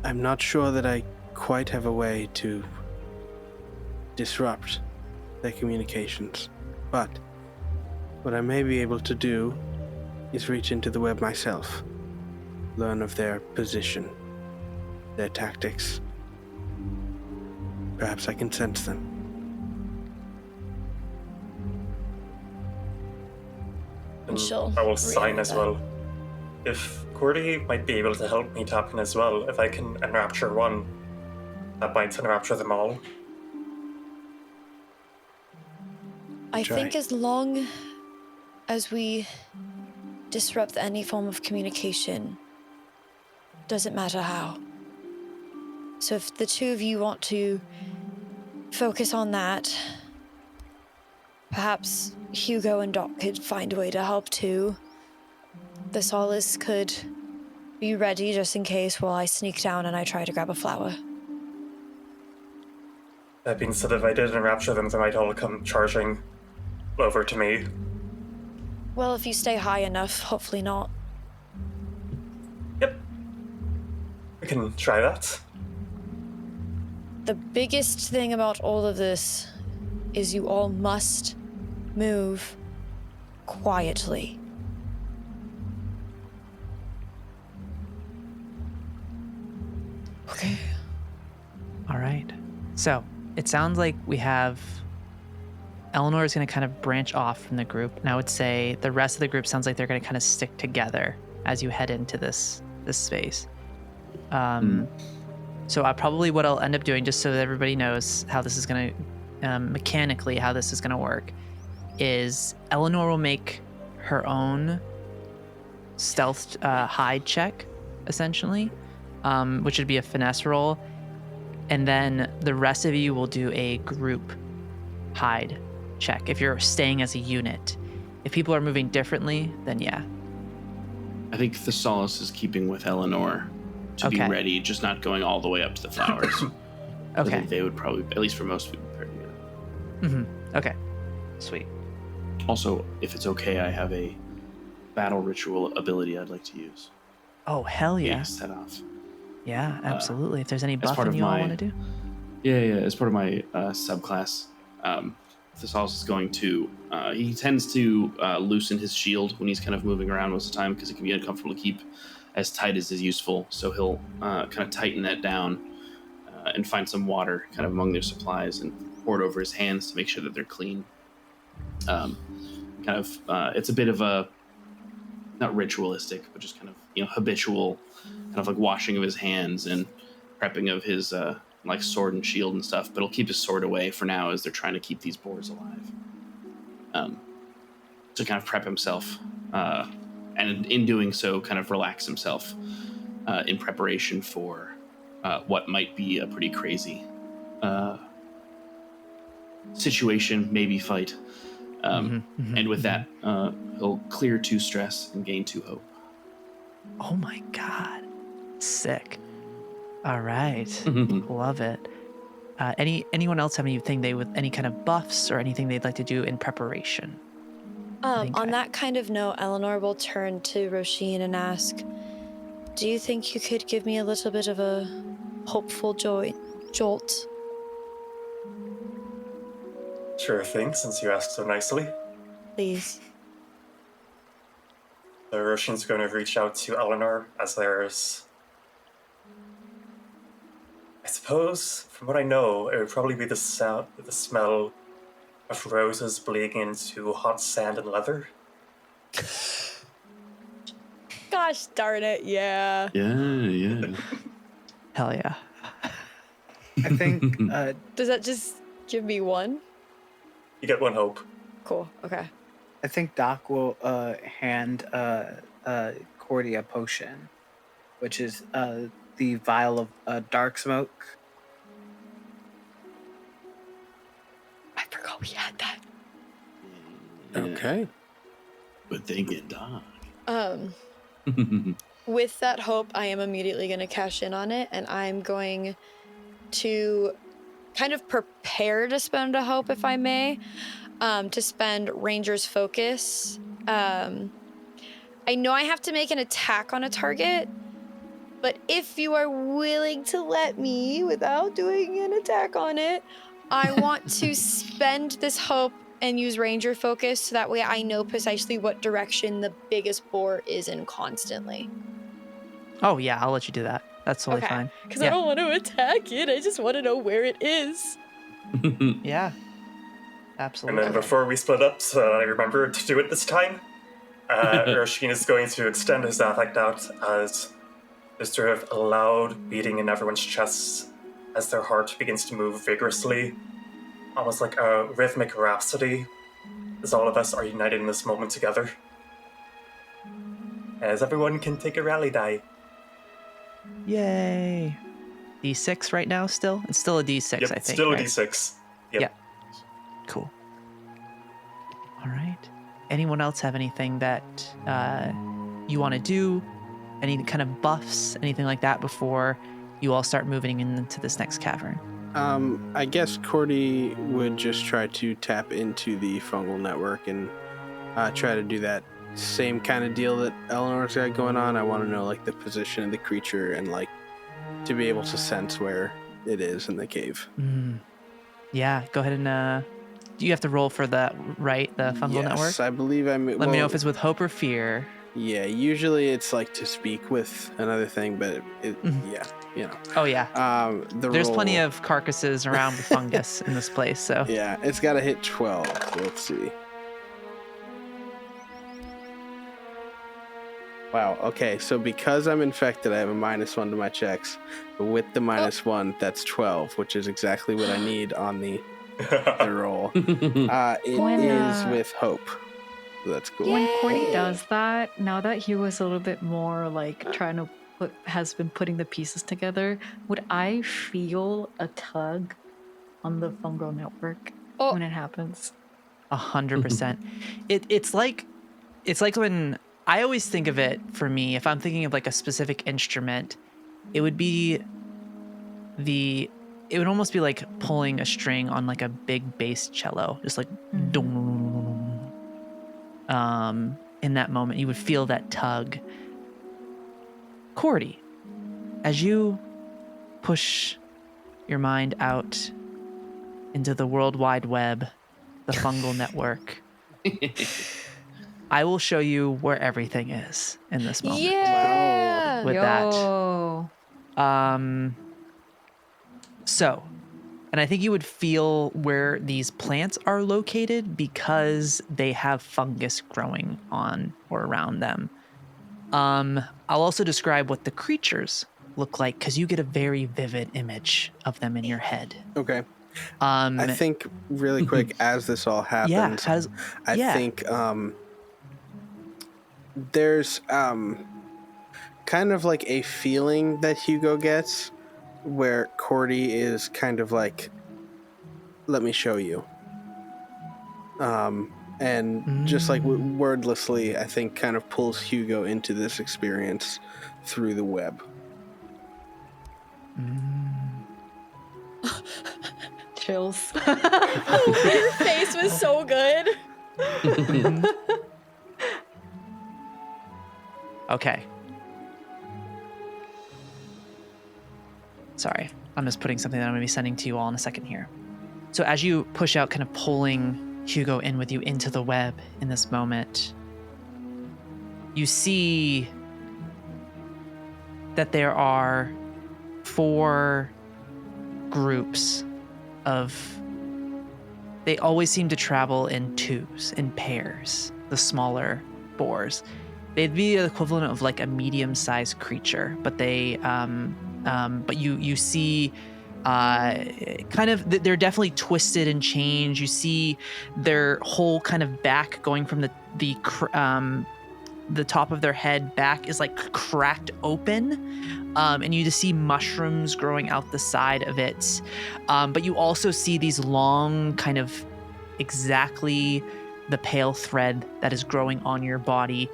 Speaker 7: I'm not sure that I quite have a way to disrupt their communications, but what I may be able to do is reach into the web myself, learn of their position, their tactics. Perhaps I can sense them.
Speaker 2: And
Speaker 3: She'll
Speaker 2: I will sign
Speaker 3: relay
Speaker 2: as
Speaker 3: that.
Speaker 2: well. If Cordy might be able to help me tap in as well, if I can enrapture one, that might enrapture them all.
Speaker 3: I
Speaker 7: Try.
Speaker 3: think as long as we disrupt any form of communication, doesn't matter how. So if the two of you want to focus on that, perhaps Hugo and Doc could find a way to help too. Thessalus could be ready just in case while I sneak down and I try to grab a flower.
Speaker 2: That being said, if I did enrapture them, they might all come charging over to me.
Speaker 3: Well, if you stay high enough, hopefully not.
Speaker 2: Yep. We can try that.
Speaker 3: The biggest thing about all of this is you all must move quietly. Okay.
Speaker 1: All right. So it sounds like we have Elanor is going to kind of branch off from the group. And I would say the rest of the group sounds like they're going to kind of stick together as you head into this space. So what I'll end up doing, just so that everybody knows how this is going to, mechanically, how this is going to work, is Elanor will make her own stealth hide check, essentially, which would be a finesse roll. And then the rest of you will do a group hide check if you're staying as a unit. If people are moving differently, then yeah.
Speaker 5: I think Thessalus is keeping with Elanor to be ready, just not going all the way up to the flowers. I think they would probably, at least for most people, prepare together.
Speaker 1: Okay. Sweet.
Speaker 5: Also, if it's okay, I have a battle ritual ability I'd like to use.
Speaker 1: Oh, hell yeah.
Speaker 5: Set off.
Speaker 1: Yeah, absolutely. If there's any
Speaker 5: as part
Speaker 1: buffing
Speaker 5: of
Speaker 1: you all
Speaker 5: my-
Speaker 1: want to do.
Speaker 5: Yeah, as part of my subclass, Thessalus is going to, he tends to loosen his shield when he's kind of moving around most of the time because it can be uncomfortable to keep as tight as is useful. So he'll kind of tighten that down and find some water kind of among their supplies and pour it over his hands to make sure that they're clean. It's a bit of a, not ritualistic, but just kind of, habitual kind of like washing of his hands and prepping of his like sword and shield and stuff, but he'll keep his sword away for now as they're trying to keep these boars alive. To kind of prep himself, and in doing so, kind of relax himself in preparation for what might be a pretty crazy situation, maybe fight. And with that, he'll clear 2 stress and gain 2 hope.
Speaker 1: Oh my god. Sick. All right. Love it. Anyone else have anything any kind of buffs or anything they'd like to do in preparation?
Speaker 3: On that kind of note, Elanor will turn to Róisín and ask, do you think you could give me a little bit of a hopeful jolt?
Speaker 2: Sure thing, since you asked so nicely.
Speaker 3: Please.
Speaker 2: So Róisín's going to reach out to Elanor as there's... I suppose, from what I know, it would probably be the smell of roses bleeding into hot sand and leather.
Speaker 3: Gosh darn it, yeah.
Speaker 5: Yeah.
Speaker 1: Hell yeah.
Speaker 4: I think
Speaker 3: Does that just give me one?
Speaker 2: You get one hope.
Speaker 3: Cool, okay.
Speaker 4: I think Doc will hand Cordy a potion, which is the vial of dark smoke.
Speaker 3: I forgot we had that.
Speaker 7: Okay.
Speaker 5: Good thinking, dog.
Speaker 3: With that hope, I am immediately going to cash in on it, and I'm going to kind of prepare to spend a hope, if I may, to spend Ranger's Focus. I know I have to make an attack on a target, but if you are willing to let me without doing an attack on it, I want to spend this hope and use Ranger Focus so that way I know precisely what direction the biggest boar is in constantly.
Speaker 1: Oh yeah, I'll let you do that. That's totally fine.
Speaker 3: Because I don't want to attack it, I just want to know where it is.
Speaker 1: Yeah.
Speaker 2: And
Speaker 1: Absolutely.
Speaker 2: then before we split up, so I remember to do it this time, Róisín is going to extend his affect out as there's sort of a loud beating in everyone's chests as their heart begins to move vigorously, almost like a rhythmic rhapsody, as all of us are united in this moment together. As everyone can take a rally die.
Speaker 1: Yay. D6 right now still? It's still a D6,
Speaker 2: Yep,
Speaker 1: I think.
Speaker 2: still
Speaker 1: right?
Speaker 2: a d6. Yep.
Speaker 1: Yeah. Cool. All right. Anyone else have anything that you want to do? Any kind of buffs, anything like that before you all start moving into this next cavern?
Speaker 7: I guess Cordy would just try to tap into the fungal network and try to do that same kind of deal that Eleanor's got going on. I want to know like the position of the creature and like to be able to sense where it is in the cave.
Speaker 1: Yeah, go ahead and you have to roll for that, right? The fungal network?
Speaker 7: Yes, I believe I'm.
Speaker 1: Let me know if it's with hope or fear.
Speaker 7: Yeah, usually it's like to speak with another thing, but yeah, you know.
Speaker 1: Oh yeah. There's plenty of carcasses around with fungus in this place, so.
Speaker 7: Yeah, it's got to hit 12. So let's see. Wow. Okay, so because I'm infected, I have a -1 to my checks. But with the -1, that's 12, which is exactly what I need on the roll. It is with hope. So that's cool.
Speaker 6: When Cordy does that, now that he was a little bit more like trying to has been putting the pieces together, would I feel a tug on the fungal network when it happens?
Speaker 1: 100%. It's like when I always think of it, for me, if I'm thinking of like a specific instrument, it would almost be like pulling a string on like a big bass cello, just like in that moment you would feel that tug. Cordy, as you push your mind out into the World Wide Web, the fungal network, I will show you where everything is in this moment.
Speaker 3: Yeah.
Speaker 1: With that. So, and I think you would feel where these plants are located because they have fungus growing on or around them. I'll also describe what the creatures look like because you get a very vivid image of them in your head.
Speaker 7: Okay. I think really quick as this all happens, I think there's kind of like a feeling that Hugo gets where Cordy is kind of like, let me show you. And just like wordlessly, I think kind of pulls Hugo into this experience through the web.
Speaker 6: Chills.
Speaker 3: Your face was so good.
Speaker 1: Okay. Sorry, I'm just putting something that I'm going to be sending to you all in a second here. So as you push out, kind of pulling Hugo in with you into the web in this moment, you see that there are 4 groups of they always seem to travel in twos, in pairs, the smaller boars. They'd be the equivalent of like a medium-sized creature, but but you see kind of they're definitely twisted and changed. You see their whole kind of back going from the top of their head back is like cracked open, and you just see mushrooms growing out the side of it. But you also see these long kind of exactly the pale thread that is growing on your body,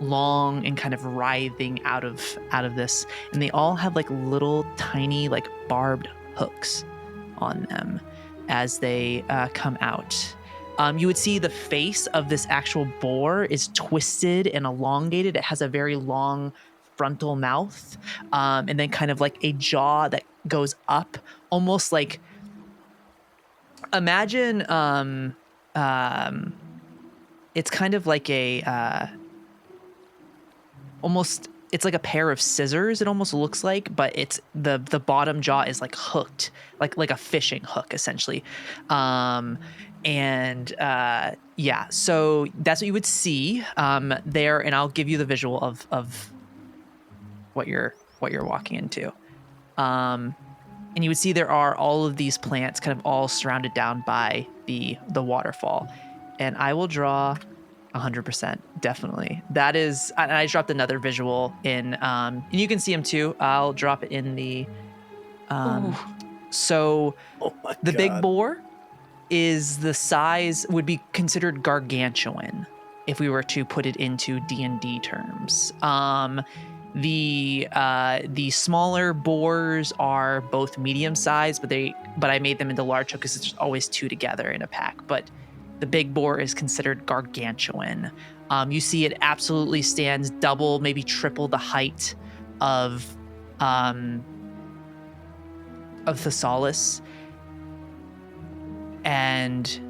Speaker 1: long and kind of writhing out of this, and they all have like little tiny like barbed hooks on them as they come out. You would see the face of this actual boar is twisted and elongated. It has a very long frontal mouth, and then kind of like a jaw that goes up, almost like, imagine it's kind of like it's like a pair of scissors, it almost looks like, but it's the bottom jaw is like hooked, like a fishing hook essentially. Yeah, so that's what you would see there, and I'll give you the visual of what you're walking into. And you would see there are all of these plants kind of all surrounded down by the waterfall. And I will draw 100%, definitely. That is, I dropped another visual in, and you can see them too. I'll drop it in the, so the big boar is the size, would be considered gargantuan if we were to put it into D&D terms. The smaller boars are both medium sized, but I made them into large because it's always two together in a pack. But the big boar is considered gargantuan. You see it absolutely stands double, maybe triple the height of Thessalus. And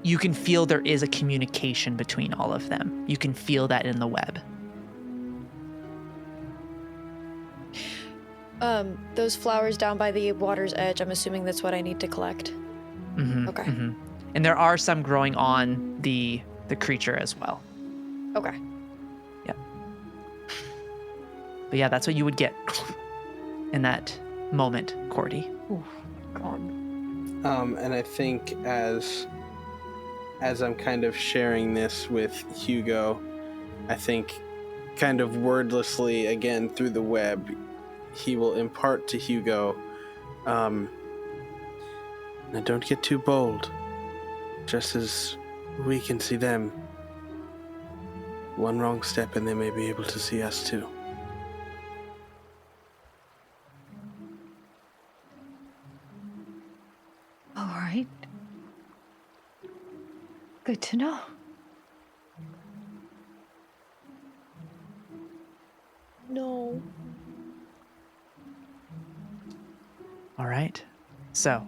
Speaker 1: you can feel there is a communication between all of them. You can feel that in the web.
Speaker 3: Those flowers down by the water's edge, I'm assuming that's what I need to collect.
Speaker 1: Mm-hmm,
Speaker 3: okay.
Speaker 1: Mm-hmm. And there are some growing on the creature as well.
Speaker 3: Okay.
Speaker 1: Yeah. But yeah, that's what you would get in that moment, Cordy.
Speaker 6: Oh, God.
Speaker 7: And I think as I'm kind of sharing this with Hugo, I think kind of wordlessly again through the web, he will impart to Hugo, now don't get too bold. Just as we can see them, one wrong step and they may be able to see us too.
Speaker 6: All right. Good to know.
Speaker 3: No.
Speaker 1: All right. So,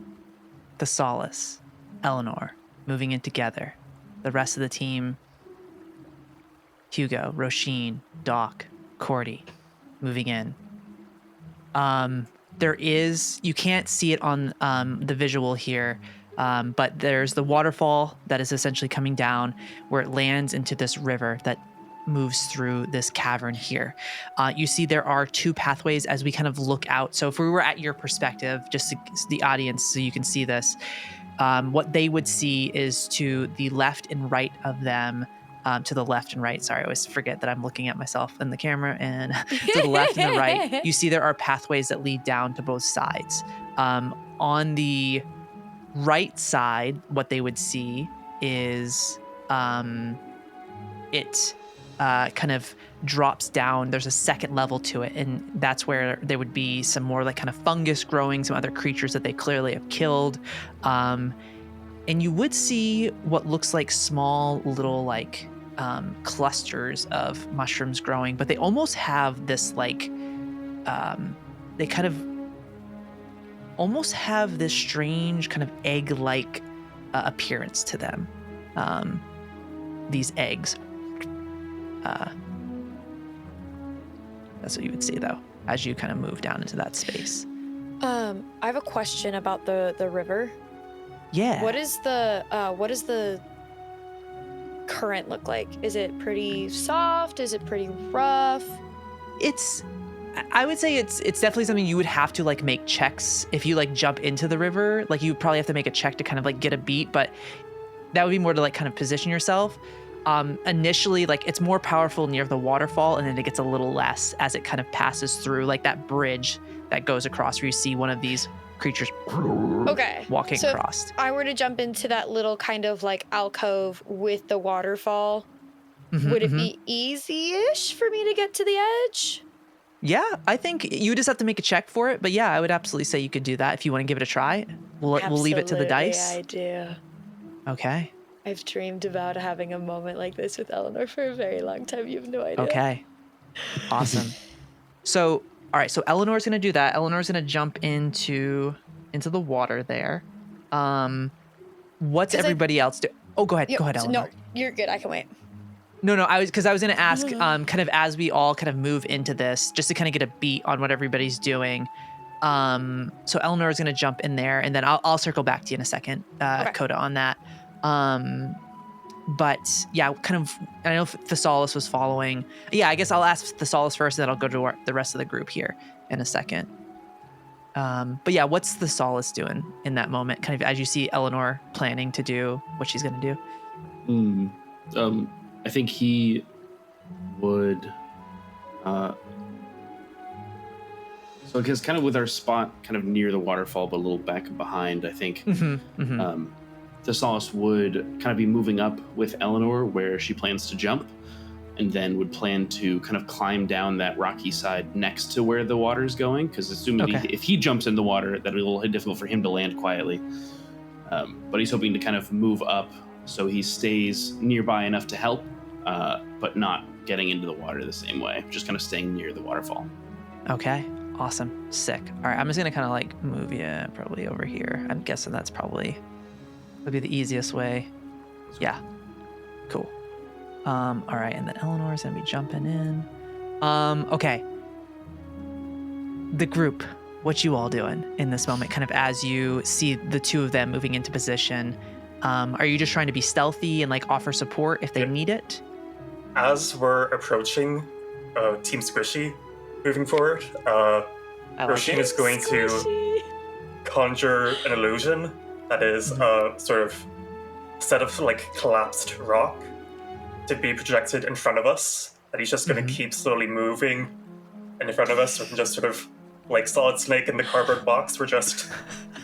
Speaker 1: Thessalus, Elanor, moving in together. The rest of the team, Hugo, Róisín, Doc, Cordy, moving in. There is, you can't see it on the visual here, but there's the waterfall that is essentially coming down where it lands into this river that moves through this cavern here. You see there are two pathways as we kind of look out. So if we were at your perspective, just to, the audience, so you can see this, what they would see is to the left and right of them, to the left and right. Sorry, I always forget that I'm looking at myself in the camera. And to the left and the right, you see there are pathways that lead down to both sides. On the right side, what they would see is it kind of drops down. There's a second level to it, and that's where there would be some more like kind of fungus growing, some other creatures that they clearly have killed. And you would see what looks like small little like clusters of mushrooms growing, but they almost have this like, they kind of almost have this strange kind of egg-like appearance to them. These eggs. That's what you would see though, as you kind of move down into that space.
Speaker 3: I have a question about the river.
Speaker 1: Yeah.
Speaker 3: What does the current look like? Is it pretty soft? Is it pretty rough?
Speaker 1: I would say it's definitely something you would have to like make checks if you like jump into the river. Like you probably have to make a check to kind of like get a beat, but that would be more to like kind of position yourself. Initially, like it's more powerful near the waterfall, and then it gets a little less as it kind of passes through like that bridge that goes across where you see one of these creatures walking across.
Speaker 3: If I were to jump into that little kind of like alcove with the waterfall, would it be easy-ish for me to get to the edge?
Speaker 1: Yeah, I think you just have to make a check for it. But yeah, I would absolutely say you could do that if you want to give it a try. We'll leave it to the dice.
Speaker 3: I do.
Speaker 1: Okay.
Speaker 3: I've dreamed about having a moment like this with Elanor for a very long time. You have no idea.
Speaker 1: Okay. Awesome. So, all right. So Eleanor's going to do that. Eleanor's going to jump into the water there. What's everybody else do? Oh, go ahead. Go ahead, Elanor.
Speaker 3: No, you're good. I can wait.
Speaker 1: No, I was going to ask, kind of as we all kind of move into this, just to kind of get a beat on what everybody's doing. So Elanor is going to jump in there, and then I'll circle back to you in a second, Dakota, on that. But yeah, kind of, I know Thessalus was following. Yeah, I guess I'll ask Thessalus first, and then I'll go to the rest of the group here in a second. But yeah, what's Thessalus doing in that moment? Kind of as you see Elanor planning to do what she's going to do.
Speaker 5: I think he would. So because kind of with our spot kind of near the waterfall, but a little back behind, I think Thessalus would kind of be moving up with Elanor where she plans to jump, and then would plan to kind of climb down that rocky side next to where the water's going, because assuming if he jumps in the water, that it'll be difficult for him to land quietly. But he's hoping to kind of move up so he stays nearby enough to help, but not getting into the water the same way, just kind of staying near the waterfall.
Speaker 1: Okay. Awesome. Sick. All right. I'm just going to kind of like move you probably over here. I'm guessing that's probably would be the easiest way. Yeah. Cool. All right. And then Eleanor's going to be jumping in. Okay. The group, what you all doing in this moment, kind of as you see the two of them moving into position? Are you just trying to be stealthy and like offer support if they need it?
Speaker 2: As we're approaching Team Squishy, moving forward, Róisín is going to conjure an illusion that is a sort of set of like collapsed rock to be projected in front of us, that he's just going to keep slowly moving in front of us. We can just sort of, like Solid Snake in the cardboard box, we're just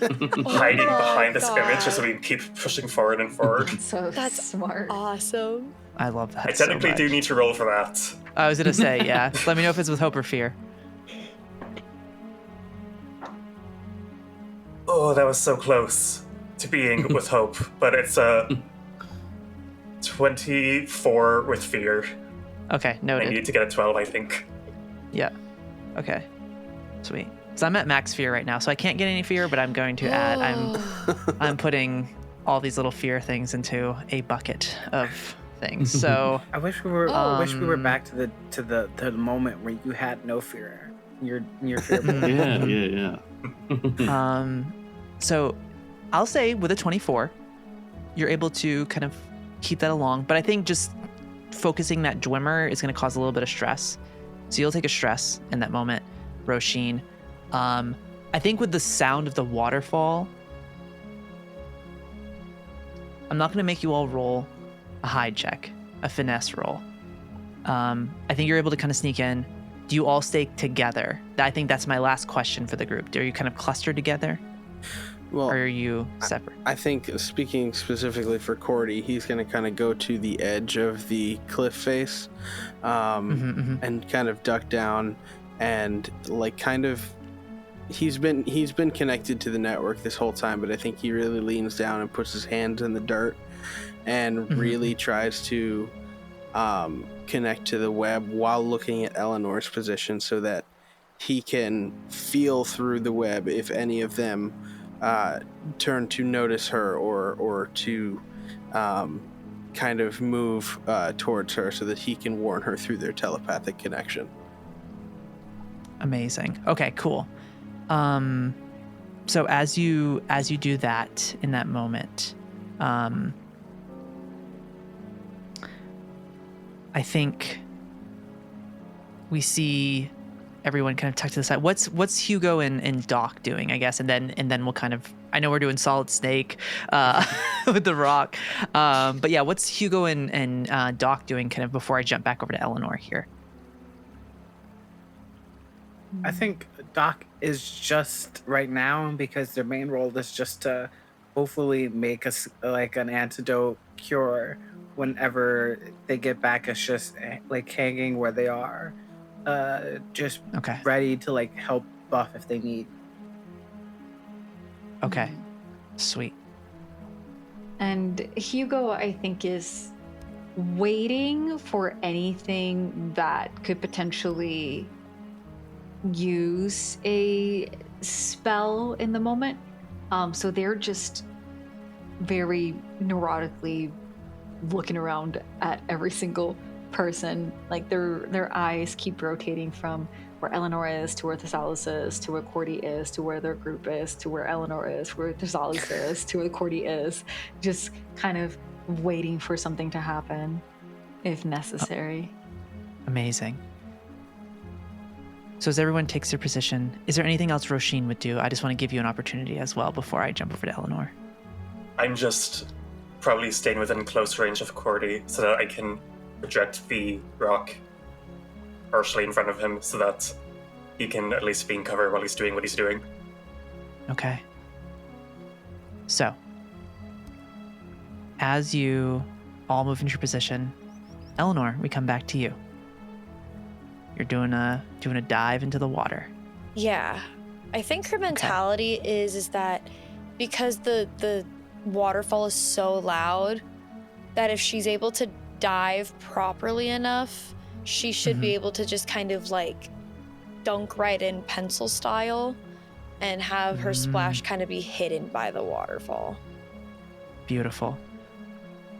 Speaker 2: hiding behind this image as we keep pushing forward and forward.
Speaker 6: That's smart.
Speaker 3: Awesome.
Speaker 1: I love that.
Speaker 2: I technically do need to roll for that.
Speaker 1: I was going to say, yeah. Let me know if it's with hope or fear.
Speaker 2: Oh, that was so close to being with hope, but it's 24 with fear.
Speaker 1: Okay, noted.
Speaker 2: I need to get a 12, I think.
Speaker 1: Yeah. Okay. Sweet. So I'm at max fear right now, so I can't get any fear, but I'm going to add. I'm putting all these little fear things into a bucket of things. So
Speaker 4: I wish we were. I wish we were back to the moment where you had no fear. You're fearful.
Speaker 5: Yeah.
Speaker 1: So I'll say with a 24, you're able to kind of keep that along. But I think just focusing that Dwemer is going to cause a little bit of stress. So you'll take a stress in that moment, Róisín. I think with the sound of the waterfall, I'm not going to make you all roll a hide check, a finesse roll. I think you're able to kind of sneak in. Do you all stay together? I think that's my last question for the group. Are you kind of clustered together?
Speaker 7: Well,
Speaker 1: or are you separate?
Speaker 7: I think, speaking specifically for Cordy, he's going to kind of go to the edge of the cliff face and kind of duck down and like kind of he's been connected to the network this whole time, but I think he really leans down and puts his hands in the dirt and really tries to connect to the web while looking at Eleanor's position so that he can feel through the web if any of them turn to notice her or to kind of move towards her so that he can warn her through their telepathic connection.
Speaker 1: Amazing. Okay, cool. So as you do that in that moment, I think we see everyone kind of tucked to the side. What's Hugo and Doc doing, I guess, and then we'll kind of, I know we're doing Solid Snake with the rock, but yeah, what's Hugo and Doc doing kind of before I jump back over to Elanor here?
Speaker 4: I think Doc is just right now, because their main role is just to hopefully make us like an antidote cure whenever they get back. It's just like hanging where they are, just
Speaker 1: Okay.
Speaker 4: ready to like help buff if they need.
Speaker 1: Okay. Sweet.
Speaker 6: And Hugo, I think, is waiting for anything that could potentially use a spell in the moment. So they're just very neurotically looking around at every single person. Like their eyes keep rotating from where Elanor is to where Thessalus is to where Cordy is to where their group is to where Elanor is, where Thessalus is to where Cordy is, just kind of waiting for something to happen if necessary.
Speaker 1: Amazing. So as everyone takes their position, is there anything else Róisín would do? I just want to give you an opportunity as well before I jump over to Elanor.
Speaker 2: I'm just probably staying within close range of Cordy so that I can project the rock partially in front of him so that he can at least be in cover while he's doing what he's doing.
Speaker 1: Okay. So, as you all move into your position, Elanor, we come back to you. You're doing a dive into the water.
Speaker 3: Yeah. I think her mentality is that because the waterfall is so loud, that if she's able to dive properly enough, she should be able to just kind of like dunk right in pencil style and have her splash kind of be hidden by the waterfall.
Speaker 1: Beautiful.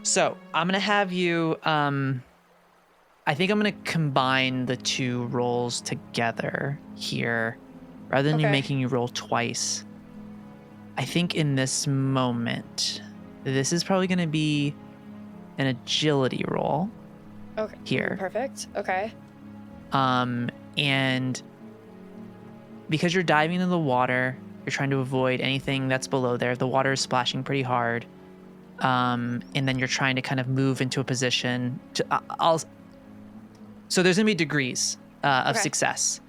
Speaker 1: So I'm gonna have you I think I'm gonna combine the two rolls together here rather than making you roll twice. I think in this moment, this is probably gonna be an agility roll.
Speaker 3: Okay.
Speaker 1: Here.
Speaker 3: Perfect. Okay.
Speaker 1: And because you're diving in the water, you're trying to avoid anything that's below there. The water is splashing pretty hard. And then you're trying to kind of move into a position to, so there's gonna be degrees of success.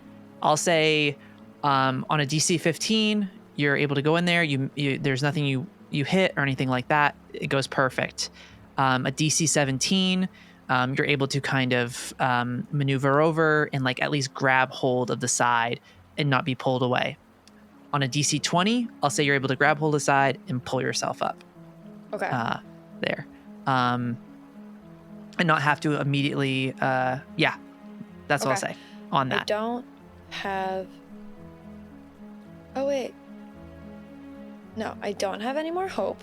Speaker 1: I'll say on a DC 15, you're able to go in there. You there's nothing you hit or anything like that. It goes perfect. A DC 17, you're able to kind of maneuver over and like at least grab hold of the side and not be pulled away. On a DC 20, I'll say you're able to grab hold of the side and pull yourself up.
Speaker 3: Okay.
Speaker 1: There. And not have to immediately, that's what I'll say on that.
Speaker 3: I don't have, oh wait. No, I don't have any more hope,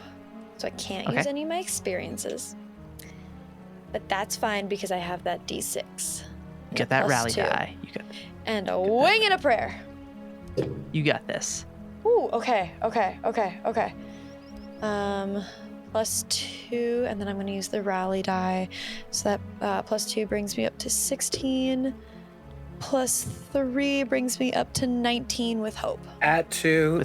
Speaker 3: so I can't use any of my experiences. But that's fine because I have that D6.
Speaker 1: You get that rally die.
Speaker 3: And a wing and a prayer.
Speaker 1: You got this.
Speaker 3: Ooh, okay. +2, and then I'm going to use the rally die. So that +2 brings me up to 16. +3 brings me up to 19 with hope.
Speaker 4: Add 2,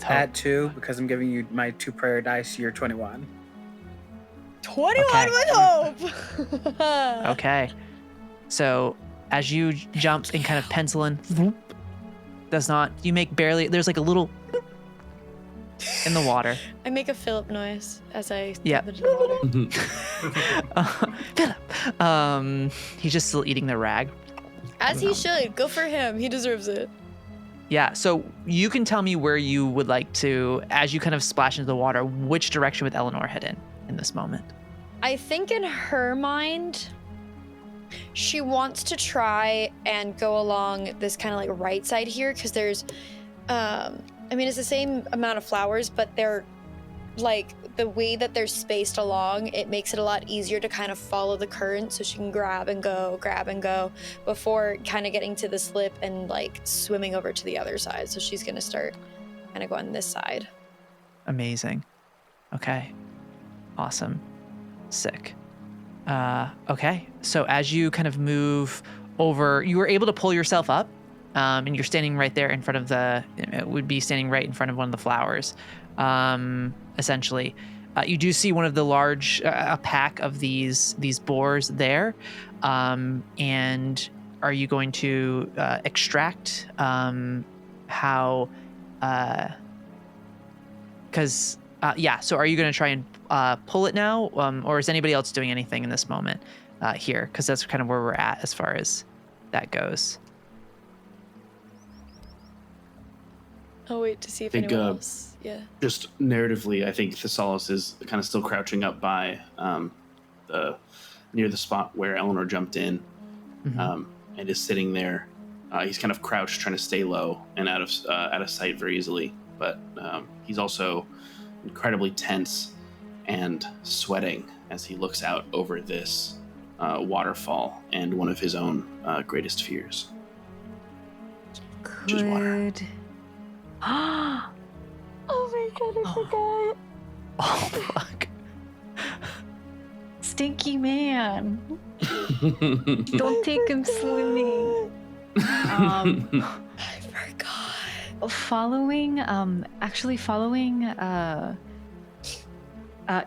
Speaker 4: because I'm giving you my 2 prayer dice, you're 21.
Speaker 3: 21 with hope!
Speaker 1: Okay. So as you jump and kind of pencil in, you make barely, there's like a little in the water.
Speaker 3: I make a Philip noise as I jump into the water.
Speaker 1: Philip. He's just still eating the rag.
Speaker 3: As he should. Go for him. He deserves it.
Speaker 1: Yeah, so you can tell me where you would like to, as you kind of splash into the water, which direction would Elanor head in this moment?
Speaker 3: I think in her mind, she wants to try and go along this kind of like right side here because there's, it's the same amount of flowers, but they're like the way that they're spaced along, it makes it a lot easier to kind of follow the current so she can grab and go before kind of getting to the slip and like swimming over to the other side. So she's going to start kind of going this side.
Speaker 1: Amazing. Okay. Awesome. Sick. Okay. So as you kind of move over, you were able to pull yourself up, and you're standing right there in front of it would be standing right in front of one of the flowers, essentially. You do see one of the large, a pack of these boars there. And are you going to extract how... Because, so are you going to try and pull it now? Or is anybody else doing anything in this moment here? Because that's kind of where we're at as far as that goes.
Speaker 3: I'll wait to see if
Speaker 5: I think,
Speaker 3: anyone else. Yeah.
Speaker 5: Just narratively, I think Thessalus is kind of still crouching up by near the spot where Elanor jumped in, and is sitting there. He's kind of crouched, trying to stay low and out of sight very easily. But he's also incredibly tense and sweating as he looks out over this waterfall and one of his own greatest fears, which is water.
Speaker 6: Oh my god, I forgot.
Speaker 1: Oh, fuck.
Speaker 6: Stinky man. Don't take him swimming.
Speaker 3: I forgot.
Speaker 6: Following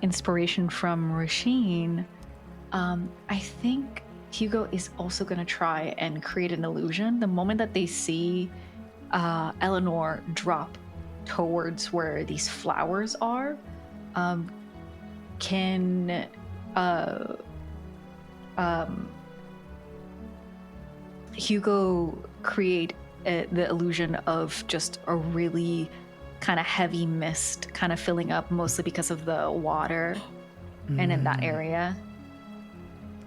Speaker 6: inspiration from Róisín, I think Hugo is also going to try and create an illusion. The moment that they see Elanor drop towards where these flowers are, can Hugo create the illusion of just a really kind of heavy mist kind of filling up, mostly because of the water and in that area?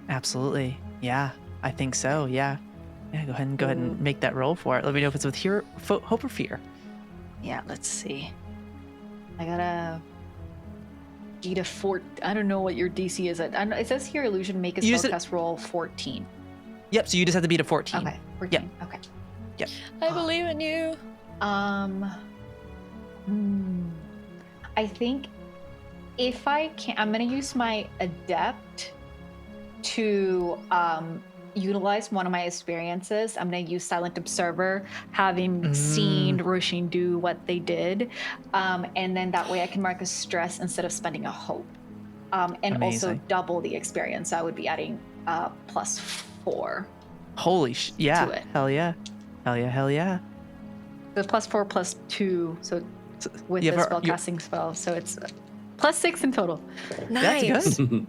Speaker 1: Absolutely. Yeah, I think so. Yeah. Yeah, go ahead and make that roll for it. Let me know if it's with hope or fear.
Speaker 6: Yeah, let's see. I got a D to 4. I don't know what your DC is. It says here illusion make a spellcast roll 14.
Speaker 1: Yep, so you just have to beat a 14.
Speaker 6: Okay, 14.
Speaker 1: Yep.
Speaker 6: Okay.
Speaker 1: Yep.
Speaker 3: I believe in you.
Speaker 6: I think if I can, I'm going to use my adept to utilize one of my experiences. I'm going to use Silent Observer, having seen Róisín do what they did. And then that way I can mark a stress instead of spending a hope. And
Speaker 1: Amazing.
Speaker 6: Also double the experience. So I would be adding +4.
Speaker 1: Holy yeah.
Speaker 6: To it.
Speaker 1: Hell yeah. Hell yeah, hell yeah.
Speaker 6: So +4 +2. So with the spellcasting spell. So it's +6 in total.
Speaker 3: Nice.
Speaker 1: That's good.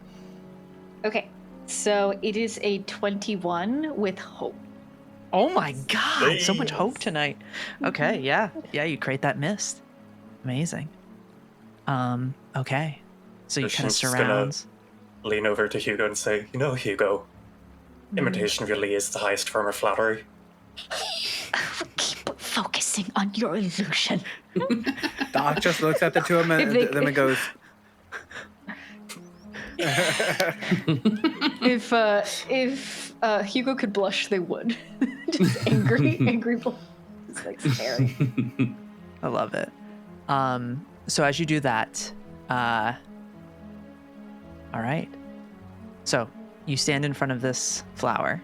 Speaker 6: Okay. So it is a 21 with hope.
Speaker 1: Oh my god, so much hope tonight. Okay, yeah. Yeah, you create that mist. Amazing. Okay. So you kind of surrounds.
Speaker 2: Lean over to Hugo and say, Hugo, imitation really is the highest form of flattery.
Speaker 6: Keep focusing on your illusion.
Speaker 4: Doc just looks at the two of them and then goes,
Speaker 6: if Hugo could blush, they would. Just angry blush. It's like scary.
Speaker 1: I love it. So as you do that, all right. So you stand in front of this flower.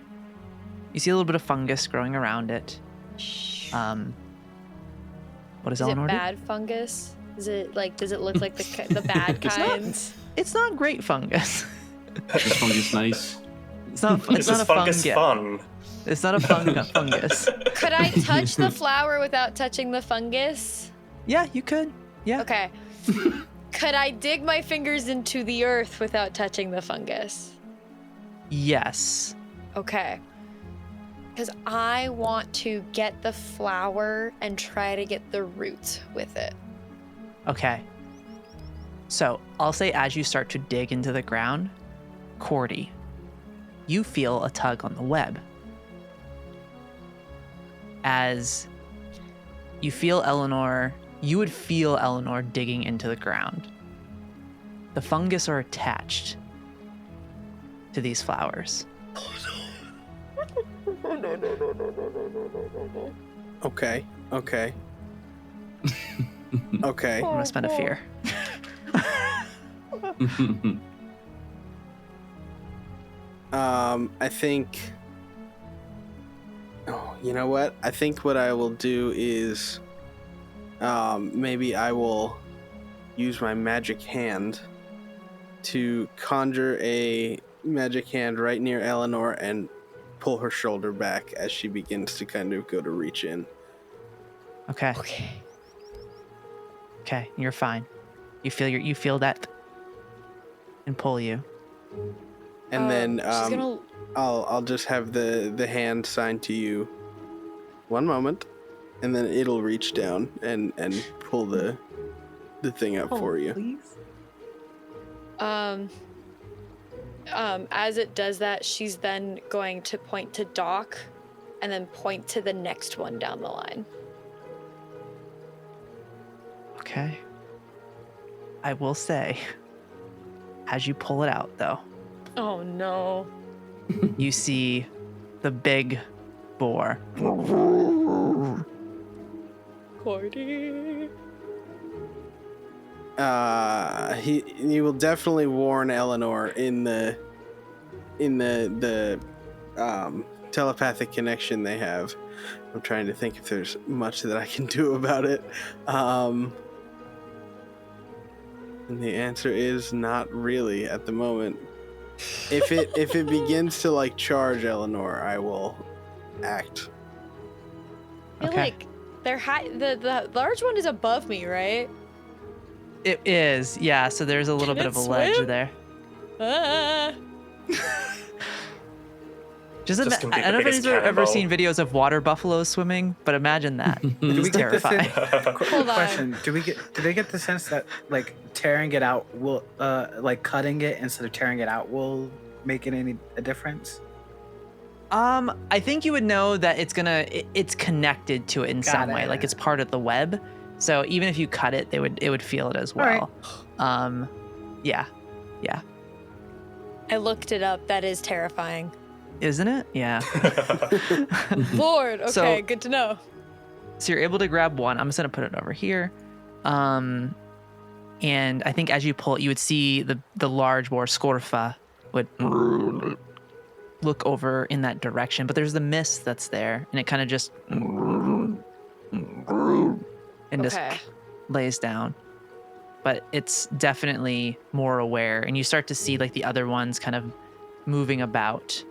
Speaker 1: You see a little bit of fungus growing around it. What does Elanor do?
Speaker 3: Is it bad fungus? Is it does it look like the bad kinds?
Speaker 1: It's not great fungus.
Speaker 5: Is fungus nice?
Speaker 1: It's not a
Speaker 2: fungus
Speaker 1: fungus.
Speaker 2: fun?
Speaker 1: It's not a fungus.
Speaker 3: Could I touch the flower without touching the fungus?
Speaker 1: Yeah, you could. Yeah.
Speaker 3: Okay. Could I dig my fingers into the earth without touching the fungus?
Speaker 1: Yes.
Speaker 3: Okay. Because I want to get the flower and try to get the roots with it.
Speaker 1: Okay. So I'll say as you start to dig into the ground, Cordy, you feel a tug on the web. As you feel you would feel Elanor digging into the ground. The fungus are attached to these flowers.
Speaker 7: Okay. Okay.
Speaker 1: I'm gonna spend a fear.
Speaker 7: I think. Oh, you know what? I think what I will do is, maybe I will use my magic hand to conjure a magic hand right near Elanor and pull her shoulder back as she begins to kind of go to reach in.
Speaker 1: Okay. Okay, you're fine. You feel that and pull you.
Speaker 7: And then
Speaker 3: she's gonna.
Speaker 7: I'll just have the hand signed to you. One moment, and then it'll reach down and pull the thing up for you.
Speaker 6: Please.
Speaker 3: As it does that, she's then going to point to Doc, and then point to the next one down the line.
Speaker 1: Okay. I will say, as you pull it out, though,
Speaker 3: Oh no.
Speaker 1: you see the big boar.
Speaker 3: Cordy.
Speaker 7: He will definitely warn Elanor in the telepathic connection they have. I'm trying to think if there's much that I can do about it. And the answer is not really at the moment. If it begins to like charge Elanor, I will act.
Speaker 3: I feel
Speaker 1: Okay.
Speaker 3: like they're high. The large one is above me, right?
Speaker 1: It is, yeah. So there's a little
Speaker 3: Can
Speaker 1: bit
Speaker 3: it
Speaker 1: of a ledge
Speaker 3: swim?
Speaker 1: there.
Speaker 3: Ah.
Speaker 1: Just
Speaker 2: Just can
Speaker 1: I
Speaker 2: be
Speaker 1: don't
Speaker 2: the
Speaker 1: know if
Speaker 2: biggest
Speaker 1: anybody's ever
Speaker 2: cannonball.
Speaker 1: seen videos of water buffaloes swimming, but imagine that.
Speaker 4: Do
Speaker 1: It's
Speaker 4: we get the
Speaker 1: terrifying.
Speaker 3: Hold on.
Speaker 4: question? Do they get the sense that like tearing it out will like cutting it instead of tearing it out will make it a difference?
Speaker 1: I think you would know that it's connected to it in some way,
Speaker 4: it.
Speaker 1: like it's part of the web. So even if you cut it, it would feel it as
Speaker 4: All right.
Speaker 1: well. Yeah,
Speaker 3: I looked it up. That is terrifying.
Speaker 1: isn't it? Yeah.
Speaker 3: Lord. Okay,
Speaker 1: So-
Speaker 3: good to know.
Speaker 1: So you're able to grab one. I'm just gonna put it over here. And I think as you pull it, you would see the large boar Scorfa would look over in that direction, but there's the mist that's there, and it kind of just just
Speaker 3: Okay.
Speaker 1: lays down. But it's definitely more aware, and you start to see like the other ones kind of moving about.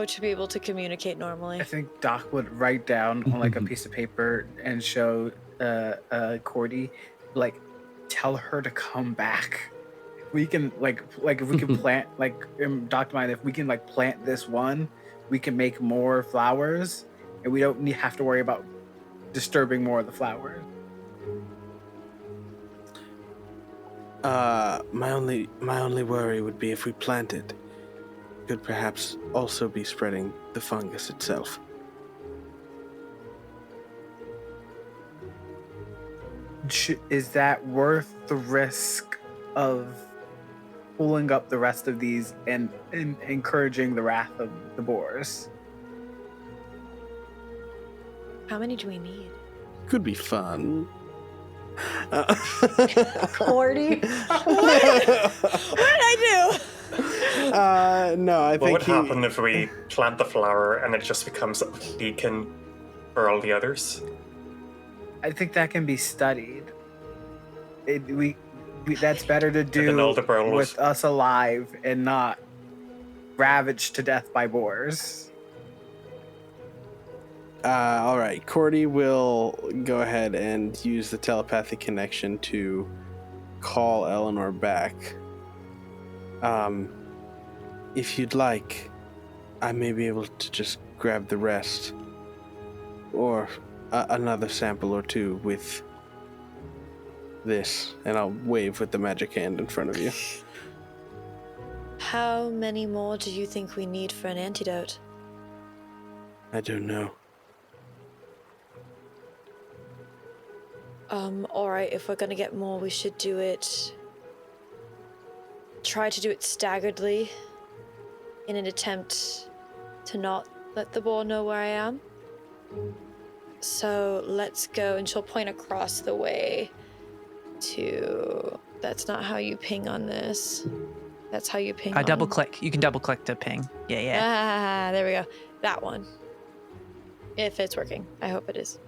Speaker 3: To be able to communicate normally.
Speaker 4: I think Doc would write down on like a piece of paper and show Cordy, like, tell her to come back. We can like if we can plant Doc mind if we can like plant this one, we can make more flowers, and we don't have to worry about disturbing more of the flowers.
Speaker 7: My only worry would be if we plant it, could perhaps also be spreading the fungus itself.
Speaker 4: Is that worth the risk of pulling up the rest of these and encouraging the wrath of the boars?
Speaker 3: How many do we need?
Speaker 7: Could be fun.
Speaker 6: Cordy.
Speaker 3: What did I do?
Speaker 7: No, I
Speaker 2: What
Speaker 7: think
Speaker 2: would happen if we plant the flower and it just becomes a beacon for all the others?
Speaker 4: I think that can be studied. We that's better to
Speaker 2: then
Speaker 4: do
Speaker 2: all the burls-
Speaker 4: with us alive and not ravaged to death by boars.
Speaker 7: All right, Cordy will go ahead and use the telepathic connection to call Elanor back. If you'd like, I may be able to just grab the rest, or another sample or two with this, and I'll wave with the magic hand in front of you.
Speaker 3: How many more do you think we need for an antidote?
Speaker 7: I don't know.
Speaker 3: Alright, if we're gonna get more, we should do it. Try to do it staggeredly in an attempt to not let the boar know where I am. So let's go, and she'll point across the way to... That's not how you ping on this. That's how you ping on...
Speaker 1: Double click. You can double click to ping. Yeah.
Speaker 3: There we go. That one. If it's working. I hope it is.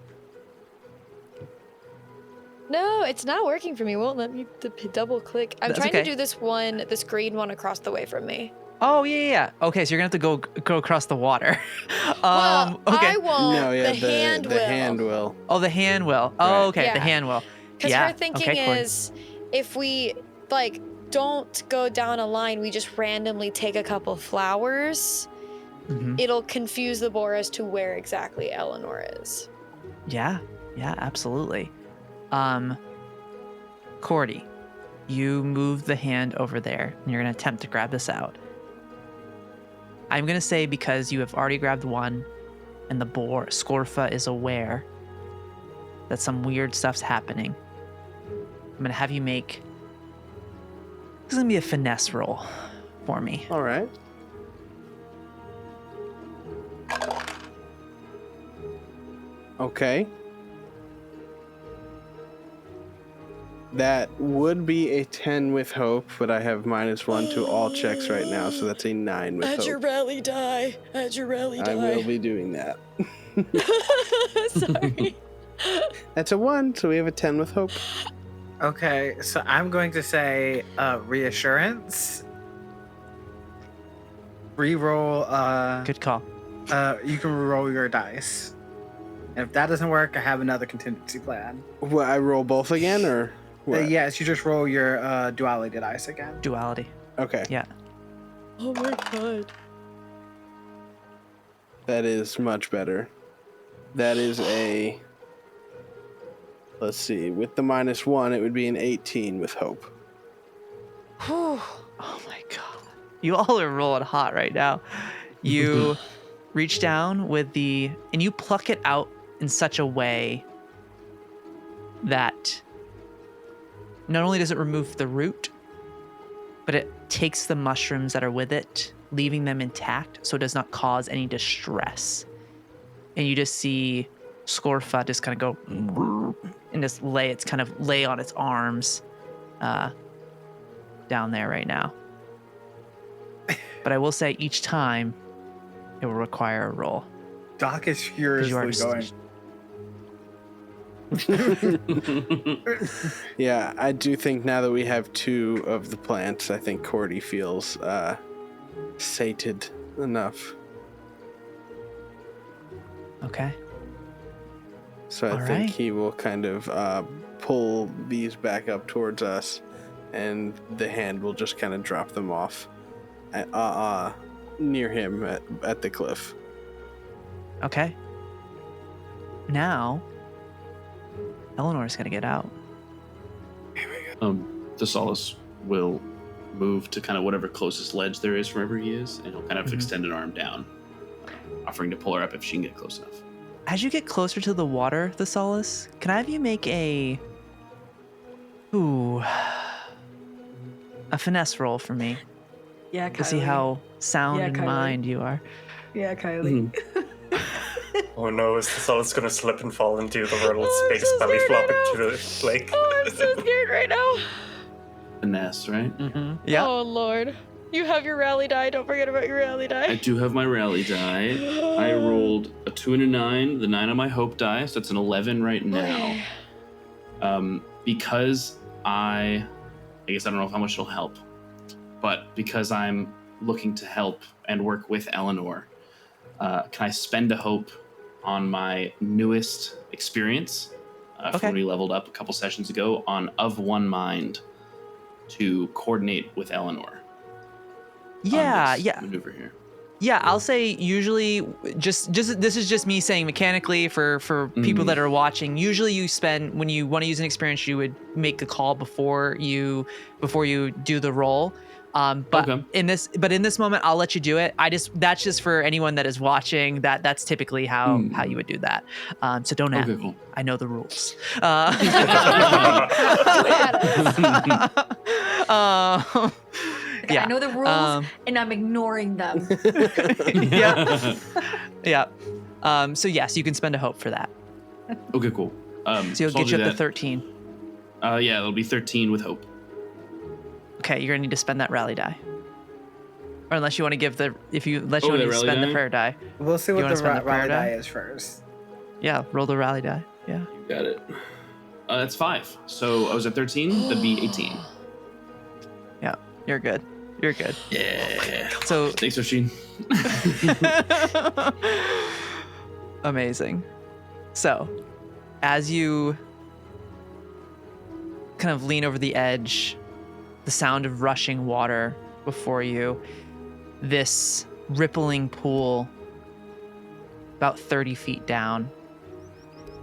Speaker 3: No, it's not working for me. It won't let me double click. I'm
Speaker 1: That's
Speaker 3: trying
Speaker 1: okay.
Speaker 3: to do this green one across the way from me.
Speaker 1: Oh, yeah. Okay, so you're going to have to go across the water.
Speaker 3: Well,
Speaker 1: okay.
Speaker 3: I won't.
Speaker 7: No, yeah,
Speaker 3: the hand will.
Speaker 7: The hand will.
Speaker 1: Oh, the hand will.
Speaker 7: Right.
Speaker 1: Oh, okay,
Speaker 3: Yeah.
Speaker 1: the hand will.
Speaker 3: Because
Speaker 1: Yeah.
Speaker 3: her thinking
Speaker 1: Okay, Cordy.
Speaker 3: is, if we, don't go down a line, we just randomly take a couple flowers,
Speaker 1: Mhm.
Speaker 3: it'll confuse the boar as to where exactly Elanor is.
Speaker 1: Yeah, absolutely. Cordy, you move the hand over there, and you're going to attempt to grab this out. I'm going to say because you have already grabbed one, and the boar, Scorfa, is aware that some weird stuff's happening. I'm going to have you make... This is going to be a finesse roll for me.
Speaker 7: All right. Okay. That would be a 10 with hope, but I have -1 to all checks right now, so that's a 9 with hope.
Speaker 3: rally die. Add your rally
Speaker 7: I will be doing that.
Speaker 3: Sorry.
Speaker 7: That's a 1, so we have a 10 with hope.
Speaker 4: Okay, so I'm going to say reassurance. Reroll.
Speaker 1: Good call.
Speaker 4: You can roll your dice. And if that doesn't work, I have another contingency plan.
Speaker 7: What, I roll both again, or what?
Speaker 4: Yes, you just roll your duality dice again.
Speaker 1: Duality.
Speaker 7: Okay.
Speaker 1: Yeah.
Speaker 3: Oh my god.
Speaker 7: That is much better. That is a... Let's see. With the -1, it would be an 18 with hope.
Speaker 3: Whew.
Speaker 1: Oh my god. You all are rolling hot right now. You reach down with the... And you pluck it out in such a way that not only does it remove the root, but it takes the mushrooms that are with it, leaving them intact so it does not cause any distress. And you just see Scorfa just kind of go and just lay on its arms down there right now. But I will say each time it will require a roll.
Speaker 4: Doc is furiously going.
Speaker 7: Yeah, I do think now that we have 2 of the plants, I think Cordy feels sated enough.
Speaker 1: Okay.
Speaker 7: So I
Speaker 1: All
Speaker 7: think
Speaker 1: right.
Speaker 7: he will kind of pull these back up towards us, and the hand will just kind of drop them off near him at the cliff.
Speaker 1: Okay. Now, Eleanor's gonna get out.
Speaker 5: Thessalus will move to kind of whatever closest ledge there is from wherever he is, and he'll kind of extend an arm down, offering to pull her up if she can get close enough.
Speaker 1: As you get closer to the water, Thessalus, can I have you make a finesse roll for me
Speaker 6: Yeah, Kylie.
Speaker 1: to see how sound
Speaker 6: Yeah,
Speaker 1: in
Speaker 6: Kylie.
Speaker 1: mind you are?
Speaker 6: Yeah, Kylie.
Speaker 2: Oh no, is Thessalus gonna slip and fall and do the world's
Speaker 3: Oh, I'm
Speaker 2: biggest
Speaker 3: so
Speaker 2: belly
Speaker 3: scared
Speaker 2: flop
Speaker 3: right
Speaker 2: into the lake?
Speaker 3: Oh, I'm so scared right now.
Speaker 5: Finesse, right?
Speaker 1: Mm-hmm. Yeah.
Speaker 3: Oh lord. You have your rally die. Don't forget about your rally die.
Speaker 5: I do have my rally die. I rolled a 2 and a 9, the 9 on my hope die, so that's an 11 right now. Because I guess I don't know how much it'll help, but because I'm looking to help and work with Elanor, can I spend a hope on my newest experience from when we leveled up a couple sessions ago on Of One Mind to coordinate with Elanor?
Speaker 1: Yeah,
Speaker 5: Maneuver here.
Speaker 1: Yeah, I'll say usually just this is just me saying mechanically for people that are watching. Usually you spend, when you want to use an experience, you would make the call before you do the roll. But
Speaker 5: Okay.
Speaker 1: in this moment, I'll let you do it. That's just for anyone that is watching. That's typically how you would do that. So don't ask me.
Speaker 5: Cool.
Speaker 1: I know the rules.
Speaker 6: Okay, I know the rules, and I'm ignoring them.
Speaker 1: Yeah. So yes, you can spend a hope for that.
Speaker 5: Okay, cool.
Speaker 1: So you'll
Speaker 5: I'll
Speaker 1: get you
Speaker 5: do
Speaker 1: up to
Speaker 5: that.
Speaker 1: 13.
Speaker 5: Yeah, it'll be 13 with hope.
Speaker 1: Okay, you're gonna need to spend that rally die. Or unless you want to give the, you want
Speaker 5: the
Speaker 1: to
Speaker 5: rally
Speaker 1: spend
Speaker 5: die?
Speaker 1: the prayer die.
Speaker 4: We'll see
Speaker 1: You
Speaker 4: what
Speaker 1: wanna
Speaker 4: the
Speaker 1: spend the prayer
Speaker 4: rally die
Speaker 1: die?
Speaker 4: is first.
Speaker 1: Yeah, roll the rally die. Yeah.
Speaker 5: Got it. That's 5. So I was at 13. That'd be 18.
Speaker 1: Yeah, you're good. You're good.
Speaker 5: Yeah.
Speaker 1: So
Speaker 5: Thanks, Róisín.
Speaker 1: amazing. So, as you kind of lean over the edge, the sound of rushing water before you, this rippling pool about 30 feet down.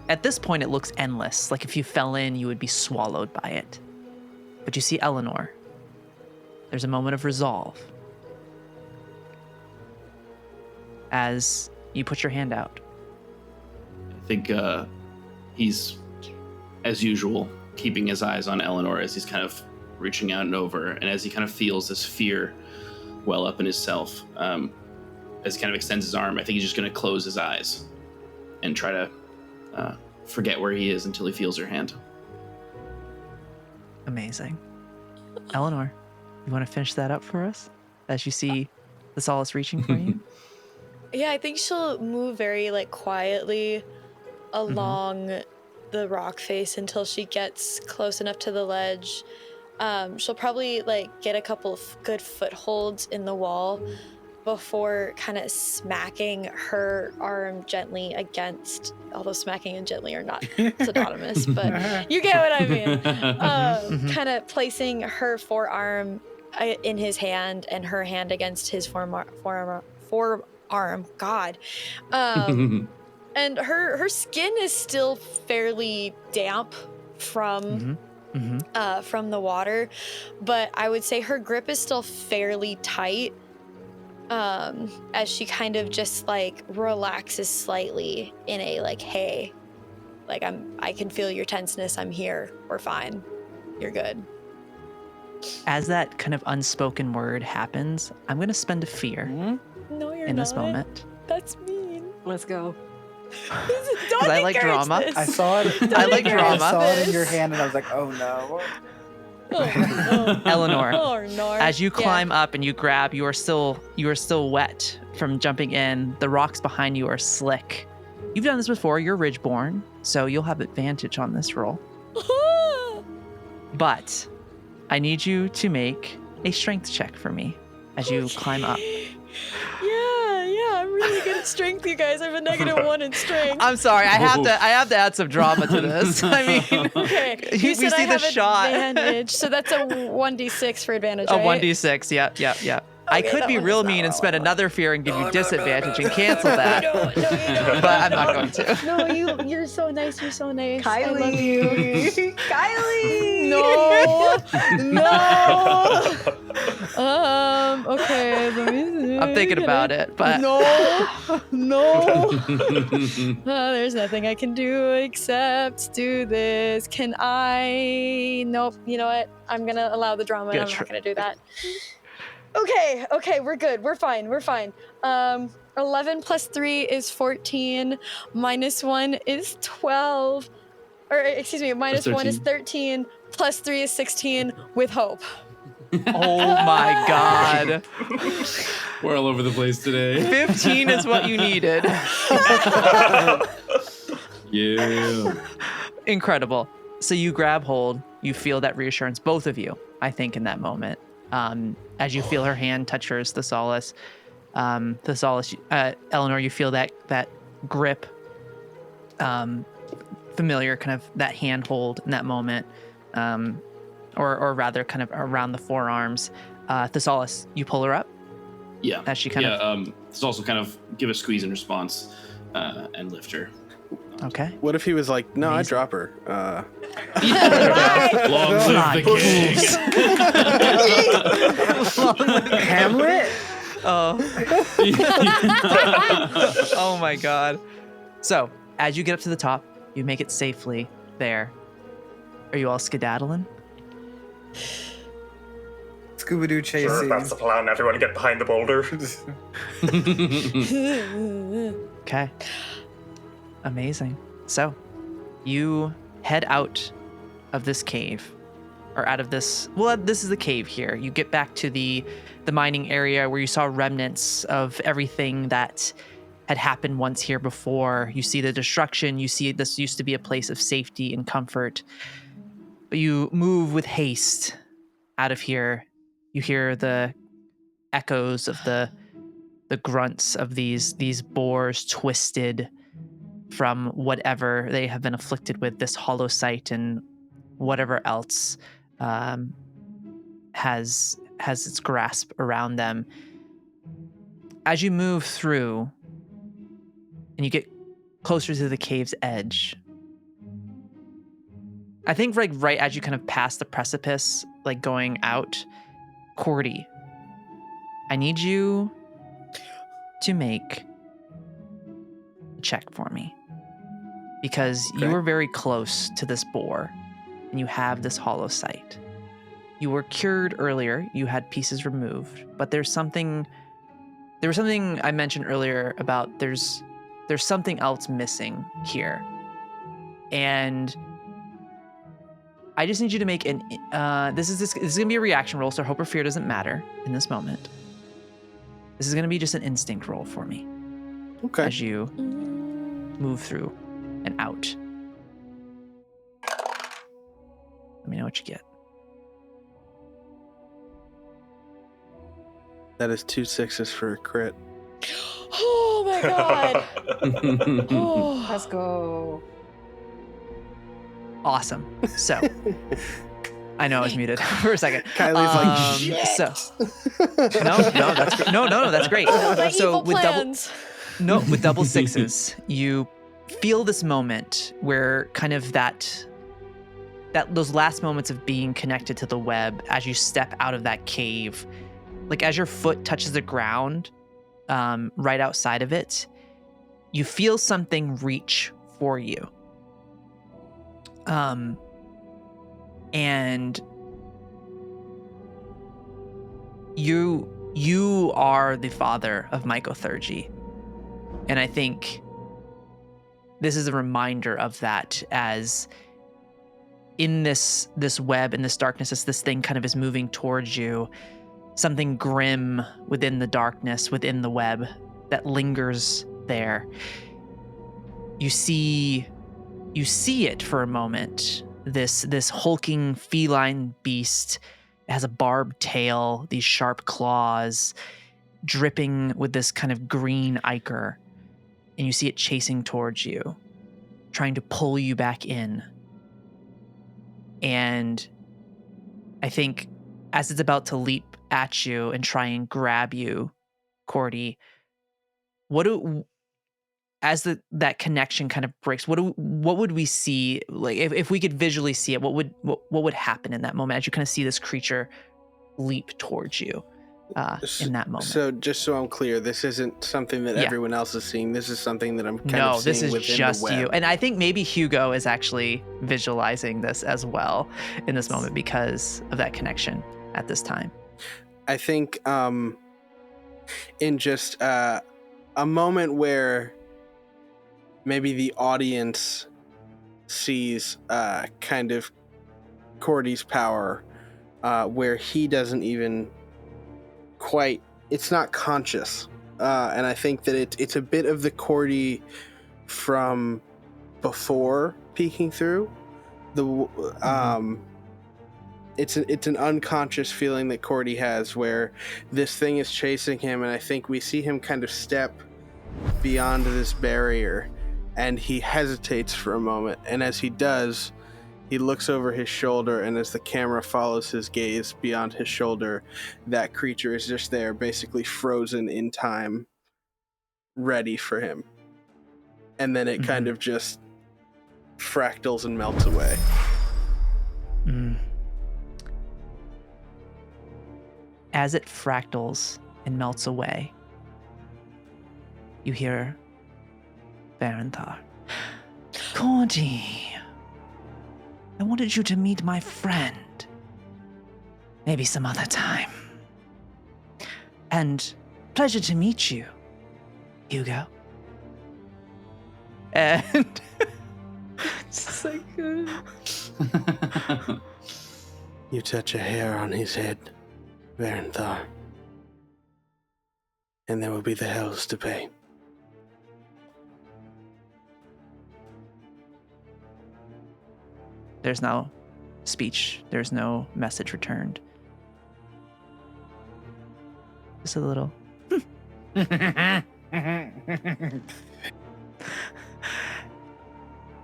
Speaker 1: At this point, it looks endless. Like if you fell in, you would be swallowed by it. But you see Elanor. There's a moment of resolve as you put your hand out.
Speaker 5: I think he's, as usual, keeping his eyes on Elanor as he's kind of reaching out and over, and as he kind of feels this fear well up in himself, as he kind of extends his arm, I think he's just going to close his eyes and try to forget where he is until he feels her hand.
Speaker 1: Amazing. Elanor, you want to finish that up for us as you see Thessalus reaching for you?
Speaker 3: Yeah, I think she'll move very quietly along the rock face until she gets close enough to the ledge. She'll probably get a couple of good footholds in the wall before kind of smacking her arm gently against, although smacking and gently are not synonymous, but you get what I mean. Kind of placing her forearm in his hand and her hand against his forearm. God. And her skin is still fairly damp from the water, but I would say her grip is still fairly tight. As she kind of just relaxes slightly in a hey, I can feel your tenseness. I'm here. We're fine. You're good.
Speaker 1: As that kind of unspoken word happens, I'm going to spend a fear
Speaker 3: No, you're
Speaker 1: in
Speaker 3: not.
Speaker 1: this moment.
Speaker 3: That's mean.
Speaker 6: Let's go.
Speaker 3: Don't
Speaker 1: I like
Speaker 3: encourage
Speaker 1: drama.
Speaker 3: this.
Speaker 4: I saw it.
Speaker 1: I like drama.
Speaker 4: I saw it in your hand, and I was like, "Oh no!"
Speaker 1: Eleanor,
Speaker 3: Eleanor.
Speaker 1: as you climb up and you grab, you are still wet from jumping in. The rocks behind you are slick. You've done this before. You're Ridgeborn, so you'll have advantage on this roll. But I need you to make a strength check for me as you climb up.
Speaker 3: Yeah, I'm really good at strength, you guys. I have a -1 in strength.
Speaker 1: I'm sorry, I have to add some drama to this. I mean,
Speaker 3: Okay,
Speaker 1: we
Speaker 3: you said
Speaker 1: see
Speaker 3: I
Speaker 1: the
Speaker 3: have
Speaker 1: shot.
Speaker 3: advantage, so that's a 1d6 for advantage,
Speaker 1: A
Speaker 3: right?
Speaker 1: 1d6, yeah. I
Speaker 3: Okay,
Speaker 1: could
Speaker 3: that
Speaker 1: be
Speaker 3: one
Speaker 1: real
Speaker 3: is not
Speaker 1: mean and
Speaker 3: what I
Speaker 1: spend
Speaker 3: want.
Speaker 1: another fear and give you disadvantage and cancel that.
Speaker 3: No, you don't.
Speaker 1: But I'm not going to.
Speaker 3: No, you're so nice. You're so nice. I love
Speaker 6: Kylie.
Speaker 3: you.
Speaker 6: Kylie.
Speaker 3: No. Okay. Let me see.
Speaker 1: I'm thinking about it, but
Speaker 3: No. There's nothing I can do except do this. Can I? Nope. You know what? I'm gonna allow the drama. And I'm not gonna do that. Okay, we're good. We're fine. 11 plus 3 is 14. -1 is 12. Or, excuse me, -1 is 13. Plus 3 is 16 with hope.
Speaker 1: oh my god.
Speaker 5: We're all over the place today.
Speaker 1: 15 is what you needed.
Speaker 5: Yeah.
Speaker 1: Incredible. So you grab hold, you feel that reassurance, both of you, I think, in that moment. As you feel her hand touch yours, Thessalus, Elanor, you feel that grip, familiar, kind of that handhold in that moment, or rather, kind of around the forearms. Thessalus, you pull her up.
Speaker 5: Yeah.
Speaker 1: As she kind of.
Speaker 5: It's also kind of give a squeeze in response and lift her.
Speaker 1: Okay.
Speaker 7: What if he was like, no, I
Speaker 1: Amazing.
Speaker 7: drop her?
Speaker 5: Long live the king.
Speaker 4: Hamlet.
Speaker 1: Oh. Oh my god. So, as you get up to the top, you make it safely there. Are you all skedaddling?
Speaker 4: Scooby-Doo chase
Speaker 2: Sure, if that's the plan. Everyone get behind the boulder.
Speaker 1: Okay. Amazing. So, you head out of this cave, or out of this. Well, this is the cave here. You get back to the mining area where you saw remnants of everything that had happened once here before. You see the destruction. You see this used to be a place of safety and comfort. But you move with haste out of here. You hear the echoes of the grunts of these boars twisted from whatever they have been afflicted with, this hollow sight and whatever else has its grasp around them. As you move through and you get closer to the cave's edge, I think right as you kind of pass the precipice, like going out, Cordy, I need you to make a check for me. Because you were very close to this boar, and you have this hollow sight. You were cured earlier, you had pieces removed, but there was something I mentioned earlier about there's something else missing here. And I just need you to make an this is gonna be a reaction roll, so hope or fear doesn't matter in this moment. This is gonna be just an instinct roll for me.
Speaker 7: Okay.
Speaker 1: As you move through and out. Let me know what you get.
Speaker 7: That is 2 6s for a crit.
Speaker 3: Oh my god. Oh.
Speaker 6: Let's go.
Speaker 1: Awesome. So, I know I was muted for a second.
Speaker 7: Kylie's like, shit.
Speaker 1: So, no, that's great. No, that's great.
Speaker 3: Oh, my
Speaker 1: So
Speaker 3: evil plans.
Speaker 1: with double sixes, you feel this moment where kind of that those last moments of being connected to the web as you step out of that cave, like as your foot touches the ground, right outside of it, you feel something reach for you. And you are the father of Mycophobia. And I think this is a reminder of that, as in this web, in this darkness, as this thing kind of is moving towards you, something grim within the darkness, within the web that lingers there. You see it for a moment. This hulking feline beast. It has a barbed tail, these sharp claws, dripping with this kind of green ichor. And you see it chasing towards you, trying to pull you back in. And I think as it's about to leap at you and try and grab you, Cordy, as that connection kind of breaks, what would we see? Like if we could visually see it, what would happen in that moment as you kind of see this creature leap towards you in that moment?
Speaker 7: So just so I'm clear, this isn't something that everyone else is seeing. This is something that I'm kind of seeing within the web. No, this is just you. And I think maybe Hugo is actually visualizing this as well in this moment because of that connection at this time. I think in just a moment where maybe the audience sees kind of Cordy's power, where he doesn't even quite, it's not conscious. And I think that it's a bit of the Cordy from before peeking through. It's an unconscious feeling that Cordy has where this thing is chasing him, and I think we see him kind of step beyond this barrier, and he hesitates for a moment, and as he does, he looks over his shoulder, and as the camera follows his gaze beyond his shoulder, that creature is just there, basically frozen in time, ready for him. And then it kind of just fractals and melts away.
Speaker 1: As it fractals and melts away, you hear Baranthar. Cordy, I wanted you to meet my friend. Maybe some other time. And pleasure to meet you, Hugo. And
Speaker 6: Just like, uh,
Speaker 7: You touch a hair on his head, Varenthar, and there will be the hells to pay.
Speaker 1: there's no speech. There's no message returned. Just a little.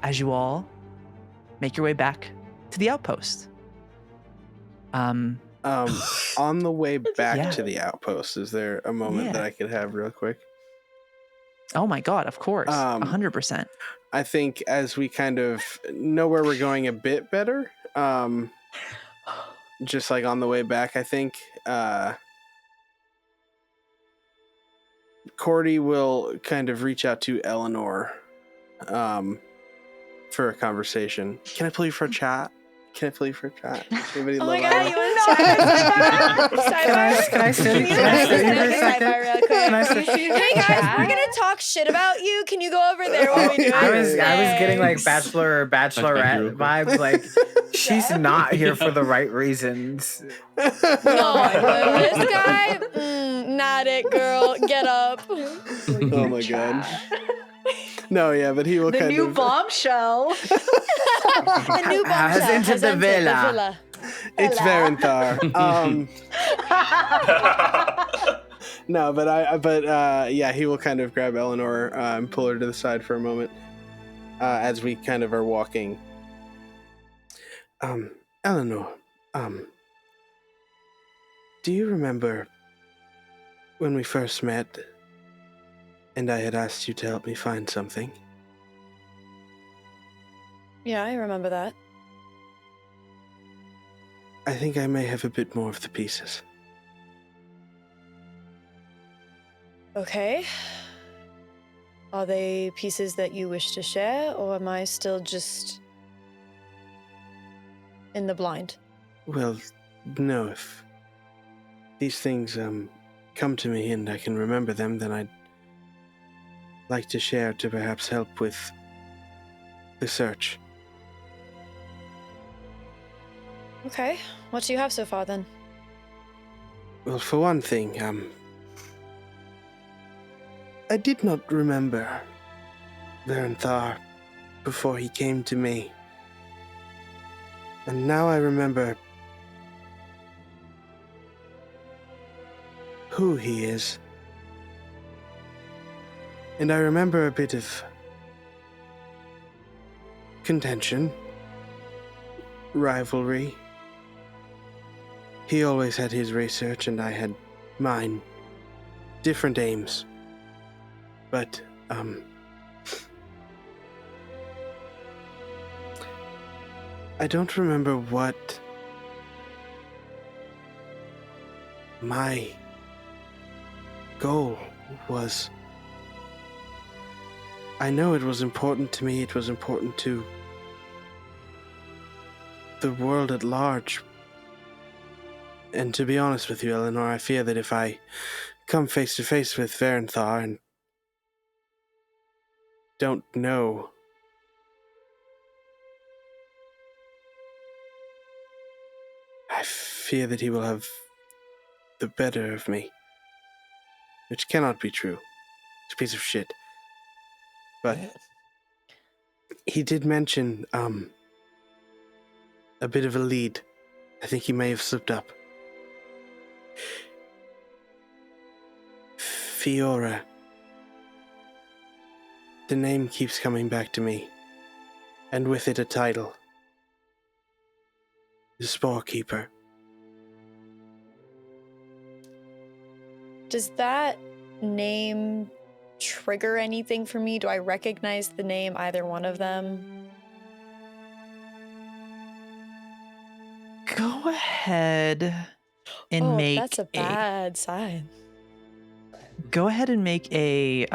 Speaker 1: As you all make your way back to the outpost.
Speaker 7: On the way back
Speaker 1: Yeah.
Speaker 7: to the outpost, is there a moment that I could have real quick?
Speaker 1: Oh my god, of course. 100%.
Speaker 7: I think as we kind of know where we're going a bit better, just like on the way back, I think Cordy will kind of reach out to Elanor for a conversation. Can I play for a chat? Anybody
Speaker 3: Oh
Speaker 7: love
Speaker 3: my god,
Speaker 7: Elanor?
Speaker 3: you want to sidebar?
Speaker 4: Can I sit here for a second?
Speaker 3: Can
Speaker 4: I sit-
Speaker 3: Hey guys, we're gonna talk shit about you. Can you go over there while we do it?
Speaker 4: I was getting like
Speaker 1: Thanks.
Speaker 4: bachelor or bachelorette vibes. Like she's not here for the right reasons.
Speaker 3: No, this guy, not it, girl. Get up.
Speaker 7: Oh my god. No, yeah, but he will
Speaker 6: the
Speaker 7: kind
Speaker 6: new
Speaker 7: of
Speaker 6: bombshell.
Speaker 3: A new bombshell
Speaker 4: Has entered the villa.
Speaker 7: It's Varenthar. No, but yeah, he will kind of grab Elanor and pull her to the side for a moment as we kind of are walking. Elanor, do you remember when we first met and I had asked you to help me find something?
Speaker 3: Yeah, I remember that.
Speaker 7: I think I may have a bit more of the pieces.
Speaker 3: Okay. Are they pieces that you wish to share, or am I still just in the blind?
Speaker 7: Well, no, if these things come to me and I can remember them, then I'd like to share to perhaps help with the search.
Speaker 3: Okay. What do you have so far then?
Speaker 7: Well, for one thing, I did not remember Varenthar before he came to me. And now I remember who he is. And I remember a bit of contention, rivalry. He always had his research and I had mine. Different aims. But, I don't remember what my goal was. I know it was important to me, it was important to the world at large. And to be honest with you, Elanor, I fear that if I come face to face with Varenthar and don't know I fear that he will have the better of me. Which cannot be true. It's a piece of shit. But he did mention a bit of a lead. I think he may have slipped up. Fiora. The name keeps coming back to me. And with it a title. The Sporekeeper.
Speaker 3: Does that name trigger anything for me? Do I recognize the name, either one of them?
Speaker 1: Go ahead and make
Speaker 3: that's a bad sign.
Speaker 1: Go ahead and make a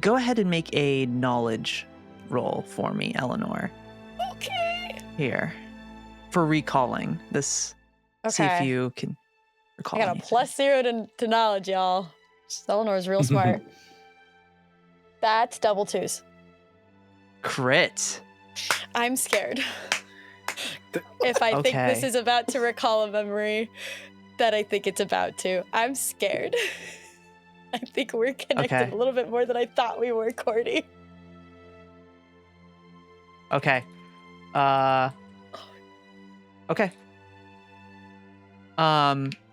Speaker 1: Go ahead and make a knowledge roll for me, Elanor.
Speaker 3: Okay.
Speaker 1: here for recalling this. See if
Speaker 3: Okay.
Speaker 1: you can recall.
Speaker 3: I got a
Speaker 1: anything.
Speaker 3: +0 to knowledge, y'all. Eleanor's real smart. That's double 2s.
Speaker 1: Crit.
Speaker 3: I'm scared. If I think this
Speaker 1: Okay.
Speaker 3: is about to recall a memory that I think it's about to, I'm scared. I think we're connected
Speaker 1: Okay.
Speaker 3: a little bit more than I thought we were, Cordy.
Speaker 1: Okay. Okay.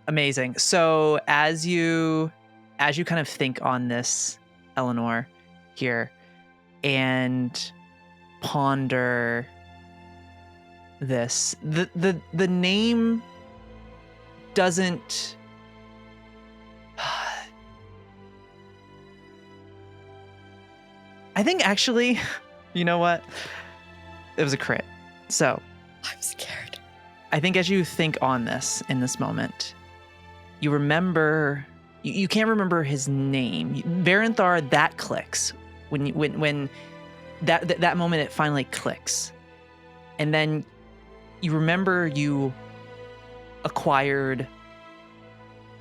Speaker 1: Amazing. So as you kind of think on this, Elanor, here, and ponder this, the name doesn't I think actually, you know what? It was a crit. So
Speaker 3: I'm scared.
Speaker 1: I think as you think on this in this moment, you remember, you can't remember his name. Varanthar, that clicks. When that moment it finally clicks. And then you remember you acquired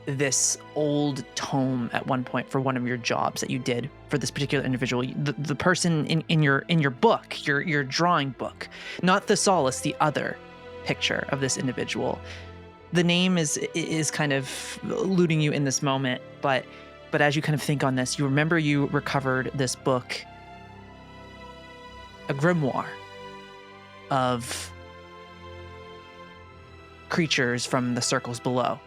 Speaker 1: this old tome at one point for one of your jobs that you did for this particular individual. The person in your book, your drawing book, not Thessalus, the other picture of this individual. The name is kind of eluding you in this moment, but as you kind of think on this, you remember you recovered this book, a grimoire of creatures from the circles below.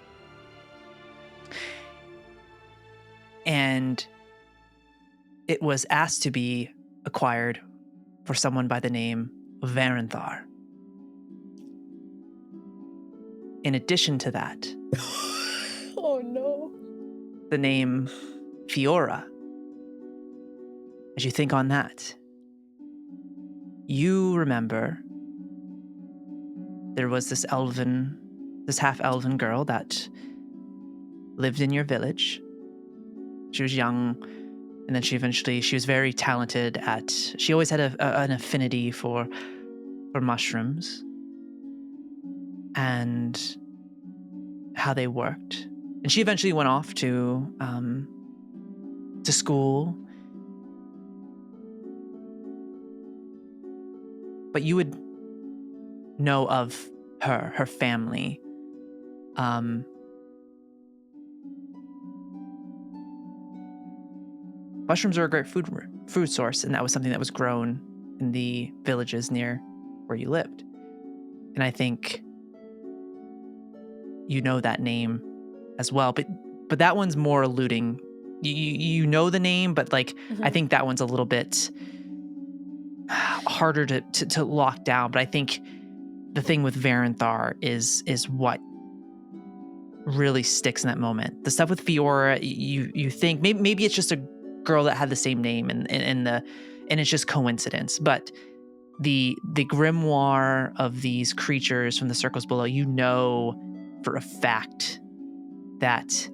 Speaker 1: And it was asked to be acquired for someone by the name of Varanthar. In addition to that,
Speaker 3: Oh no.
Speaker 1: the name Fiora. As you think on that, you remember there was this half-elven girl that lived in your village. She was young, and then she was very talented she always had an affinity for mushrooms and how they worked. And she eventually went off to school. But you would know of her family. Mushrooms are a great food source, and that was something that was grown in the villages near where you lived. And I think you know that name as well, but that one's more eluding. You know the name, but I think that one's a little bit harder to lock down. But I think the thing with Varanthar is what really sticks in that moment. The stuff with Fiora, you think maybe it's just a girl that had the same name and it's just coincidence. But the grimoire of these creatures from the circles below, you know for a fact that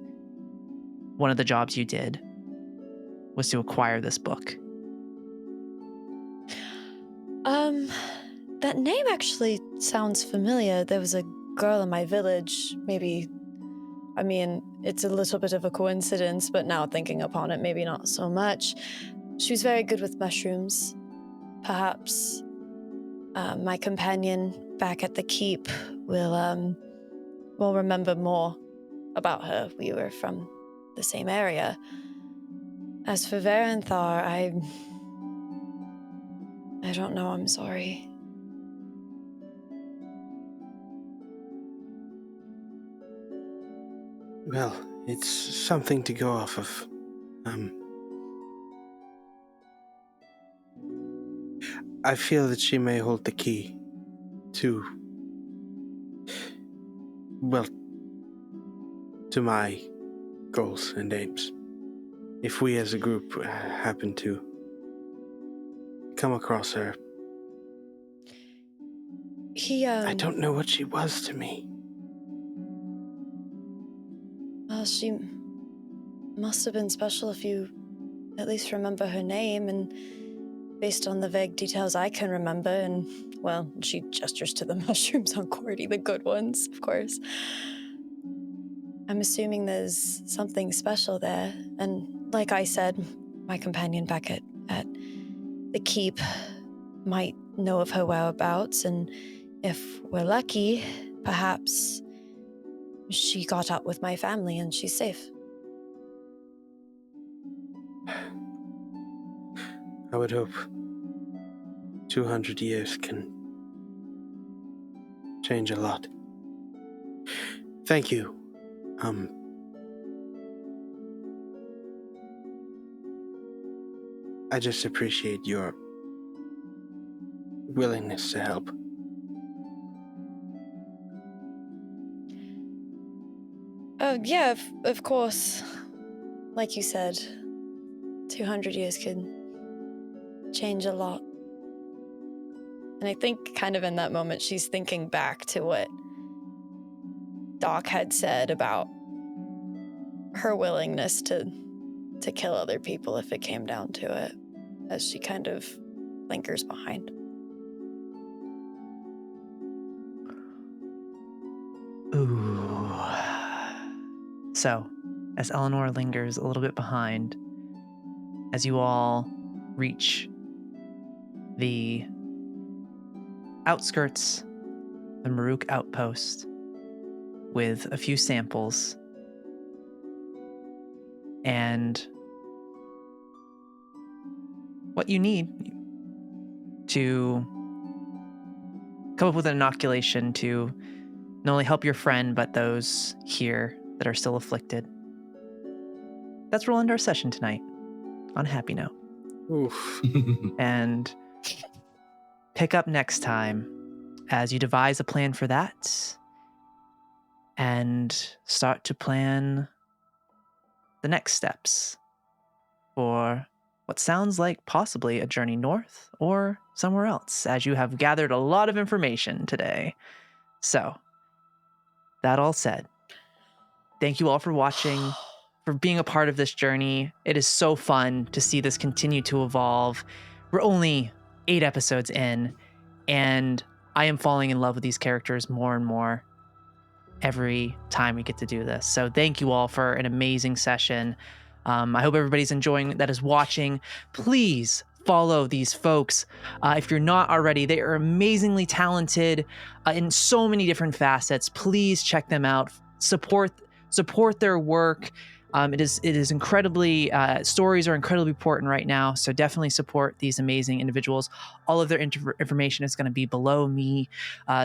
Speaker 1: one of the jobs you did was to acquire this book.
Speaker 3: That name actually sounds familiar. There was a girl in my village, maybe. I mean, it's a little bit of a coincidence, but now thinking upon it, maybe not so much. She was very good with mushrooms. Perhaps my companion back at the keep will remember more about her. We were from the same area. As for Varanthar, I don't know, I'm sorry.
Speaker 7: Well, it's something to go off of. I feel that she may hold the key to my goals and aims. If we as a group happen to come across her, I don't know what she was to me.
Speaker 3: Well, she must have been special if you at least remember her name, and based on the vague details I can remember, and, well, she gestures to the mushrooms on Cordy, the good ones, of course. I'm assuming there's something special there, and like I said, my companion back at the keep might know of her whereabouts, and if we're lucky, perhaps she got out with my family and she's safe.
Speaker 7: I would hope 200 years can change a lot. Thank you. I just appreciate your willingness to help.
Speaker 3: Oh, yeah, of course. Like you said, 200 years could change a lot. And I think kind of in that moment, she's thinking back to what Doc had said about her willingness to kill other people if it came down to it, as she kind of lingers behind.
Speaker 1: Ooh. So, as Elanor lingers a little bit behind, as you all reach the outskirts of the Maruk Outpost with a few samples and what you need to come up with an inoculation to not only help your friend, but those here that are still afflicted. That's where we'll end our session tonight, on a happy note.
Speaker 7: Oof.
Speaker 1: And pick up next time as you devise a plan for that and start to plan the next steps for what sounds like possibly a journey north or somewhere else, as you have gathered a lot of information today. So, that all said, thank you all for watching, for being a part of this journey. It is so fun to see this continue to evolve. We're only 8 episodes in, and I am falling in love with these characters more and more every time we get to do this. So thank you all for an amazing session. I hope everybody's enjoying that is watching. Please follow these folks. If you're not already, they are amazingly talented in so many different facets. Please check them out. Support their work. It is incredibly, stories are incredibly important right now, so definitely support these amazing individuals. All of their information is going to be below me,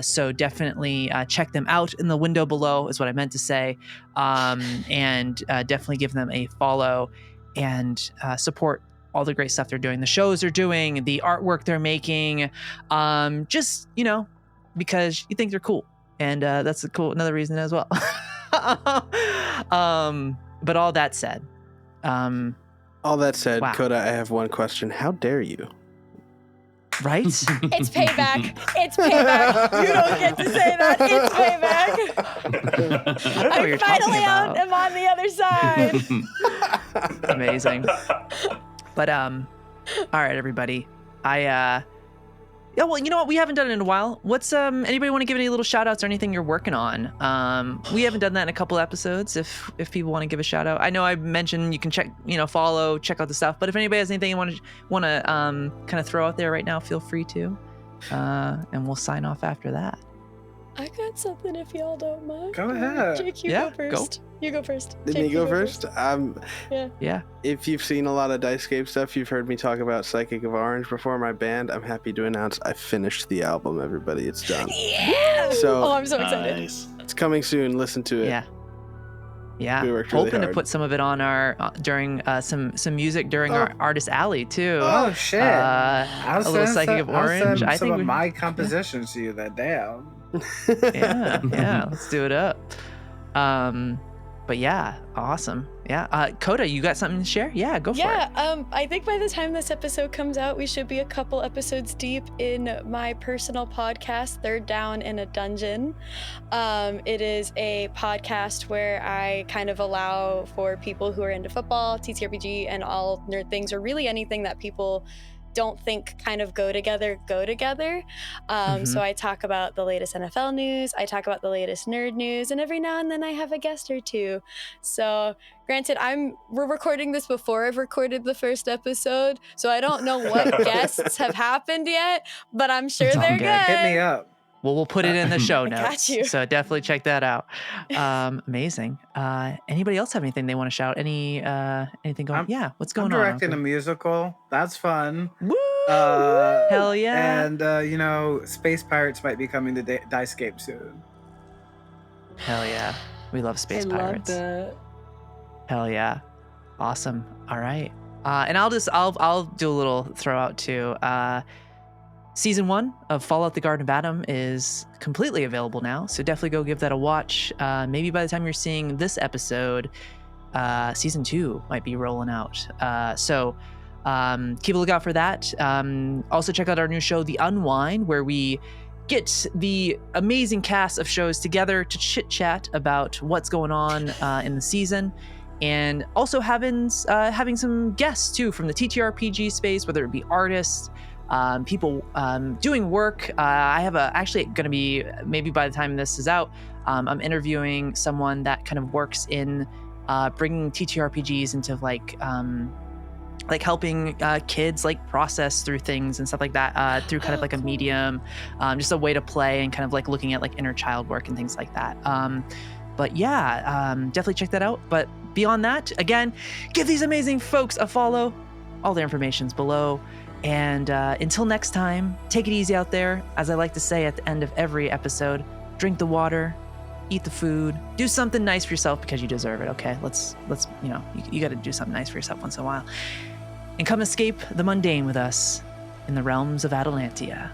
Speaker 1: so definitely check them out in the window below is what I meant to say, and definitely give them a follow and support all the great stuff they're doing, the shows they're doing, the artwork they're making, just, because you think they're cool, and that's another reason as well. But all that said,
Speaker 7: wow. Coda, I have one question. How dare you?
Speaker 1: Right?
Speaker 3: It's payback. It's payback. You don't get to say that. It's payback.
Speaker 1: I don't know what you're
Speaker 3: finally
Speaker 1: talking about.
Speaker 3: I'm on the other side.
Speaker 1: Amazing. But all right, everybody. Yeah, well, you know what? We haven't done it in a while. What's anybody want to give any little shout outs or anything you're working on? We haven't done that in a couple episodes. If people want to give a shout out, I know I mentioned you can check, follow, check out the stuff. But if anybody has anything you want to kind of throw out there right now, feel free to, and we'll sign off after that.
Speaker 3: I got something if y'all don't mind.
Speaker 4: Go ahead.
Speaker 3: Jake, you go first. You go first.
Speaker 7: Did
Speaker 3: Jake,
Speaker 7: me go first?
Speaker 3: Yeah.
Speaker 7: If you've seen a lot of Dicescape stuff, you've heard me talk about Psychic of Orange before. My band, I'm happy to announce I finished the album, everybody. It's done.
Speaker 3: Yeah!
Speaker 7: So,
Speaker 3: I'm so excited.
Speaker 5: Nice.
Speaker 7: it's coming soon. Listen to it.
Speaker 1: Yeah.
Speaker 7: We worked really
Speaker 1: Hoping to
Speaker 7: hard.
Speaker 1: put some of it on our during some music during our Artist Alley too.
Speaker 4: Oh shit!
Speaker 1: A little Psychic of Orange.
Speaker 4: I
Speaker 1: I think
Speaker 4: of my compositions to you that damn.
Speaker 1: yeah, let's do it up. But yeah, awesome. Yeah, Coda, you got something to share? Yeah, go for it.
Speaker 3: Yeah, I think by the time this episode comes out, we should be a couple episodes deep in my personal podcast, Third Down in a Dungeon. It is a podcast where I kind of allow for people who are into football, TTRPG, and all nerd things, or really anything that people don't think kind of go together. So I talk about the latest NFL news, I talk about the latest nerd news, and every now and then I have a guest or two. So granted, we're recording this before I've recorded the first episode, so I don't know what guests have happened yet, but I'm sure
Speaker 1: It's all
Speaker 3: they're
Speaker 1: good.
Speaker 3: good.
Speaker 4: Hit me up.
Speaker 1: Well, we'll put it in the show
Speaker 3: I got
Speaker 1: notes.
Speaker 3: you.
Speaker 1: So definitely check that out. Amazing. Anybody else have anything they want to shout? Anything going? What's going
Speaker 4: I'm
Speaker 1: on?
Speaker 4: directing a
Speaker 1: Aubrey?
Speaker 4: musical. That's fun.
Speaker 1: Woo!
Speaker 4: Uh,
Speaker 1: Hell yeah.
Speaker 4: And Space Pirates might be coming to Dicescape soon.
Speaker 1: Hell yeah. We love Space
Speaker 6: I
Speaker 1: Pirates.
Speaker 6: love that.
Speaker 1: Hell yeah. Awesome. All right. And I'll do a little throw out too. Season 1 of Fallout: The Garden of Adam is completely available now, so definitely go give that a watch. Maybe by the time you're seeing this episode, Season 2 might be rolling out. So keep a lookout for that. Also check out our new show, The Unwind, where we get the amazing cast of shows together to chit-chat about what's going on in the season. And also having some guests too from the TTRPG space, whether it be artists, people doing work. I have actually going to be, maybe by the time this is out, I'm interviewing someone that kind of works in bringing TTRPGs into like helping kids like process through things and stuff like that through kind of like a medium, just a way to play and kind of like looking at like inner child work and things like that. But yeah, definitely check that out. But beyond that, again, give these amazing folks a follow. All their information's below. And until next time, take it easy out there. As I like to say at the end of every episode, drink the water, eat the food, do something nice for yourself because you deserve it. Okay, let's you got to do something nice for yourself once in a while, and come escape the mundane with us in the realms of Atalantia.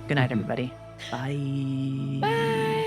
Speaker 1: Good night, everybody. Bye.
Speaker 3: Bye.